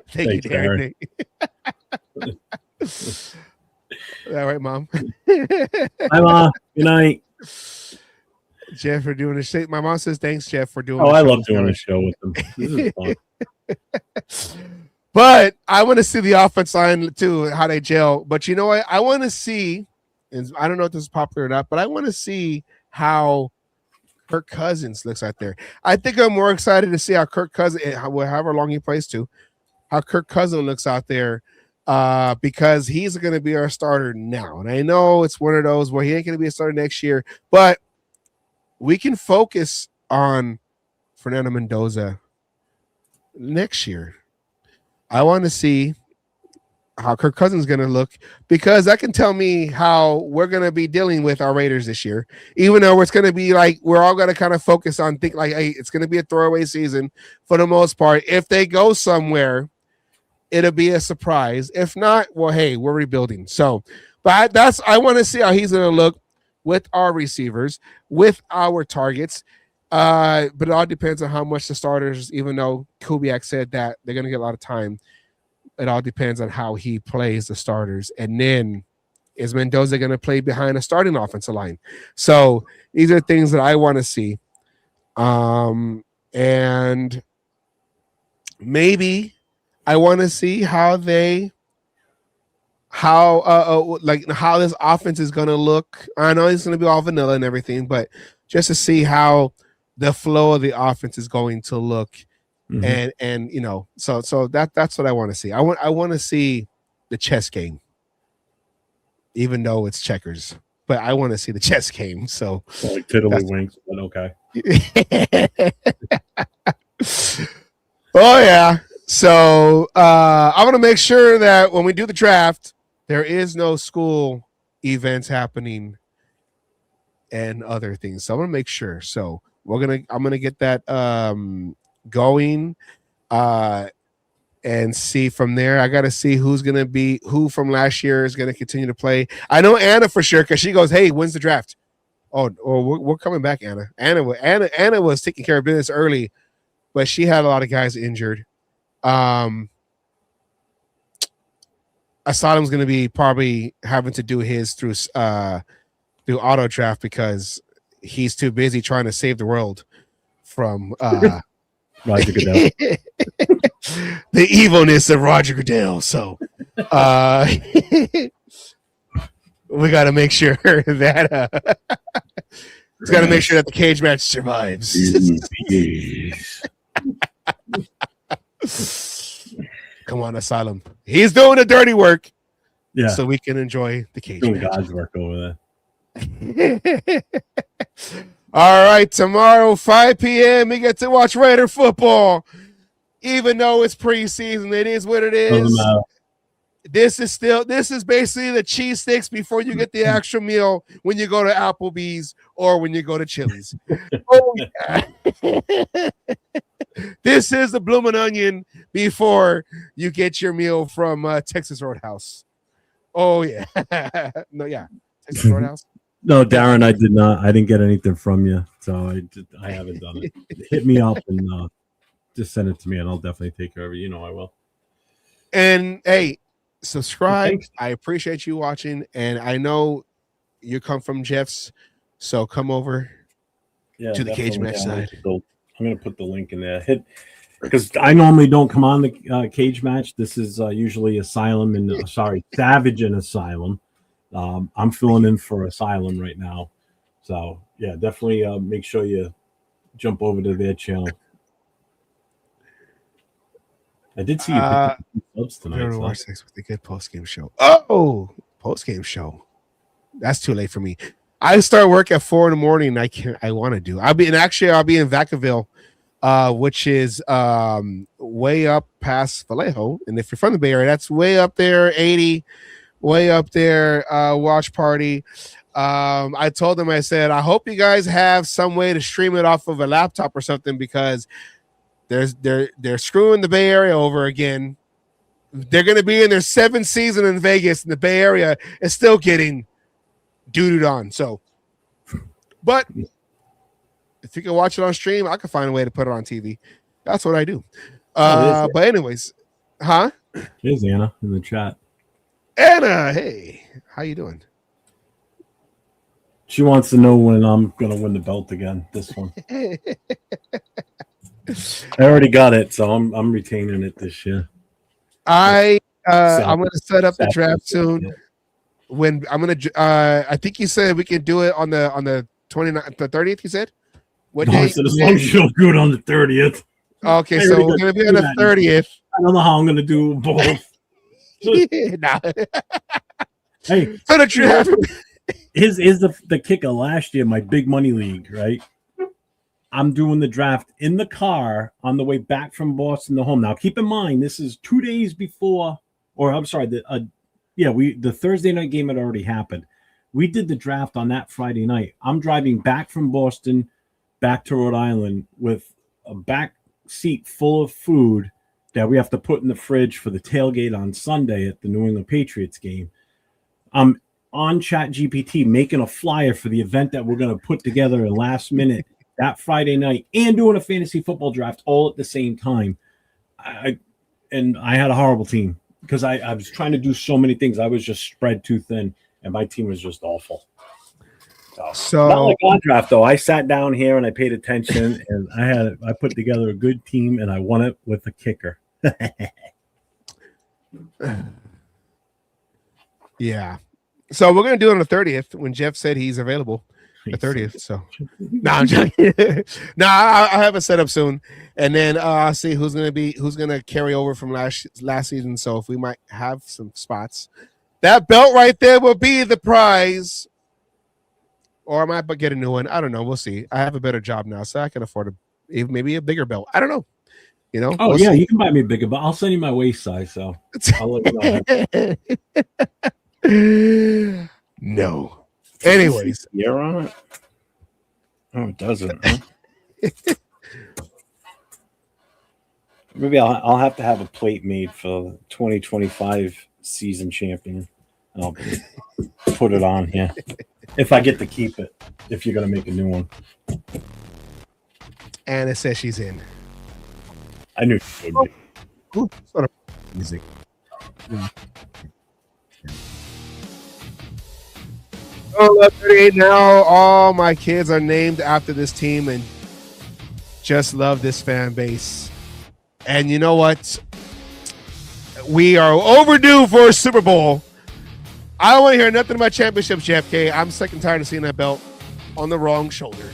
Thank you, Darren. All right, Mom. Hi, Mom. Good night. Jeff, for doing the show. My mom says, thanks, Jeff, for doing I love doing the show with them. This is fun. But I want to see the offense line too, how they gel. But you know what? I want to see, and I don't know if this is popular or not, but I want to see how Kirk Cousins looks out there. I think I'm more excited to see how Kirk Cousins, however long he plays to, how Kirk Cousins looks out there, because he's going to be our starter now. And I know it's one of those where he ain't going to be a starter next year, but we can focus on Fernando Mendoza next year. I want to see how Kirk Cousins is going to look, because that can tell me how we're going to be dealing with our Raiders this year, even though it's going to be like we're all going to kind of focus on think like, hey, it's going to be a throwaway season for the most part. If they go somewhere, it'll be a surprise. If not, well, hey, we're rebuilding. So, But I want to see how he's going to look with our receivers, with our targets. But it all depends on how much the starters, even though Kubiak said that they're going to get a lot of time, it all depends on how he plays the starters. And then is Mendoza going to play behind a starting offensive line? So these are things that I want to see. And maybe I want to see how this offense is going to look. I know it's going to be all vanilla and everything, but just to see how the flow of the offense is going to look. And you know, so that's what I want to see. I want to see the chess game, even though it's checkers, but I want to see the chess game. So like tiddlywinks, but okay. Oh yeah. So I want to make sure that when we do the draft, there is no school events happening and other things. So I want to make sure. So I'm gonna get that going and see from there. I got to see who from last year is going to continue to play. I know Anna for sure because she goes, "Hey, when's the draft?" Oh, we're coming back, Anna. Anna was taking care of business early, but she had a lot of guys injured. Asylum's going to be probably having to do his through auto draft because he's too busy trying to save the world from Roger Goodell. The evilness of Roger Goodell. So we got to make sure that he's got to make sure that the cage match survives. Come on, Asylum. He's doing the dirty work. Yeah. So we can enjoy the cage doing match. God's work over there. All right, tomorrow, 5 p.m., we get to watch Raider football. Even though it's preseason, it is what it is. This is basically the cheese sticks before you get the actual meal when you go to Applebee's or when you go to Chili's. Oh, yeah. This is the bloomin' onion before you get your meal from Texas Roadhouse. Oh, yeah. No, yeah. Texas Roadhouse. No, Darren, I didn't get anything from you, so I haven't done it. Hit me up and just send it to me, and I'll definitely take care of it. You know I will. And hey, subscribe. I appreciate you watching, and I know you come from Jeff's, so come over to the cage match side. I'm gonna put the link in there. Because I normally don't come on the cage match. This is usually Asylum and Savage and Asylum. I'm filling in for Asylum right now. So, yeah, definitely make sure you jump over to their channel. I did see you pick subs tonight. So. Watch this with the good post-game show. Oh, post-game show. That's too late for me. I start work at 4 a.m. I want to do. I'll be in Vacaville, which is way up past Vallejo. And if you're from the Bay Area, that's way up there, 80. Way up there, watch party. I told them, I said, I hope you guys have some way to stream it off of a laptop or something because they're screwing the Bay Area over again. They're going to be in their 7th season in Vegas, and the Bay Area is still getting doo-dooed on. So, but if you can watch it on stream, I can find a way to put it on TV. That's what I do. But anyways, huh? Here's Anna in the chat. Anna, hey, how you doing? She wants to know when I'm gonna win the belt again. This one, I already got it, so I'm retaining it this year. I'm gonna set up the draft soon. When I'm gonna, I think you said we can do it on the 29th, the 30th. You said what day? As long as you don't do it on the 30th. Okay, so we're gonna be on the 30th. I don't know how I'm gonna do both. Nah. Hey, so the draft is the kicker last year, my big money league, right? I'm doing the draft in the car on the way back from Boston to home. Now, keep in mind, this is 2 days before, or I'm sorry, the Thursday night game had already happened. We did the draft on that Friday night. I'm driving back from Boston back to Rhode Island with a back seat full of food that we have to put in the fridge for the tailgate on Sunday at the New England Patriots game. I'm on ChatGPT making a flyer for the event that we're going to put together in last minute that Friday night and doing a fantasy football draft all at the same time. I had a horrible team because I was trying to do so many things. I was just spread too thin, and my team was just awful. So not like on draft though. I sat down here and I paid attention, and I put together a good team, and I won it with a kicker. Yeah. So we're gonna do it on the 30th when Jeff said he's available. The 30th. So no, I'm joking. No, I have it set up soon, and then I'll see who's gonna carry over from last season. So if we might have some spots, that belt right there will be the prize, or I might get a new one. I don't know. We'll see. I have a better job now, so I can afford maybe a bigger belt. I don't know. You know? Oh, yeah, you can buy me a bigger, but I'll send you my waist size, so I'll let you know. No. Anyways. You're on it. Oh, it doesn't. Huh? Maybe I'll have to have a plate made for the 2025 season champion. I'll put it on here. If I get to keep it, if you're going to make a new one. Anna says she's in. I knew she would be. Ooh, sort of music. Oh, 38 now. All my kids are named after this team and just love this fan base. And you know what? We are overdue for a Super Bowl. I don't want to hear nothing about championships, JFK. I'm sick and tired of seeing that belt on the wrong shoulder.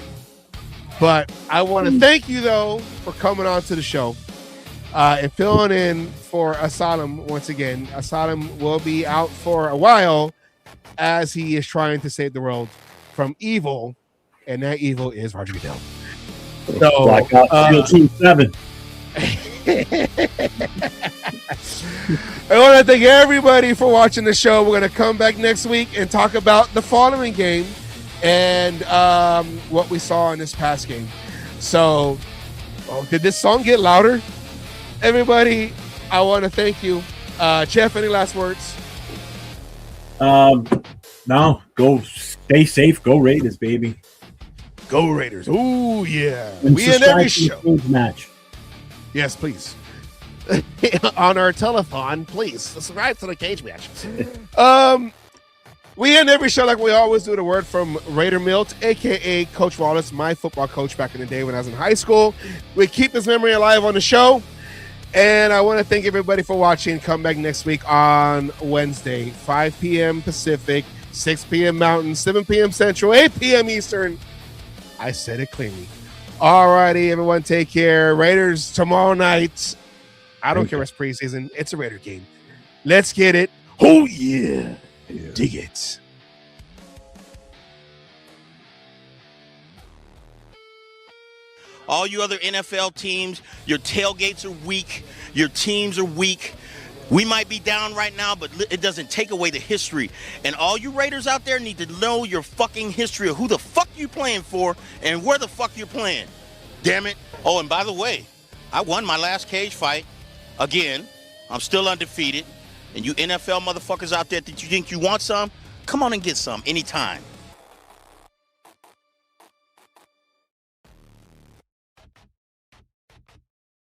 But I want to thank you, though, for coming on to the show and filling in for Asylum once again. Asylum will be out for a while as he is trying to save the world from evil, and that evil is Roger Goodell. So, Blackout Team 7. I want to thank everybody for watching the show. We're going to come back next week and talk about the following game and what we saw in this past game. So, did this song get louder? Everybody, I want to thank you. Jeff, any last words? No, go stay safe. Go Raiders, baby. Go Raiders. Oh, yeah. And we in every show. Match. Yes, please. On our telethon, please subscribe to the cage match. We end every show like we always do. The word from Raider Milt, aka Coach Wallace, my football coach back in the day when I was in high school. We keep his memory alive on the show. And I want to thank everybody for watching. Come back next week on Wednesday, 5 p.m. Pacific, 6 p.m. Mountain, 7 p.m. Central, 8 p.m. Eastern. I said it cleanly. All righty, everyone, take care. Raiders tomorrow night. I don't care if it's preseason. It's a Raider game. Let's get it. Oh, yeah. Dig it. All you other NFL teams, your tailgates are weak. Your teams are weak. We might be down right now, but it doesn't take away the history. And all you Raiders out there need to know your fucking history of who the fuck you playing for and where the fuck you're playing. Damn it. Oh, and by the way, I won my last cage fight. Again, I'm still undefeated. And you NFL motherfuckers out there that you think you want some, come on and get some anytime.